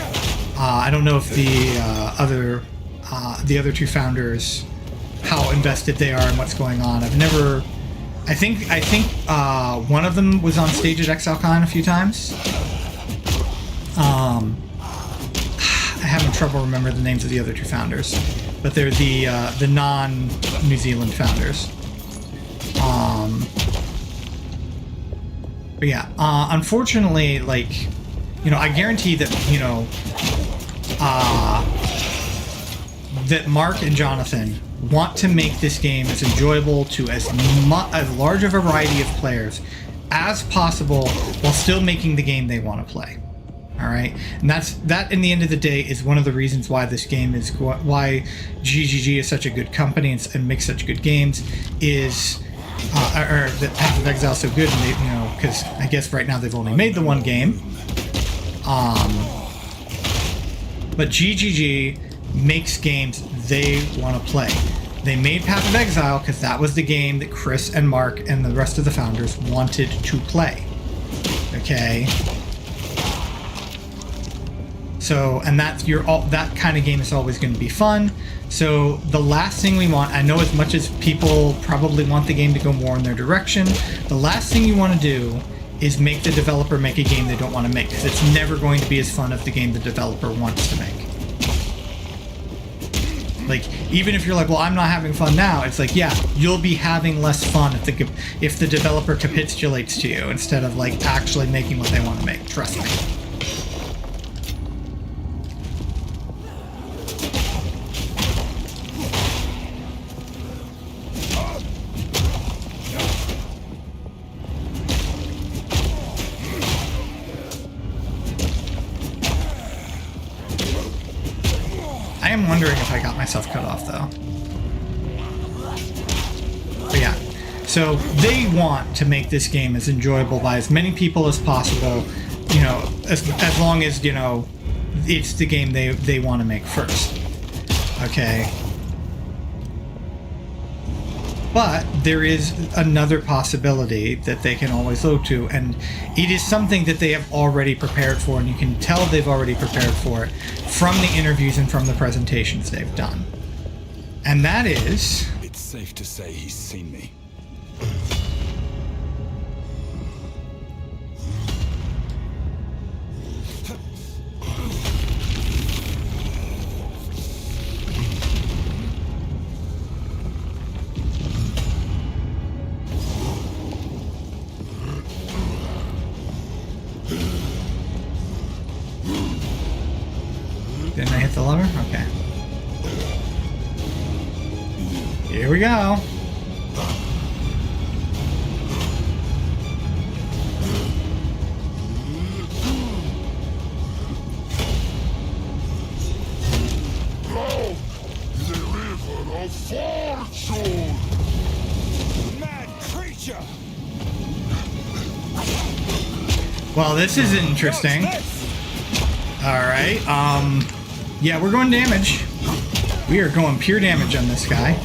I don't know if the other two founders, how invested they are in what's going on. I think one of them was on stage at ExileCon a few times. I'm having trouble remembering the names of the other two founders, but they're the non-New Zealand founders. But yeah, unfortunately, like, you know, I guarantee that, you know, that Mark and Jonathan want to make this game as enjoyable to as large a variety of players as possible while still making the game they want to play. All right, and that in the end of the day is one of the reasons why this game is why GGG is such a good company and makes such good games is or that Path of Exile is so good, and they, you know, because I guess right now they've only made the one game. But GGG makes games they want to play. They made Path of Exile because that was the game that Chris and Mark and the rest of the founders wanted to play. Okay. So, and that kind of game is always going to be fun. So the last thing we want, I know as much as people probably want the game to go more in their direction, the last thing you want to do is make the developer make a game they don't want to make, because it's never going to be as fun as the game the developer wants to make. Like, even if you're like, well, I'm not having fun now, it's like, yeah, you'll be having less fun if the developer capitulates to you instead of like actually making what they want to make. Trust me. I am wondering if I got myself cut off, though. But yeah, so they want to make this game as enjoyable by as many people as possible, you know, as long as, you know, it's the game they want to make first. Okay. But there is another possibility that they can always look to, and it is something that they have already prepared for, and you can tell they've already prepared for it from the interviews and from the presentations they've done. And that is... It's safe to say he's seen me. Didn't I hit the lever? Okay. Here we go. Mad creature! Well, this is interesting. Alright, yeah, we're going damage. We are going pure damage on this guy.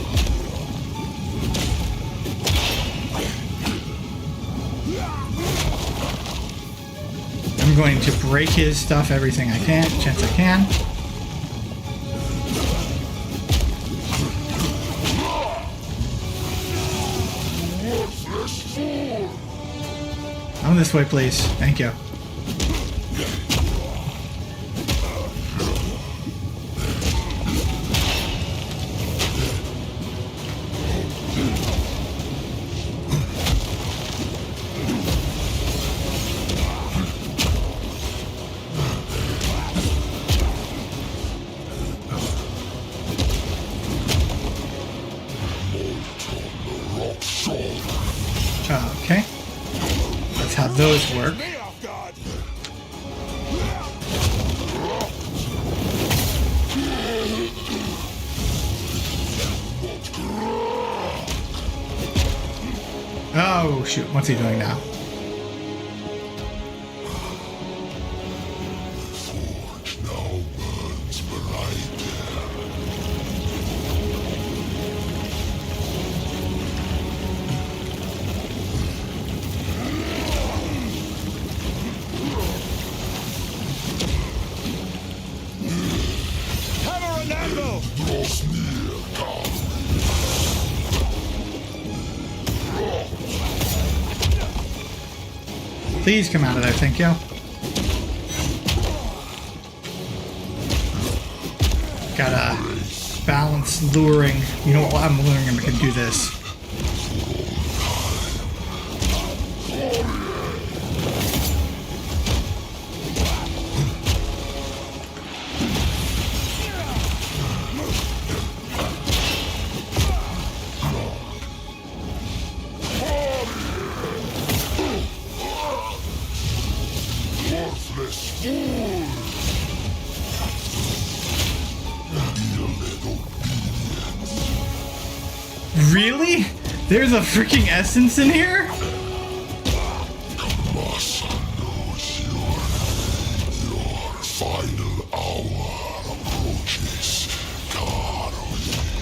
I'm going to break his stuff everything I can, chance I can. Come this way, please. Thank you. Okay. That's how those work. Oh, shoot. What's he doing now? Please come out of there, thank you. Gotta balance luring. You know what? I'm luring him. I can do this. Really? There's a freaking essence in here? Final hour approaches.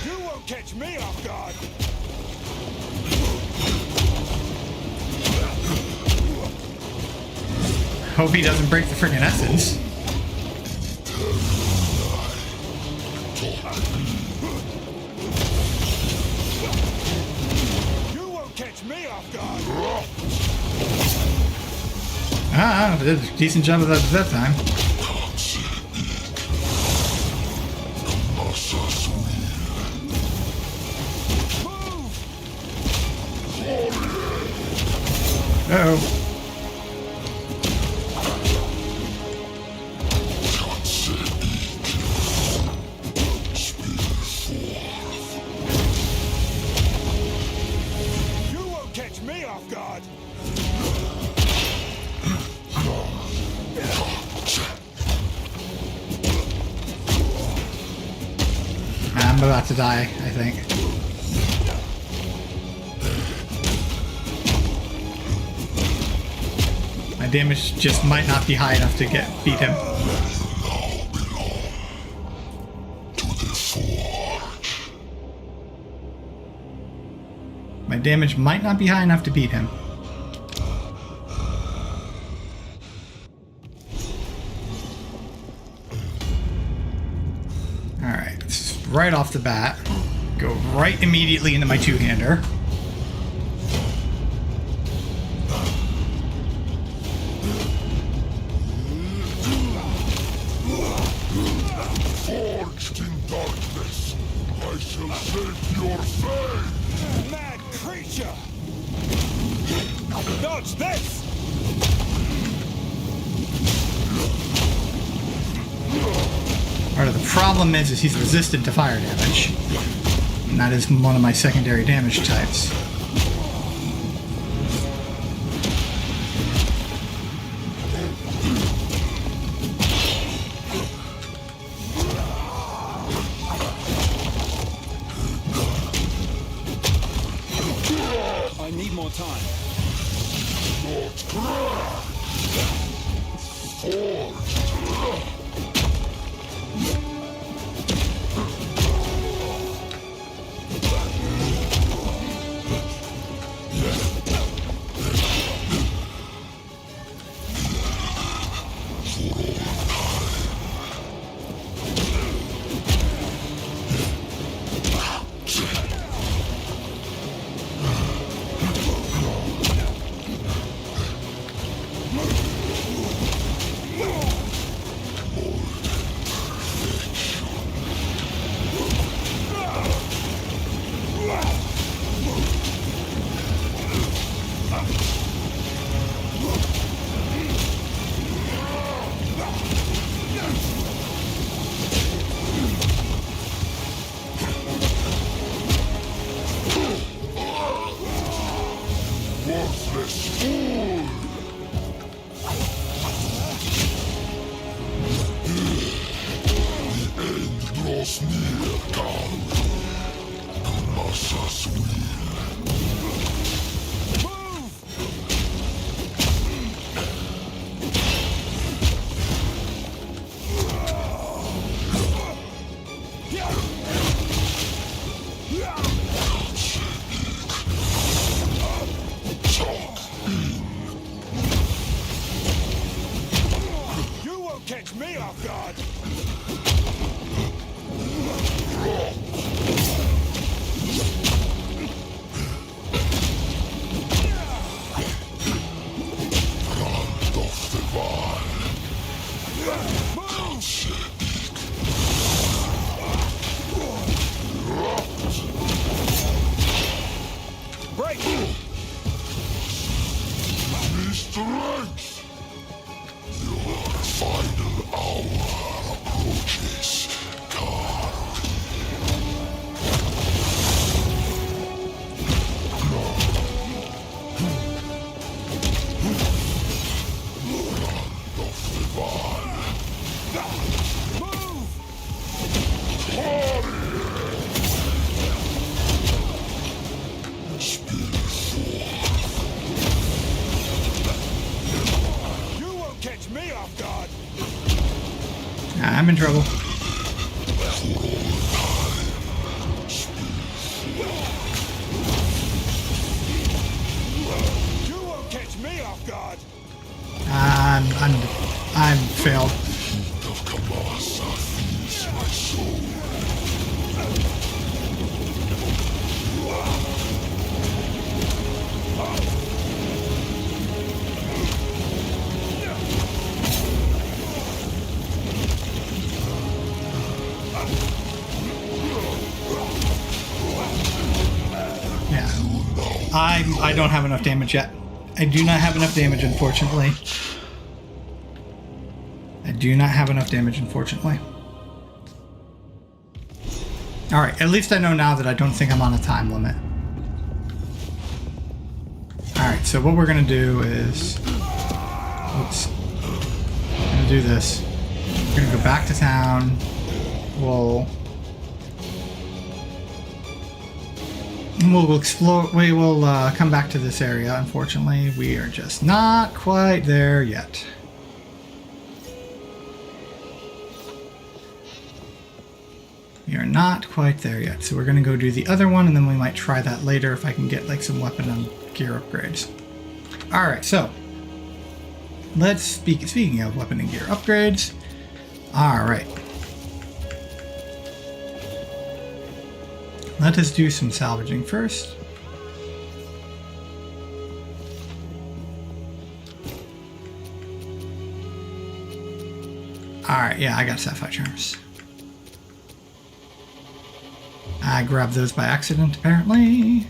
You won't catch me off guard! Hope he doesn't break the freaking essence. You won't catch me off guard! Ah, did a decent job of that time. Uh-oh. You won't catch me off guard. I'm about to die, I think. My damage just might not be high enough to beat him. To the forge. My damage might not be high enough to beat him. Alright, right off the bat, go right immediately into my two-hander. Forged in darkness, I shall save your fate. Mad creature! Dodge this! Part of the problem is he's resistant to fire damage. And that is one of my secondary damage types. I need more time. Draws near, Carl. Massa's will. You won't catch me off guard! Break! Strength! Your final hour approaches, Carl. You won't catch me off guard! I'm in trouble. You won't catch me off guard! I'm failed. Of Kamasa feeds my soul. I don't have enough damage yet. I do not have enough damage, unfortunately. I do not have enough damage, unfortunately. Alright, at least I know now that I don't think I'm on a time limit. Alright, so what we're gonna do is... Oops. I'm gonna do this. We're gonna go back to town. We'll explore. We will come back to this area. Unfortunately, we are just not quite there yet. We are not quite there yet. So we're gonna go do the other one, and then we might try that later if I can get like some weapon and gear upgrades. All right, so let's speaking of weapon and gear upgrades. All right. Let us do some salvaging first. Alright, yeah, I got sapphire charms. I grabbed those by accident, apparently.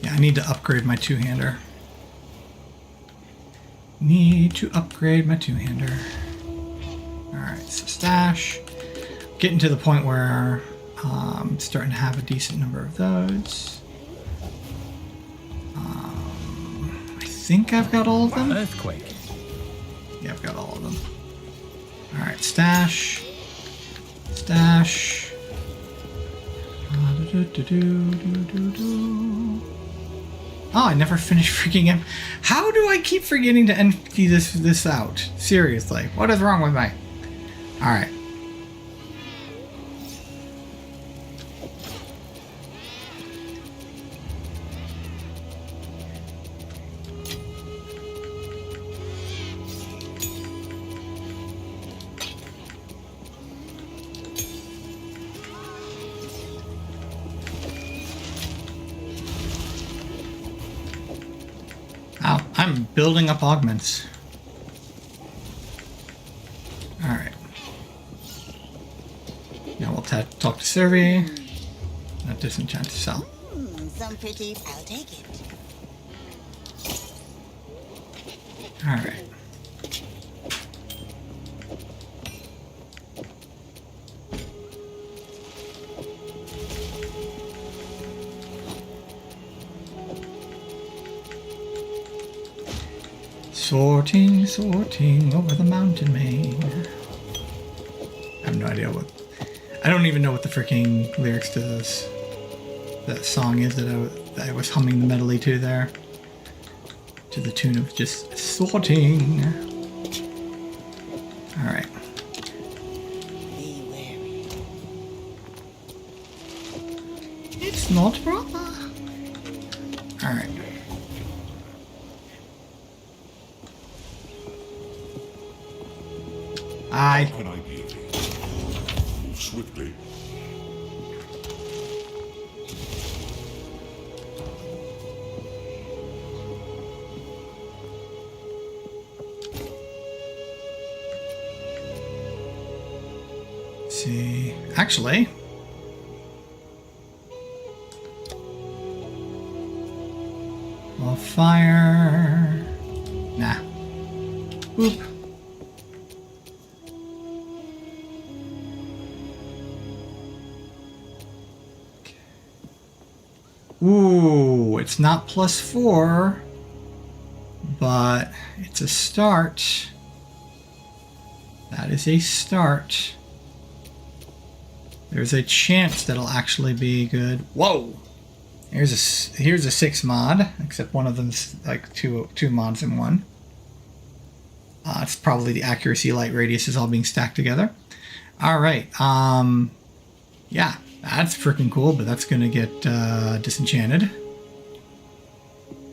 I need to upgrade my two-hander. Need to upgrade my two-hander. Alright, so stash. Getting to the point where I'm starting to have a decent number of those. I think I've got all of them. Earthquake. Yeah, I've got all of them. Alright, stash. Stash. Oh, I never finished freaking him. How do I keep forgetting to empty this out? Seriously, what is wrong with me? All right. Wow, I'm building up augments. Alright. Now we'll talk to Survey. Not disenchant to sell. Some pretty. I'll take it. Alright. Sorting, sorting over the mountain main. I have no idea what... I don't even know what the freaking lyrics to that song is that I was humming the medley to there. To the tune of just sorting. Alright. Be wary. It's not proper. Alright. An idea. Move swiftly. Let's see. Actually. Well, fire. Nah. Boop. Ooh, it's not +4, but it's a start. That is a start. There's a chance that'll actually be good. Whoa! Here's a 6 mod, except one of them's like two mods in one. It's probably the accuracy, light, radius is all being stacked together. All right. Yeah. That's freaking cool, but that's going to get disenchanted.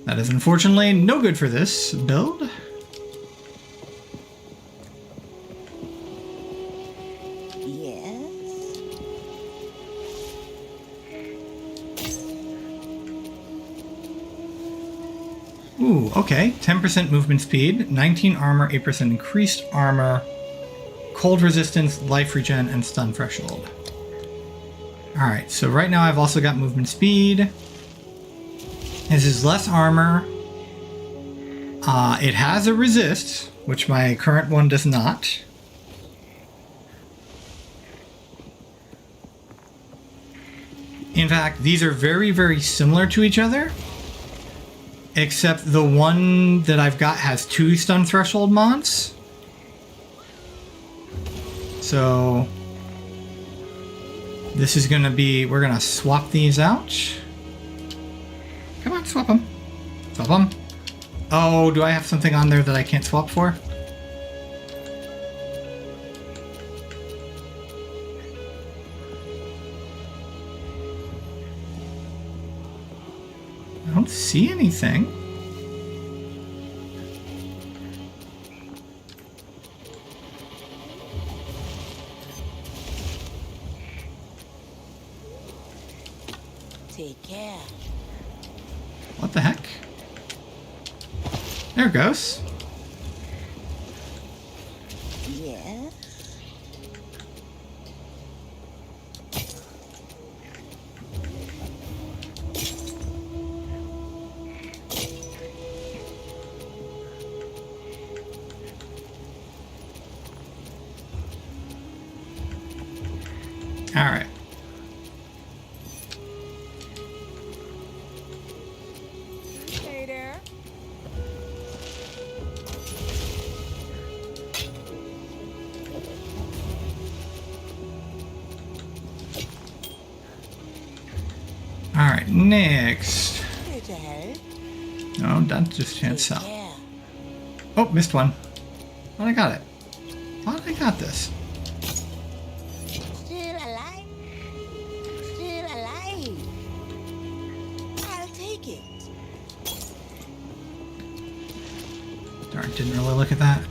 That is unfortunately no good for this build. Yes. Ooh, okay, 10% movement speed, 19 armor, 8% increased armor, cold resistance, life regen, and stun threshold. Alright, so right now I've also got movement speed. This is less armor. It has a resist, which my current one does not. In fact, these are very, very similar to each other, except the one that I've got has 2 stun threshold mods. So this is gonna be, we're gonna swap these out. Come on, swap them. Swap them. Oh, do I have something on there that I can't swap for? I don't see anything. Take care. What the heck? There it goes. Yes. All right. Hey there. All right, next. Here to help. No, that just can't Take sell. care. Oh, missed one. Thought I got it. Thought I got this. Still alive? Still alive? I'll take it. Darn, didn't really look at that.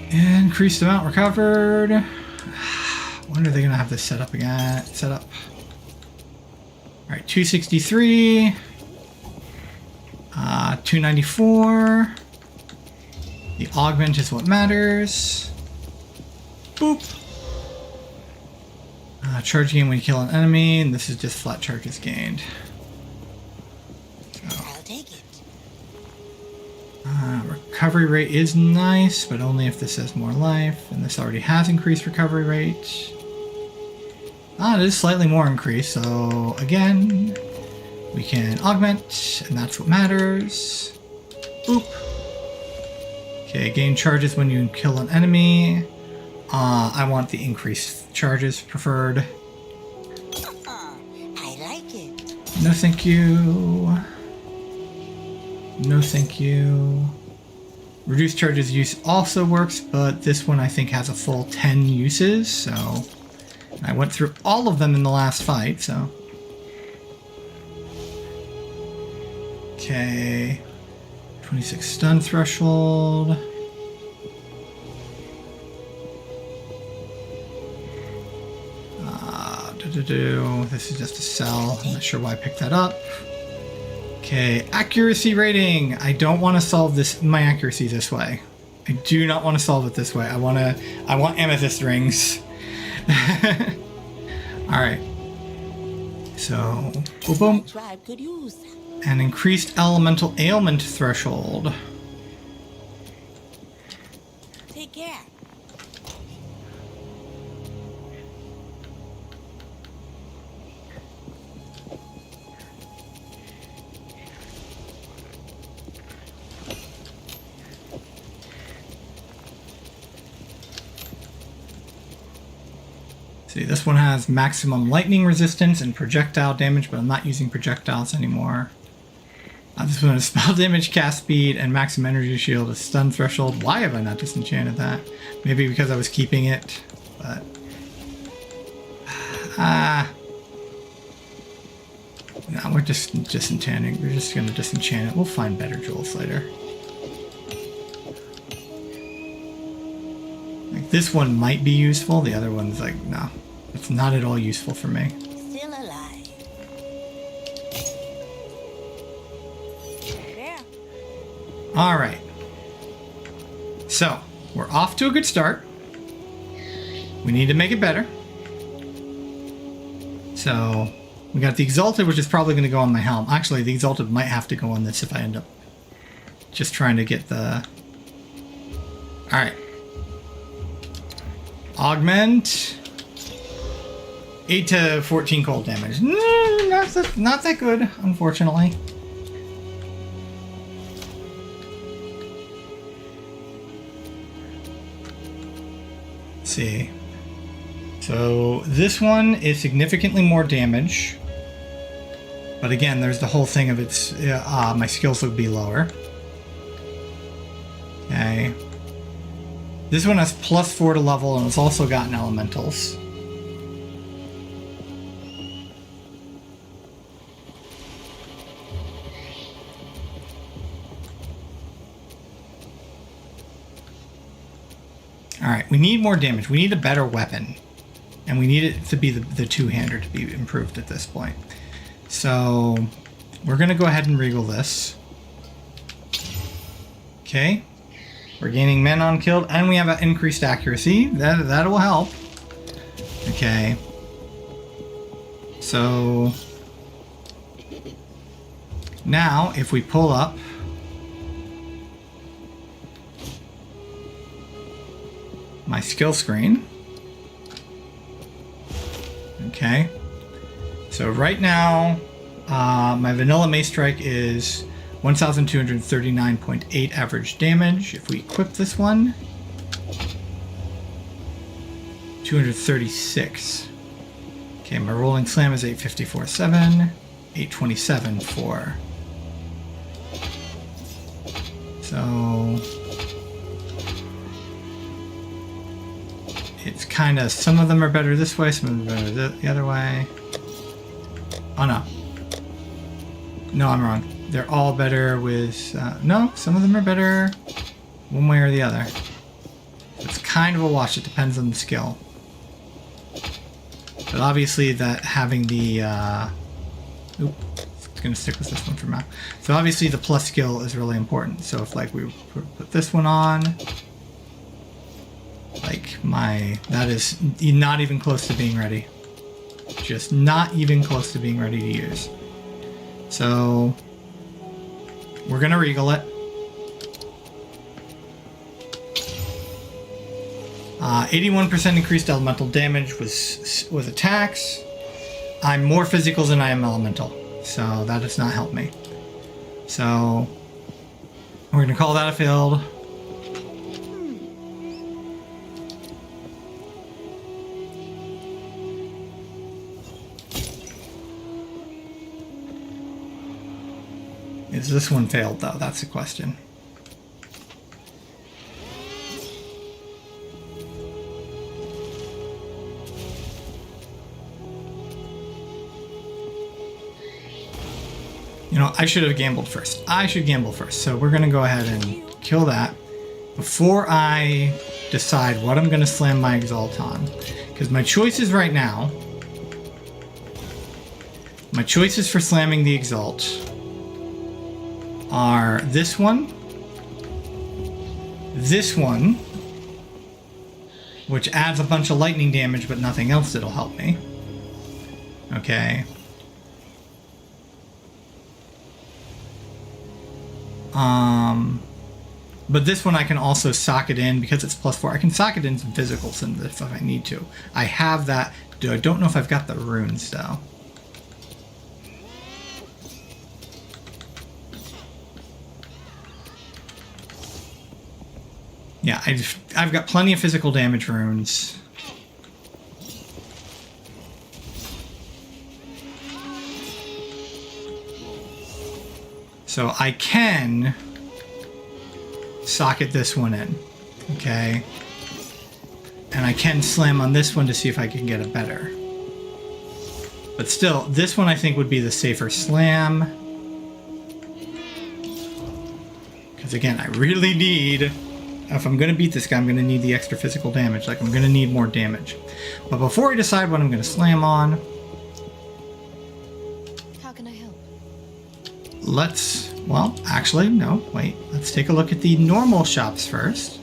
Increased amount recovered. When are they gonna have this set up again? Set up. All right, 263. 294. The augment is what matters. Boop. Charge gain when you kill an enemy, and this is just flat charges gained. I'll take it. Recovery rate is nice, but only if this has more life, and this already has increased recovery rate. It is slightly more increased, so again, we can augment, and that's what matters. Boop. Okay, gain charges when you kill an enemy. I want the increased charges preferred. I like it. No thank you. No thank you. Reduced charges use also works, but this one I think has a full 10 uses, so I went through all of them in the last fight, so. Okay. 26 stun threshold. This is just a cell. I'm not sure why I picked that up. Okay, accuracy rating. I don't want to solve this my accuracy this way. I do not want to solve it this way. I want amethyst rings. All right. So, boom, boom. Tribe could use that. An increased elemental ailment threshold. Take care. See, this one has maximum lightning resistance and projectile damage, but I'm not using projectiles anymore. This one has spell damage, cast speed, and maximum energy shield, a stun threshold. Why have I not disenchanted that? Maybe because I was keeping it, but... No, we're just disenchanting. We're just going to disenchant it. We'll find better jewels later. Like, this one might be useful. The other one's like, no. It's not at all useful for me. Still alive. There. All right. So, we're off to a good start. We need to make it better. So, we got the Exalted, which is probably going to go on my helm. Actually, the Exalted might have to go on this if I end up just trying to get the... Alright. Augment. 8 to 14 cold damage. Not that good, unfortunately. Let's see. So this one is significantly more damage. But again, there's the whole thing of its... my skills would be lower. Okay. This one has +4 to level, and it's also gotten elementals. Alright, we need more damage. We need a better weapon. And we need it to be the two-hander to be improved at this point. So, we're going to go ahead and regal this. Okay. We're gaining men on killed, and we have an increased accuracy. That will help. Okay. So, now, if we pull up my skill screen. Okay. So right now, my vanilla mace strike is 1,239.8 average damage. If we equip this one, 236. Okay, my rolling slam is 854.7, 827.4. So it's kind of, some of them are better this way, some of them are better the other way. Oh no. No, I'm wrong. They're all better with, no, some of them are better one way or the other. It's kind of a wash, it depends on the skill. But obviously that having the, it's gonna stick with this one for now. So obviously the plus skill is really important. So if like we put this one on, like that is not even close to being ready. Just not even close to being ready to use. So we're gonna regal it. 81% increased elemental damage with attacks. I'm more physical than I am elemental, so that does not help me. So we're gonna call that a failed. Is this one failed though? That's the question. You know, I should have gambled first. I should gamble first. So we're going to go ahead and kill that before I decide what I'm going to slam my Exalt on. Because my choices right now, my choices for slamming the Exalt are this one, which adds a bunch of lightning damage but nothing else that'll help me. Okay. But this one I can also socket in because it's +4. I can socket in some physicals in this if I need to. I have that. I don't know if I've got the runes though. Yeah, I've got plenty of physical damage runes. So I can socket this one in, okay? And I can slam on this one to see if I can get it better. But still, this one I think would be the safer slam. Because again, I really need, if I'm going to beat this guy, I'm going to need the extra physical damage. Like, I'm going to need more damage. But before I decide what I'm going to slam on, How can I help? let's Well, actually, no, wait. Let's take a look at the normal shops first.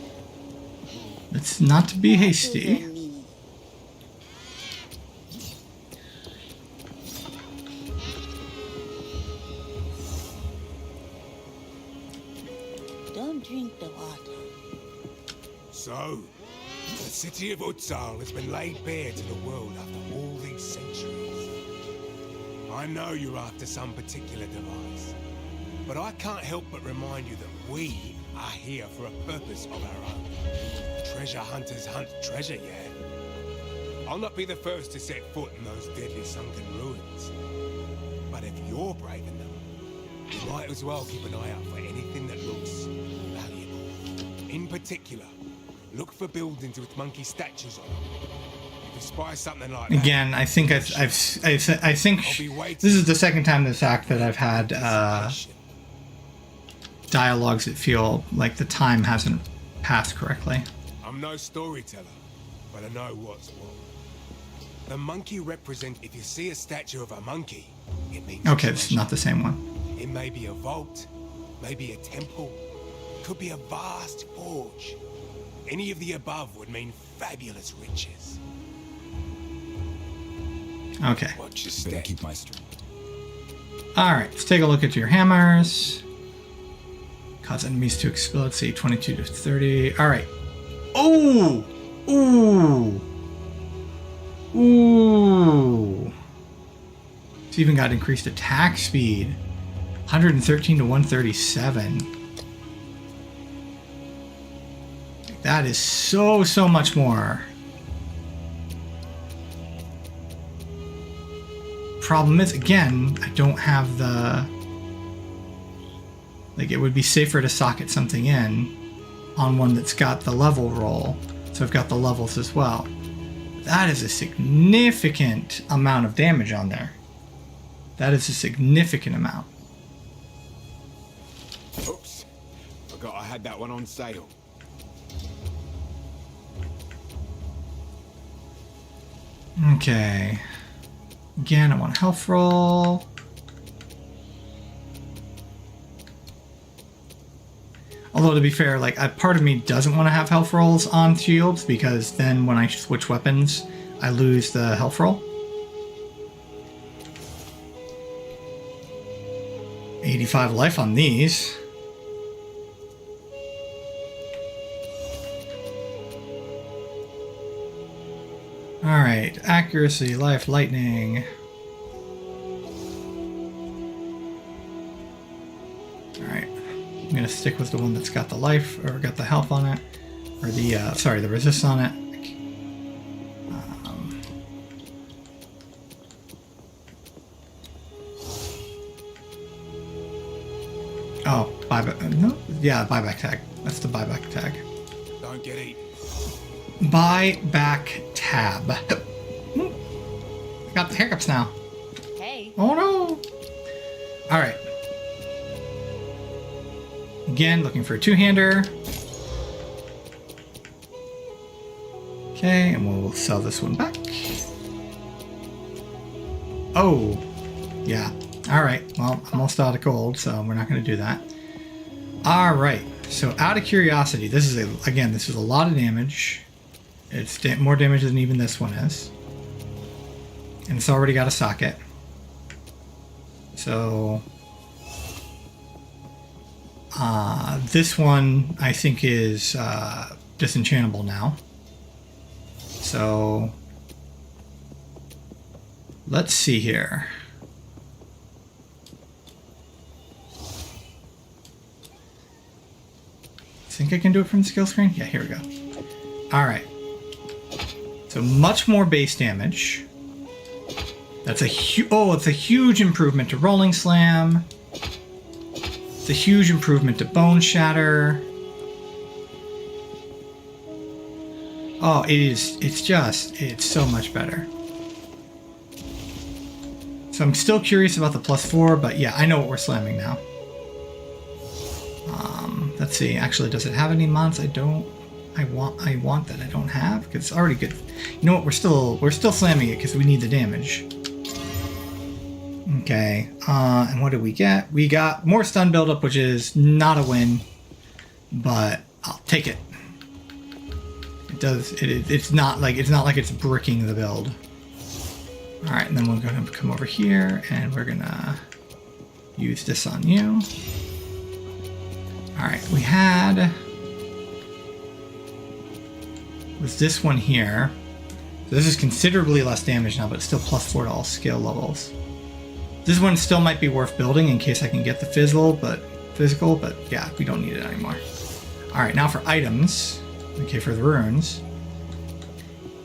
It's not to be hasty. Don't drink the water. So, the city of Exile has been laid bare to the world after all these centuries. I know you're after some particular device, but I can't help but remind you that we are here for a purpose of our own. Treasure hunters hunt treasure, yeah? I'll not be the first to set foot in those deadly sunken ruins. But if you're brave enough, you might as well keep an eye out for anything that looks valuable. In particular, look for buildings with monkey statues on them. If you spy something like that, Again, I think I think this is the second time this act that I've had dialogues that feel like the time hasn't passed correctly. I'm no storyteller, but I know what's what. The monkey represent, if you see a statue of a monkey, it means Okay, it's not the same one. It may be a vault, maybe a temple, could be a vast forge. Any of the above would mean fabulous riches. Okay. Watch your Better step. keep my strength. Alright, let's take a look at your hammers. Cause enemies to explode. Let's see, 22 to 30. Alright. Ooh! Ooh! Ooh! It's even got increased attack speed. 113 to 137. That is so much more. Problem is, again, I don't have the... Like, it would be safer to socket something in on one that's got the level roll. So I've got the levels as well. That is a significant amount of damage on there. That is a significant amount. Oops. Forgot I had that one on sale. Okay. Again, I want a health roll. Although, to be fair, like, part of me doesn't want to have health rolls on shields, because then when I switch weapons, I lose the health roll. 85 life on these. Alright, accuracy, life, lightning. Alright, I'm gonna stick with the one that's got the life, or got the health on it. Or the, sorry, the resist on it. Oh, buyback, no? Yeah, buyback tag. That's the buyback tag. Don't get eaten. Buyback tab. I got the hiccups now. Hey. Oh no! Alright. Again, looking for a two-hander. Okay, and we'll sell this one back. Oh! Yeah. Alright, well, I'm almost out of gold, so we're not going to do that. Alright, so out of curiosity, this is a lot of damage. It's more damage than even this one is. And it's already got a socket. So... this one, I think, is disenchantable now. So... let's see here. Think I can do it from the skill screen? Yeah, here we go. Alright. So much more base damage. That's it's a huge improvement to Rolling Slam. It's a huge improvement to Bone Shatter. Oh, it's so much better. So I'm still curious about the +4, but yeah, I know what we're slamming now. Let's see. Actually, does it have any mods I want that I don't have? Because it's already good. You know what? We're still slamming it because we need the damage. Okay, and what did we get? We got more stun buildup, which is not a win, but I'll take it. It does. It's not like it's bricking the build. All right, and then we're gonna come over here, and we're gonna use this on you. All right, we had was this one here. So this is considerably less damage now, but it's still +4 to all skill levels. This one still might be worth building in case I can get the physical, but yeah, we don't need it anymore. All right, now for items. Okay, for the runes.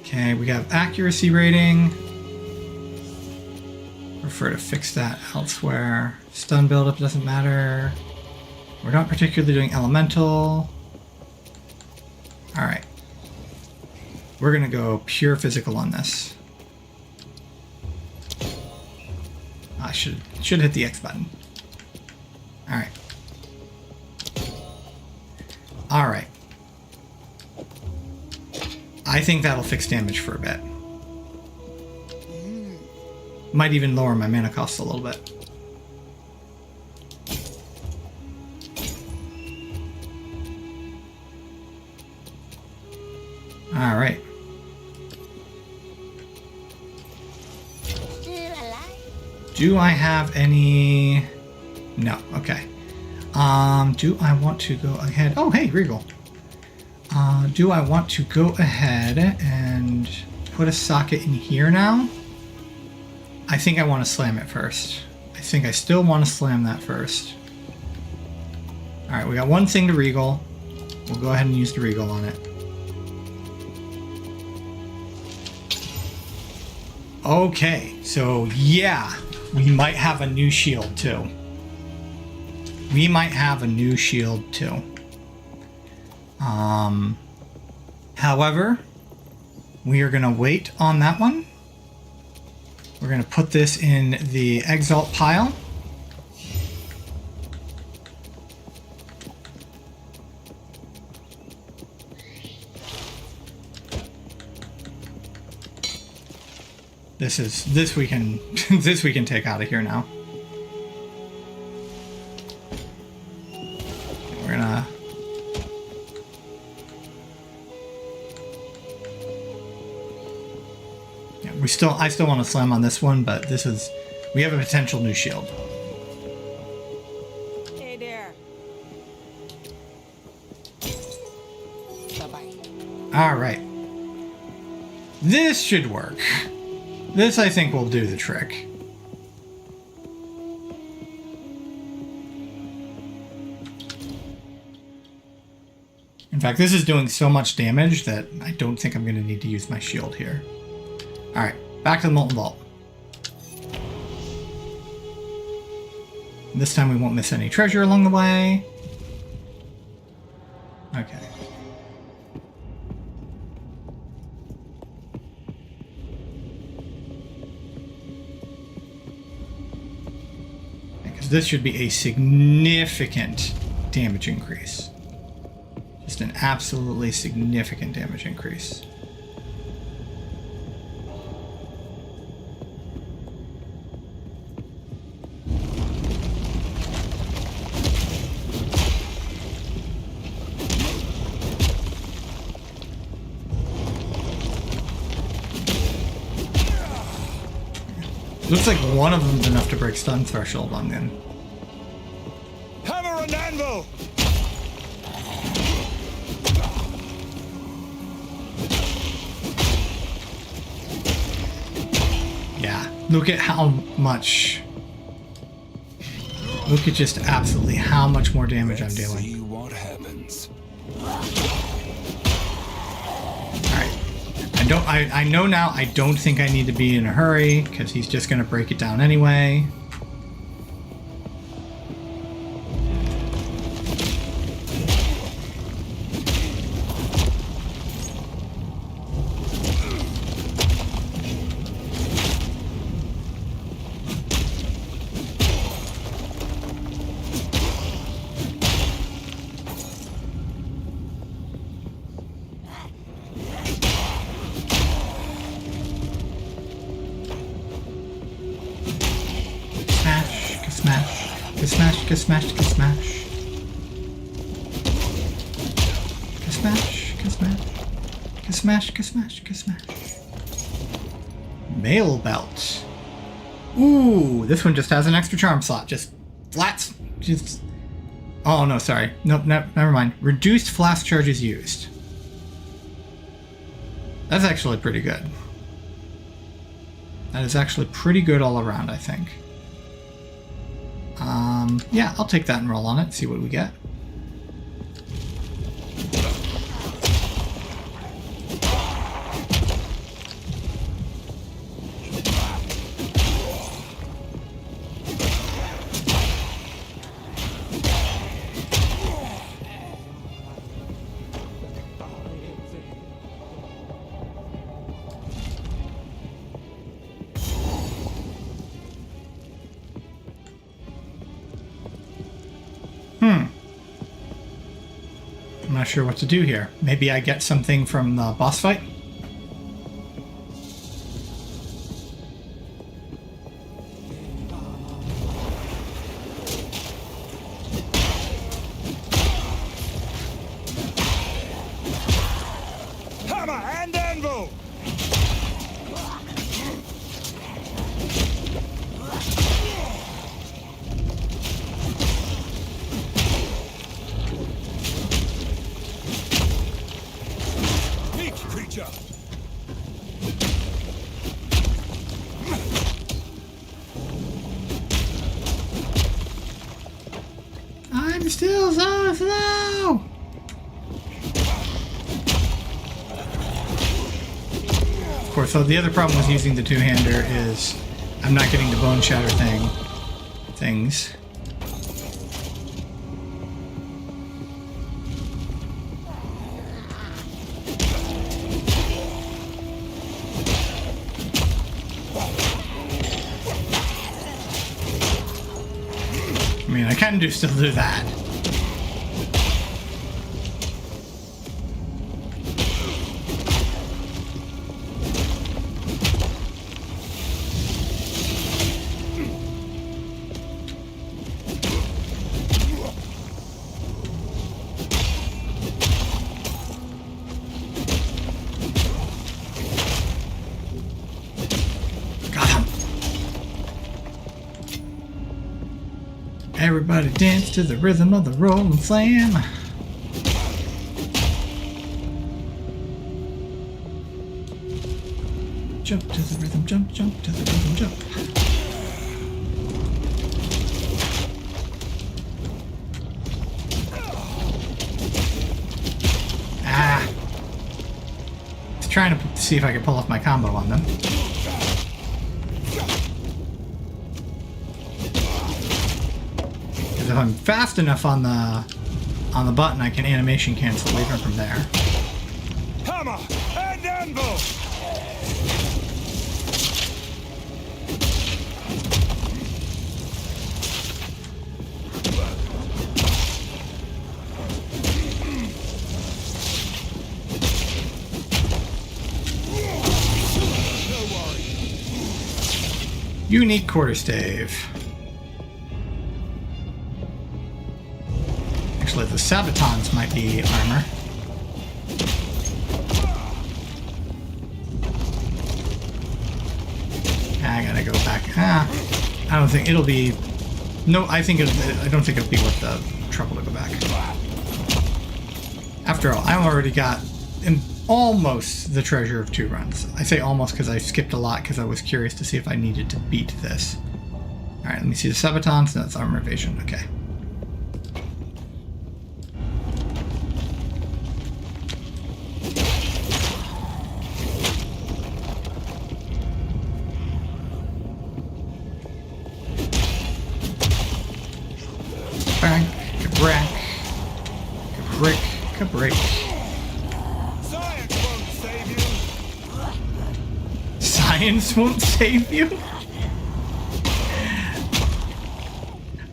Okay, we have accuracy rating. Prefer to fix that elsewhere. Stun buildup doesn't matter. We're not particularly doing elemental. All right. We're gonna go pure physical on this. I should hit the X button. All right. All right. I think that'll fix damage for a bit. Might even lower my mana cost a little bit. All right. Still alive? Do I have any? No. Okay. Do I want to go ahead? Oh, hey, Regal. Do I want to go ahead and put a socket in here now? I think I want to slam it first. I think I still want to slam that first. All right, we got one thing to Regal. We'll go ahead and use the Regal on it. Okay, so yeah, we might have a new shield too. We might have a new shield too. However, we are gonna wait on that one. We're gonna put this in the Exalt pile. This we can this we can take out of here now. We're gonna I still want to slam on this one, but we have a potential new shield. Hey there. Bye-bye. All right. This should work. This, I think, will do the trick. In fact, this is doing so much damage that I don't think I'm going to need to use my shield here. All right, back to the Molten Vault. This time we won't miss any treasure along the way. Okay. Because this should be a significant damage increase. Just an absolutely significant damage increase. Looks like one of them's enough to break stun threshold on them. Hammer and anvil! Yeah, look at how much. Look at just absolutely how much more damage I'm dealing. See what happens. I know now I don't think I need to be in a hurry because he's just going to break it down anyway. smash, ka smash, ka smash. Ka smash, ka smash. Ka smash, ka smash, ka smash. Mail belt. Ooh, this one just has an extra charm slot. Just flats. Just. Oh no, sorry. Nope, never mind. Reduced flask charges used. That's actually pretty good. That is actually pretty good all around, I think. Yeah, I'll take that and roll on it, see what we get. I'm not sure what to do here. Maybe I get something from the boss fight? Hammer and anvil! Creature! I'm still so slow! Of course, so the other problem with using the two-hander is I'm not getting the bone shatter things. I mean, I can still do that. Got him. Everybody dance to the rhythm of the roll and slam. Jump to the rhythm, jump, jump to the rhythm, jump. Ah. Just trying to see if I can pull off my combo on them. If I'm fast enough on the button, I can animation cancel even from there. Hammer and anvil! Unique quarterstave. Actually, the sabatons might be armor. I gotta go back. I don't think it'll be. No, I don't think it'll be worth the trouble to go back. After all, I've already got almost the treasure of 2 runs. I say almost because I skipped a lot because I was curious to see if I needed to beat this. All right, let me see the sabatons. No, that's armor evasion. Okay. Bang, ka-brack, ka-brick, ka-break. Science won't save you! Science won't save you?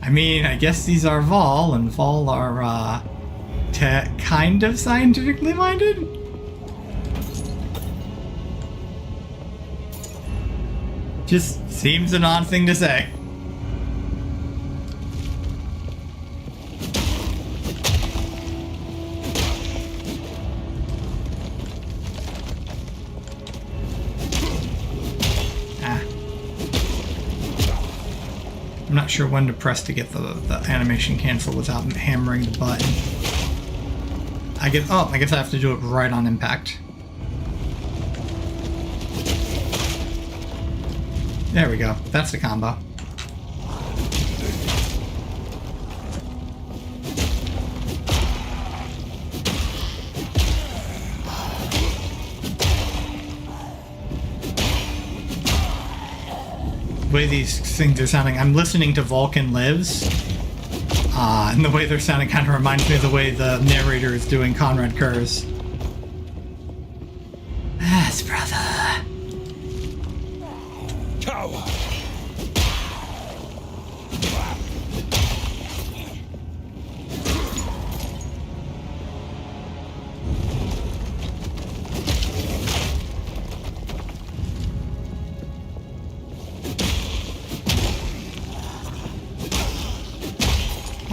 I mean, I guess these are Vol, and Vol are, kind of scientifically minded? Just seems an odd thing to say. not sure when to press to get the animation cancel without hammering the button. I guess I have to do it right on impact. There we go. That's the combo. The way these things are sounding, I'm listening to Vulcan Lives, and the way they're sounding kind of reminds me of the way the narrator is doing Conrad Kurz. Yes, brother. Coward!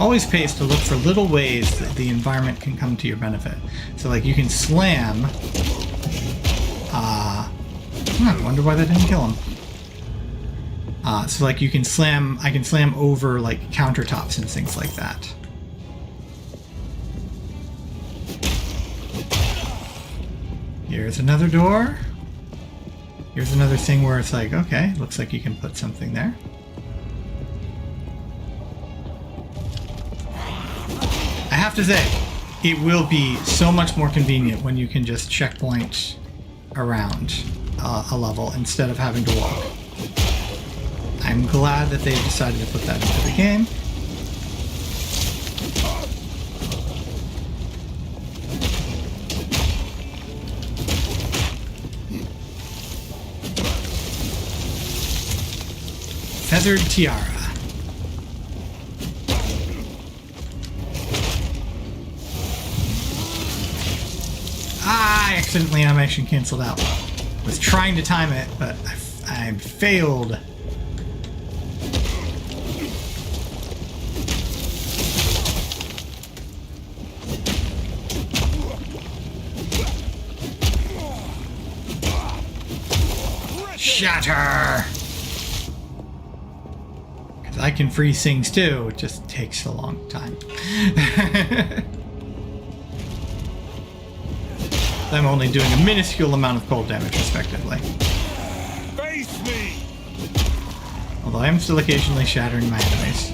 Always pays to look for little ways that the environment can come to your benefit. So, like, you can slam. I wonder why that didn't kill him. So, like, you can slam. I can slam over like countertops and things like that. Here's another door. Here's another thing where it's like, okay, looks like you can put something there. I have to say, it will be so much more convenient when you can just checkpoint around a level instead of having to walk. I'm glad that they decided to put that into the game. Feathered Tiara. I accidentally animation canceled out. Was trying to time it, but I failed. Shatter! Because I can freeze things too, it just takes a long time. I'm only doing a minuscule amount of cold damage, respectively. Face me! Although I am still occasionally shattering my enemies.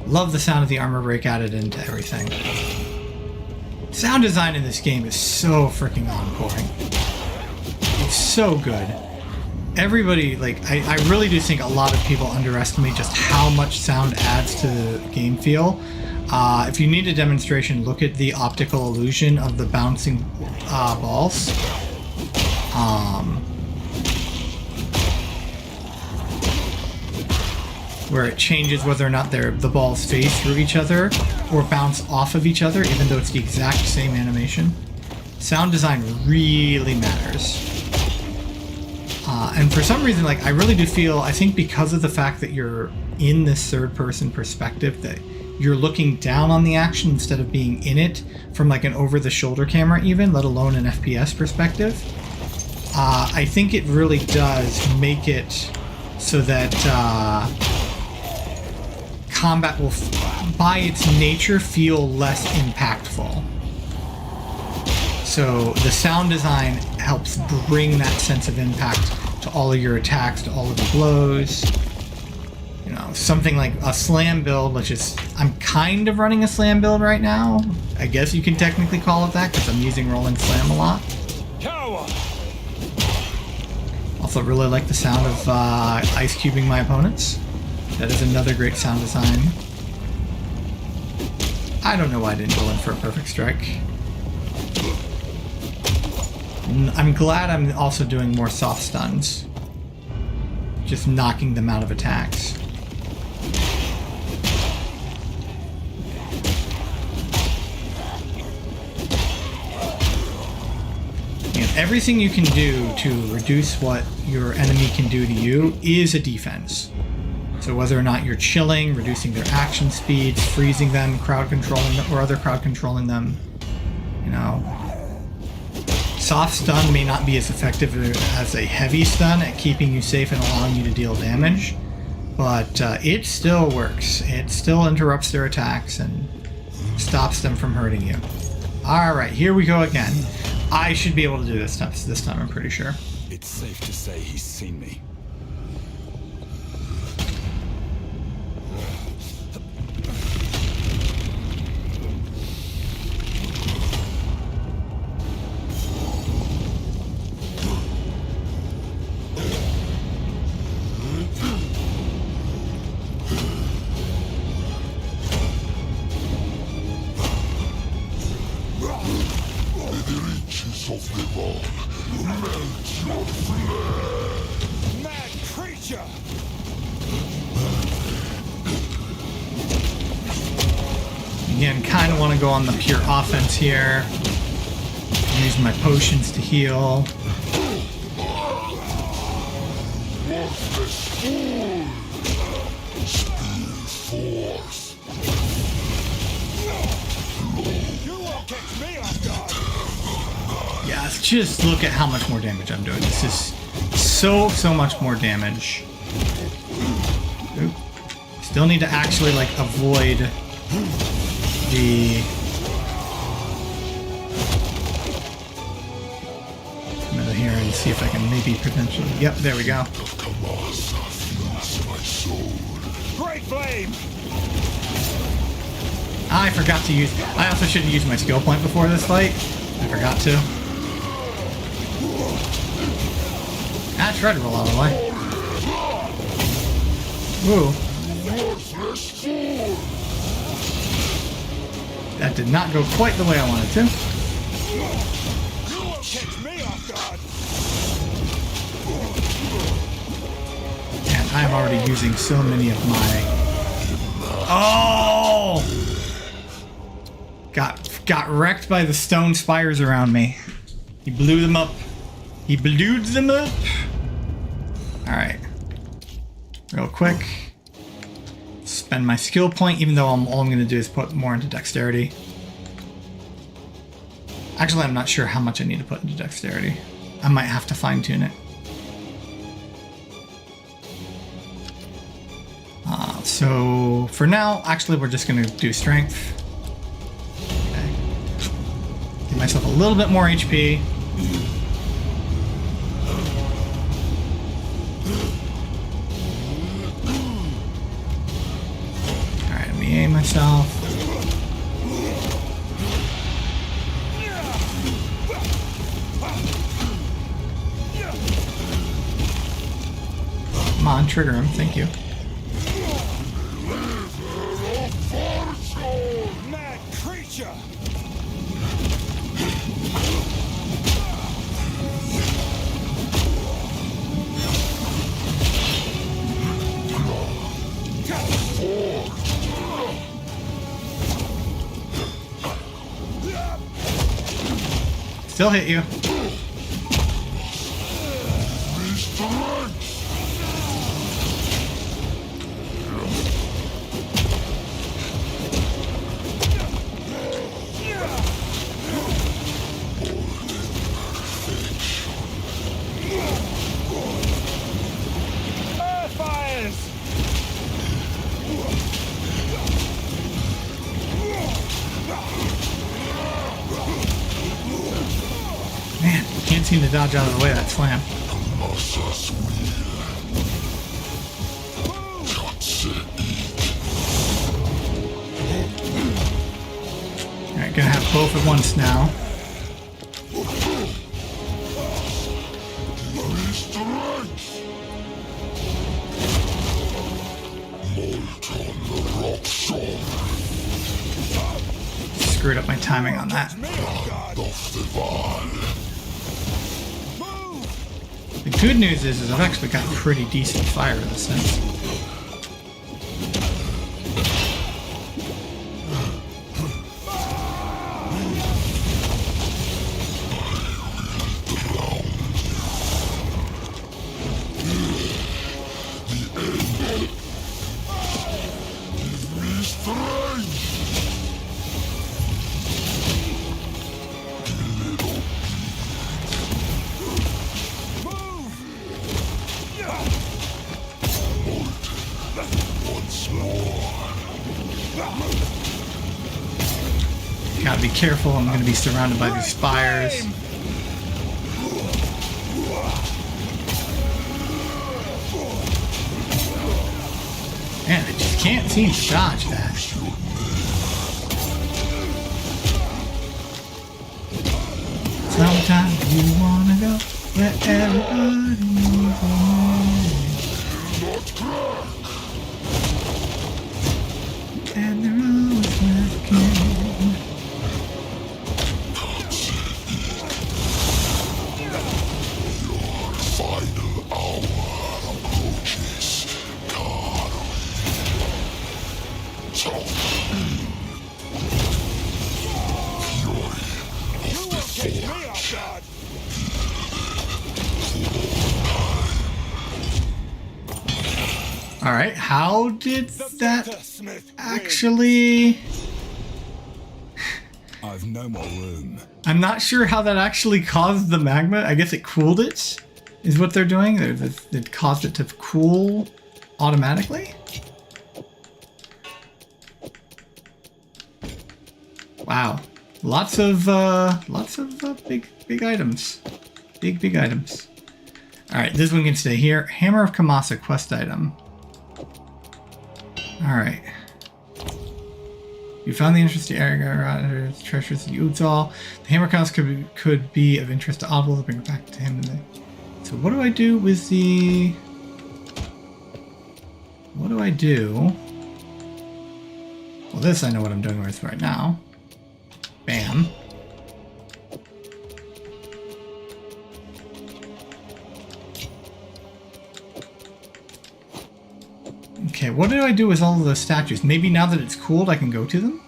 Love the sound of the armor break added into everything. Sound design in this game is so freaking on-pouring. It's so good. Everybody, like, I really do think a lot of people underestimate just how much sound adds to the game feel. If you need a demonstration, look at the optical illusion of the bouncing balls. Where it changes whether or not the balls phase through each other or bounce off of each other, even though it's the exact same animation. Sound design really matters. And for some reason, like, I really do feel, I think because of the fact that you're in this third-person perspective, that you're looking down on the action instead of being in it from like an over-the-shoulder camera even, let alone an FPS perspective. I think it really does make it so that combat will, by its nature, feel less impactful. So the sound design helps bring that sense of impact to all of your attacks, to all of the blows. You know, something like a slam build, which is, I'm kind of running a slam build right now. I guess you can technically call it that because I'm using rolling slam a lot. Also really like the sound of ice cubing my opponents. That is another great sound design. I don't know why I didn't go in for a perfect strike. I'm glad I'm also doing more soft stuns. Just knocking them out of attacks. And everything you can do to reduce what your enemy can do to you is a defense. So whether or not you're chilling, reducing their action speeds, freezing them, crowd controlling them, or other crowd controlling them, you know. soft stun may not be as effective as a heavy stun at keeping you safe and allowing you to deal damage, but it still works. It still interrupts their attacks and stops them from hurting you. Alright, here we go again. I should be able to do this time, I'm pretty sure. It's safe to say he's seen me. Of them all, melt your flesh! Mad creature! Again, kind of want to go on the pure offense here. Use my potions to heal. Worthless fool! Spear force! You won't catch me off guard! Yeah, just look at how much more damage I'm doing. This is so much more damage. Oop. Still need to actually, like, avoid the... Come in here and see if I can maybe potentially... Yep, there we go. Great flame! I forgot to use... I also should have used my skill point before this fight. I forgot to. I tried to roll out of the way. Ooh. That did not go quite the way I wanted to. You won't catch me off guard! And I'm already using so many of my... Oh! Got wrecked by the stone spires around me. He blew them up. He blew them up. Alright. Real quick. Spend my skill point, even though all I'm going to do is put more into dexterity. Actually, I'm not sure how much I need to put into dexterity. I might have to fine-tune it. So, for now, actually, we're just going to do strength. Okay. Give myself a little bit more HP. Alright, let me aim myself. Come on, trigger him, thank you. Mad creature! Still hit you. Man, can't seem to dodge out of the way of that slam. Alright, gonna have both at once now. Screwed up my timing on that. The good news is I've actually got pretty decent fire in this sense. Gotta be careful, I'm gonna be surrounded by these spires. Man, I just can't seem to dodge that. Sometimes you wanna go where everybody goes. And they're always looking. Your final hour approaches, Carl. So, Take me off guard. All right, how did that Smith actually? I've no more room. I'm not sure how that actually caused the magma. I guess it cooled it, is what they're doing. It caused it to cool automatically. Wow, lots of big items, big items. All right, this one can stay here. Hammer of Kamasa quest item. All right. You found the interesting area, treasures of Exile. The hammer counts could be of interest to Oswald. Bring it back to him. So what do I do with the? What do I do? Well, this I know what I'm doing with right now. Bam. Okay, what do I do with all of those statues? Maybe now that it's cooled, I can go to them?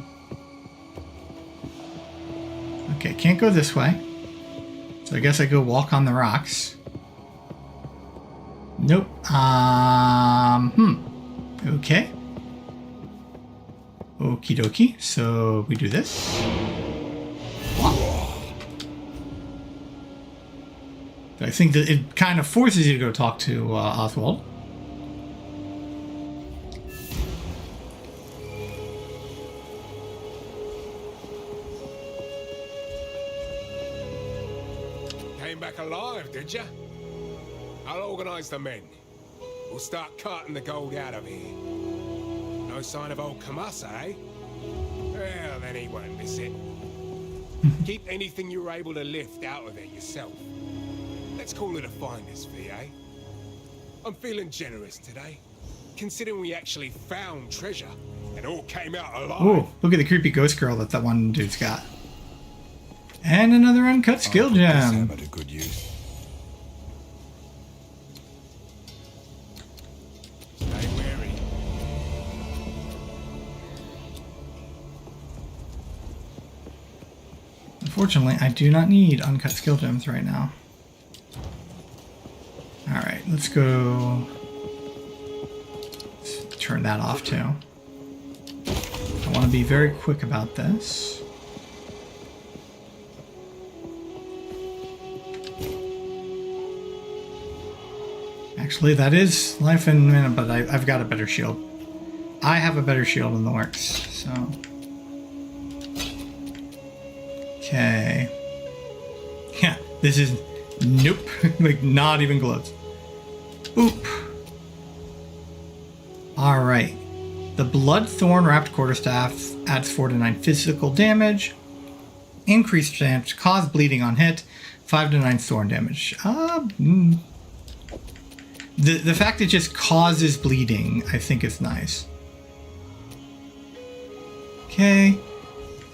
Okay, can't go this way. So I guess I go walk on the rocks. Nope. Okay. Okie dokie. So we do this. Wow. I think that it kind of forces you to go talk to Oswald. Came back alive, did ya? I'll organize the men. We'll start carting the gold out of here. No sign of old Kamasa, eh? Well, then he won't miss it. Keep anything you're able to lift out of there yourself. Let's call it a finder's fee, eh? I'm feeling generous today, considering we actually found treasure and all came out alive. Ooh, look at the creepy ghost girl that one dude's got. And another uncut skill I'll put this gem. hammer to good use. Stay wary. Unfortunately, I do not need uncut skill gems right now. Alright, let's go. Let's turn that off too. I want to be very quick about this. Actually, that is life in a minute, but I've got a better shield. I have a better shield in the works, so. Okay. Yeah, this is nope. Like, not even close. Oop. Alright. The Bloodthorn Wrapped Quarterstaff adds 4 to 9 physical damage. Increased chance, cause bleeding on hit. 5 to 9 thorn damage. The fact it just causes bleeding, I think is nice. Okay.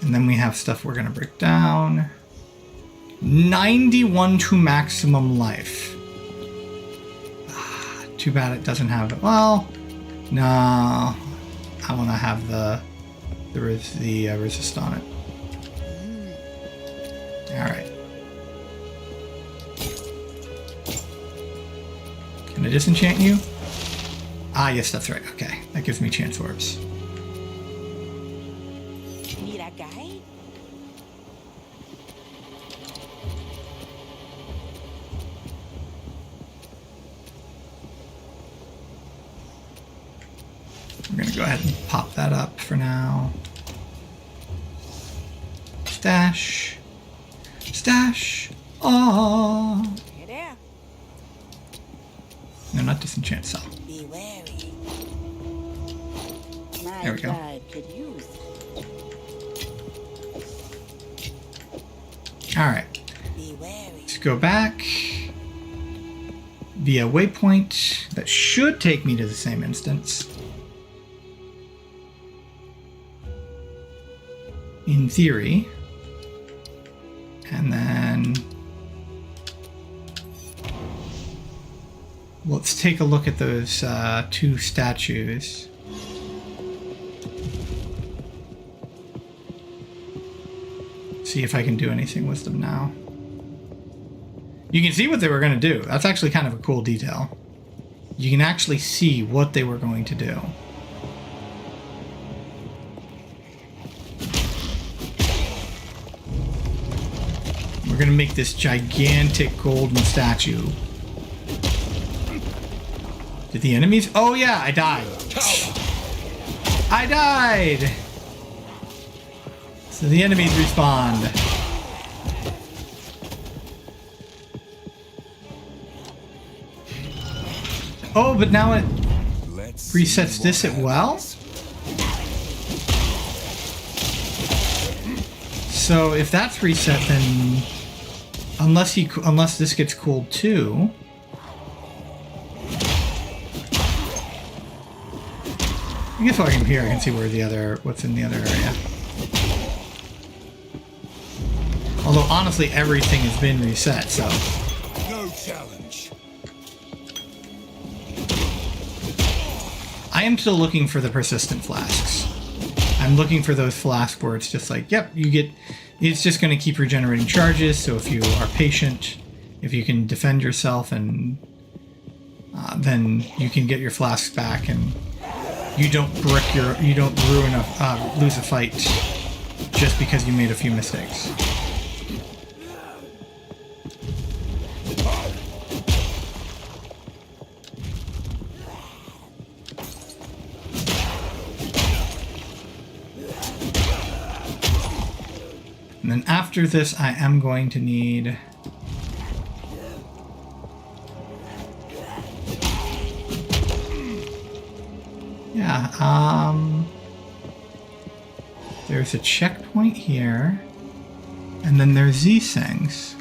And then we have stuff we're going to break down. 91 to maximum life. Too bad it doesn't have it. Well, no. I want to have the resist on it. Alright. Can I disenchant you? Ah, yes, that's right. Okay. That gives me chance orbs. Need a guy? We're going to go ahead and pop that up for now. Stash. Stash. Oh. Here there. No, not disenchant cell. Be wary. My There we go. tribe could use it. Alright. Be wary. Let's go back. Via waypoint. That should take me to the same instance. In theory. And then let's take a look at those 2 statues. See if I can do anything with them now. You can see what they were going to do. That's actually kind of a cool detail. You can actually see what they were going to do. We're going to make this gigantic golden statue. Did the enemies? Oh yeah, I died. I died! So the enemies respawned. Oh, but now it resets this as well? So if that's reset, then unless this gets cooled too. I guess while I'm here, I can see what's in the other area. Although honestly, everything has been reset, so. No challenge. I am still looking for the persistent flasks. I'm looking for those flasks where it's just like, yep, it's just going to keep regenerating charges. So if you are patient, if you can defend yourself, and then you can get your flasks back, and you don't lose a fight just because you made a few mistakes. And then after this, I am going to need... Yeah, there's a checkpoint here, and then there's these things.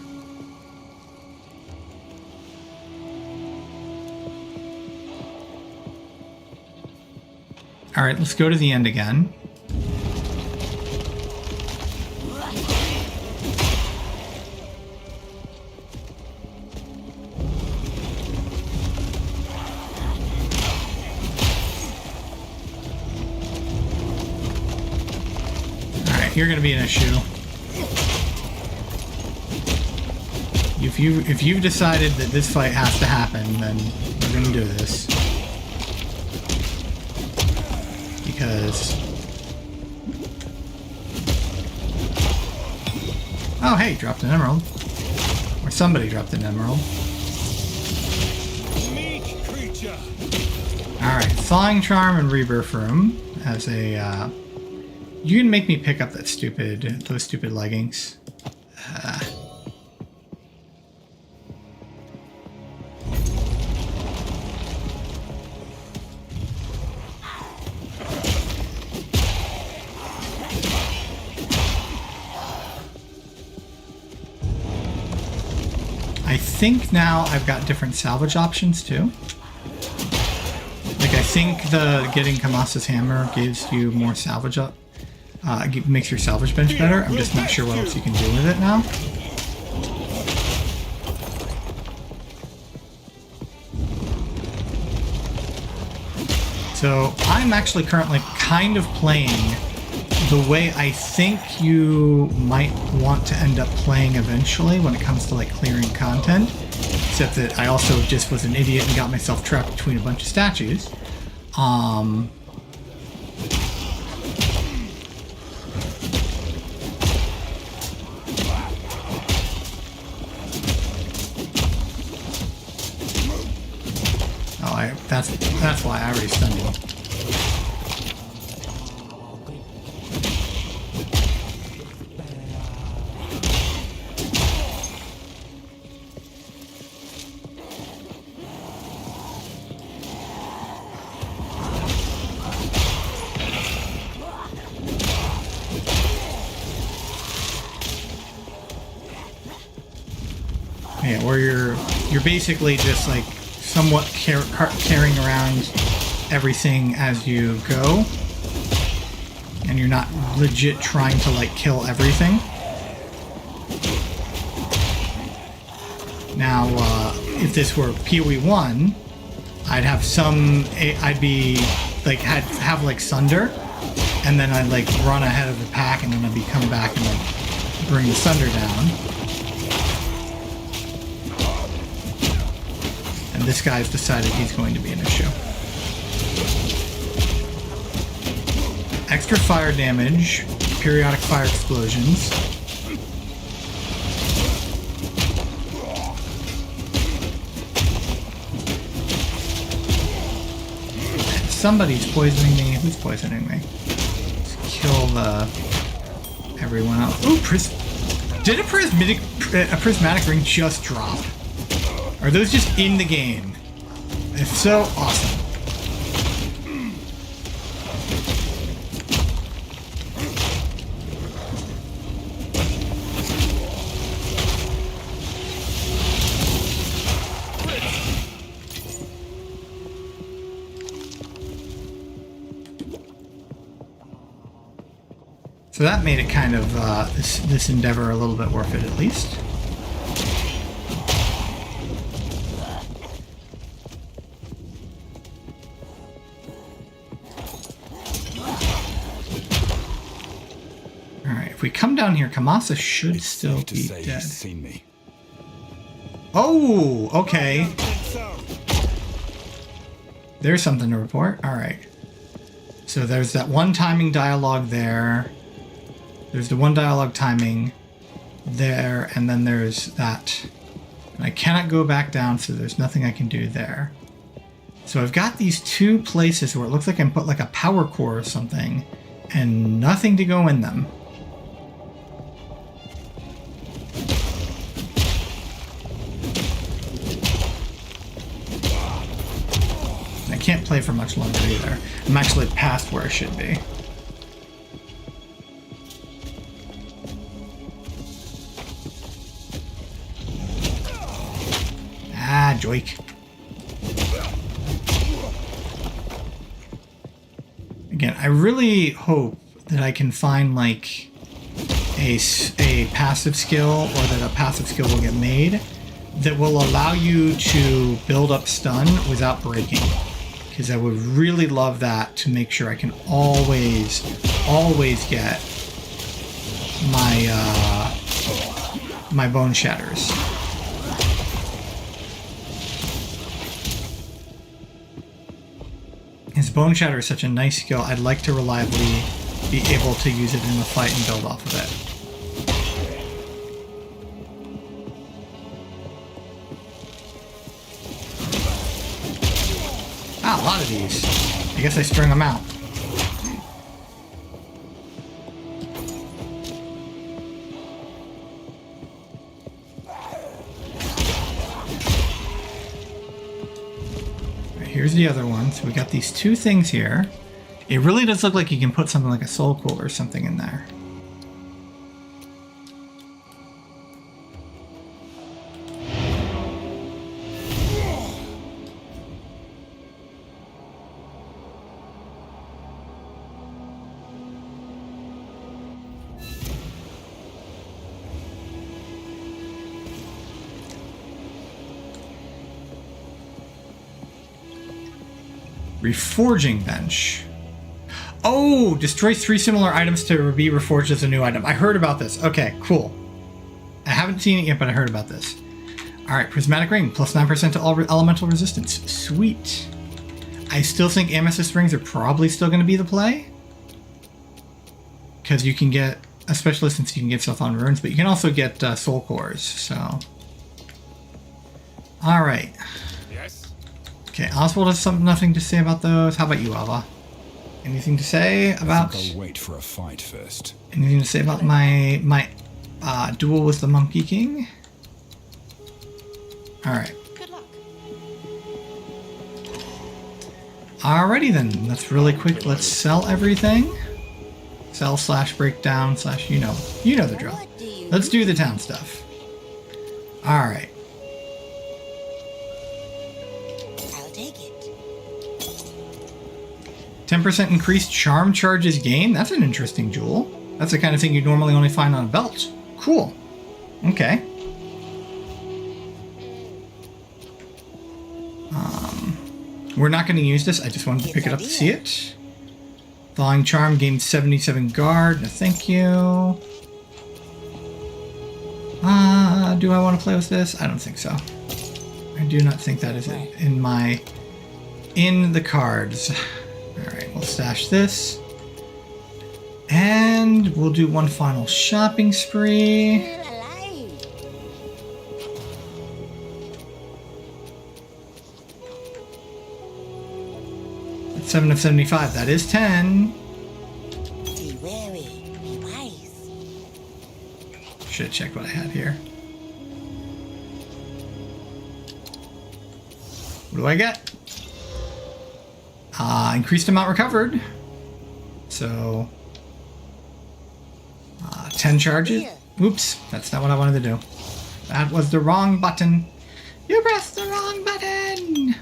All right, let's go to the end again. You're going to be an issue. If you've decided that this fight has to happen, then we're going to do this. Because... Oh, hey, dropped an emerald. Or somebody dropped an emerald. Alright, Thawing Charm and Rebirth Room as a... You can make me pick up those stupid leggings. I think now I've got different salvage options too. Like I think the getting Kamasa's hammer gives you more salvage up. Makes your salvage bench better. I'm just not sure what else you can do with it now. So I'm actually currently kind of playing the way I think you might want to end up playing eventually when it comes to like clearing content. Except that I also just was an idiot and got myself trapped between a bunch of statues. That's why I already stunned him. Yeah, where you're basically just like somewhat carrying around everything as you go, and you're not legit trying to like kill everything. Now, if this were PoE 1, I'd have I'd be like have like Sunder, and then I'd like run ahead of the pack, and then I'd be coming back and like bring the Sunder down. And this guy's decided he's going to be an issue. Extra fire damage, periodic fire explosions. Somebody's poisoning me. Who's poisoning me? Let's kill everyone else. Ooh, did a prismatic ring just drop? Are those just in the game? It's so awesome. So that made it kind of this endeavor a little bit worth it, at least. All right, if we come down here, Kamasa should still be dead. He's seen me. Oh, okay. There's something to report. All right. So there's that one timing dialogue there. There's the one dialogue timing there, and then there's that. And I cannot go back down, so there's nothing I can do there. So I've got these two places where it looks like I can put like a power core or something, and nothing to go in them. And I can't play for much longer either. I'm actually past where I should be. Ah, joik. Again, I really hope that I can find like a passive skill, or that a passive skill will get made that will allow you to build up stun without breaking. Because I would really love that to make sure I can always get my bone shatters. His Bone Shatter is such a nice skill, I'd like to reliably be able to use it in the fight and build off of it. Ah, a lot of these. I guess I string them out. Here's the other one. So we got these two things here. It really does look like you can put something like a soul core or something in there. Reforging bench. Oh, destroys 3 similar items to be reforged as a new item. I heard about this. Okay, cool. I haven't seen it yet, but I heard about this. Alright, Prismatic Ring, plus 9% to all elemental resistance. Sweet. I still think Amethyst Rings are probably still going to be the play. Because you can get, especially since you can get stuff on runes, but you can also get soul cores, so. Alright. Okay, Oswald has nothing to say about those. How about you, Ava? Anything to say about? I think I'll wait for a fight first. Anything to say about my duel with the Monkey King? All right. Good luck. Alrighty then. That's really quick. Let's sell everything. Sell / breakdown / you know the drill. Let's do the town stuff. All right. 10% increased charm charges gained. That's an interesting jewel. That's the kind of thing you'd normally only find on a belt. Cool. Okay. We're not going to use this. I just wanted to pick it up to see it. Thawing charm gained 77 guard. No, thank you. Do I want to play with this? I don't think so. I do not think that is in the cards. All right, we'll stash this. And we'll do one final shopping spree. Still alive. That's 7 of 75. That is 10. Be wary. Be wise. Should have checked what I had here. What do I get? Increased amount recovered. So, 10 charges. Oops, that's not what I wanted to do. That was the wrong button. You pressed the wrong button.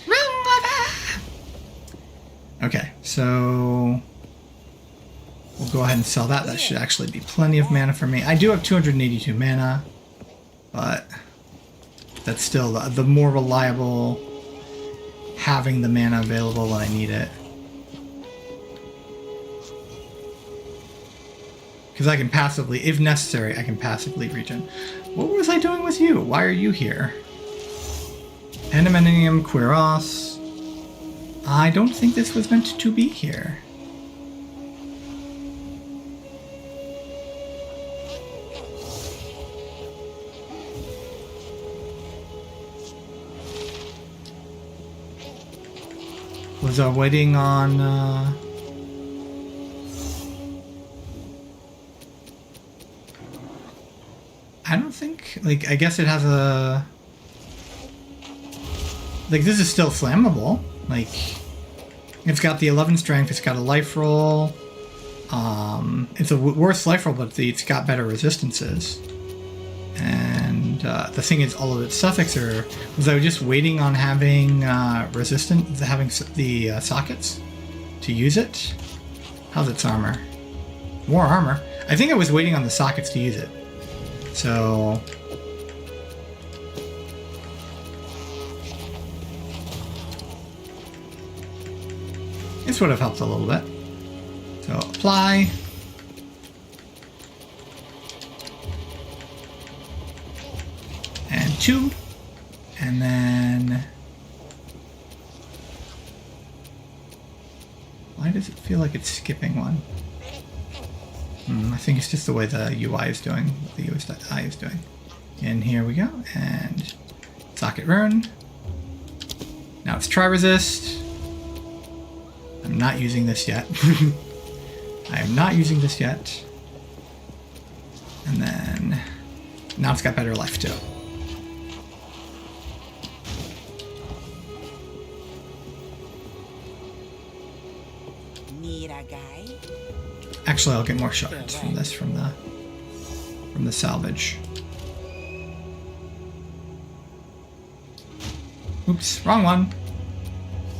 Wrong button. Okay, so we'll go ahead and sell that. That should actually be plenty of mana for me. I do have 282 mana, but that's still the more reliable having the mana available when I need it. Because I can passively, if necessary, I can passively regen. What was I doing with you? Why are you here? Pandemonium, Quiros. I don't think this was meant to be here. Was I waiting on, I don't think, like, I guess it has a, like, this is still flammable. Like, it's got the 11 strength, it's got a life roll. It's a worse life roll, but it's got better resistances. And the thing is, all of its suffix are, was I just waiting on having having the sockets to use it? How's its armor? More armor. I think I was waiting on the sockets to use it. So this would have helped a little bit. So apply. And 2. And then why does it feel like it's skipping one? I think it's just the way the UI is doing, the UI is doing. And here we go, and socket rune. Now it's try resist. I'm not using this yet. I am not using this yet. And then now it's got better life too. Need a guy? Actually, I'll get more shards from this, from the salvage. Oops, wrong one.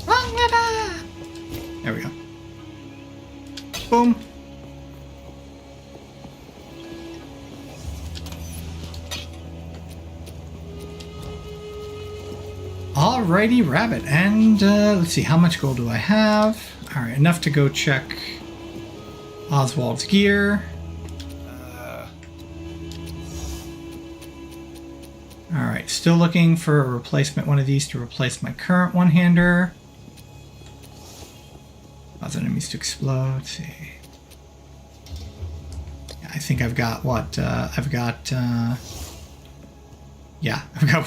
Wrong lever! There we go. Boom. Alrighty, rabbit. And let's see, how much gold do I have? Alright, enough to go check Oswald's gear. Alright, still looking for a replacement, one of these to replace my current one-hander. Cause enemies to explode. Let's see. Yeah, I think I've got what? I've got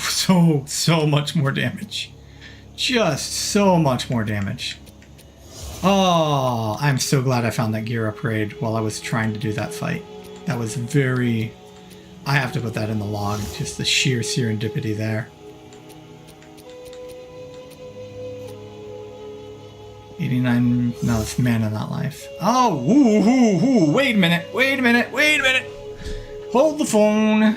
so much more damage. Just so much more damage. Oh, I'm so glad I found that gear upgrade while I was trying to do that fight. That was very... I have to put that in the log, just the sheer serendipity there. 89... No, it's mana, not life. Oh, wait a minute, wait a minute, wait a minute! Hold the phone.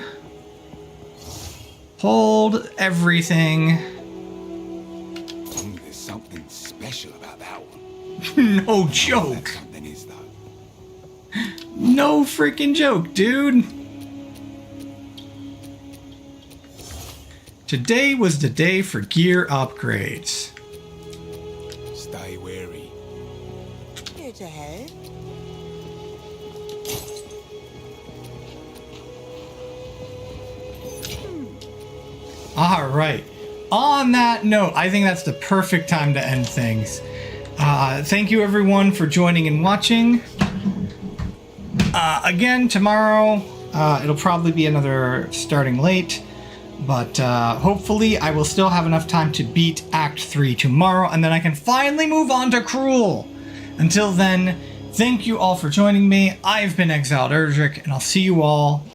Hold everything. There's something special about that one. No joke. Something is, though. No freaking joke, dude. Today was the day for gear upgrades. Stay wary. Here to help. All right. On that note, I think that's the perfect time to end things. Thank you everyone for joining and watching. Again, tomorrow, it'll probably be another starting late, but hopefully I will still have enough time to beat Act 3 tomorrow, and then I can finally move on to Cruel. Until then, thank you all for joining me. I've been Exiled Erdrick, and I'll see you all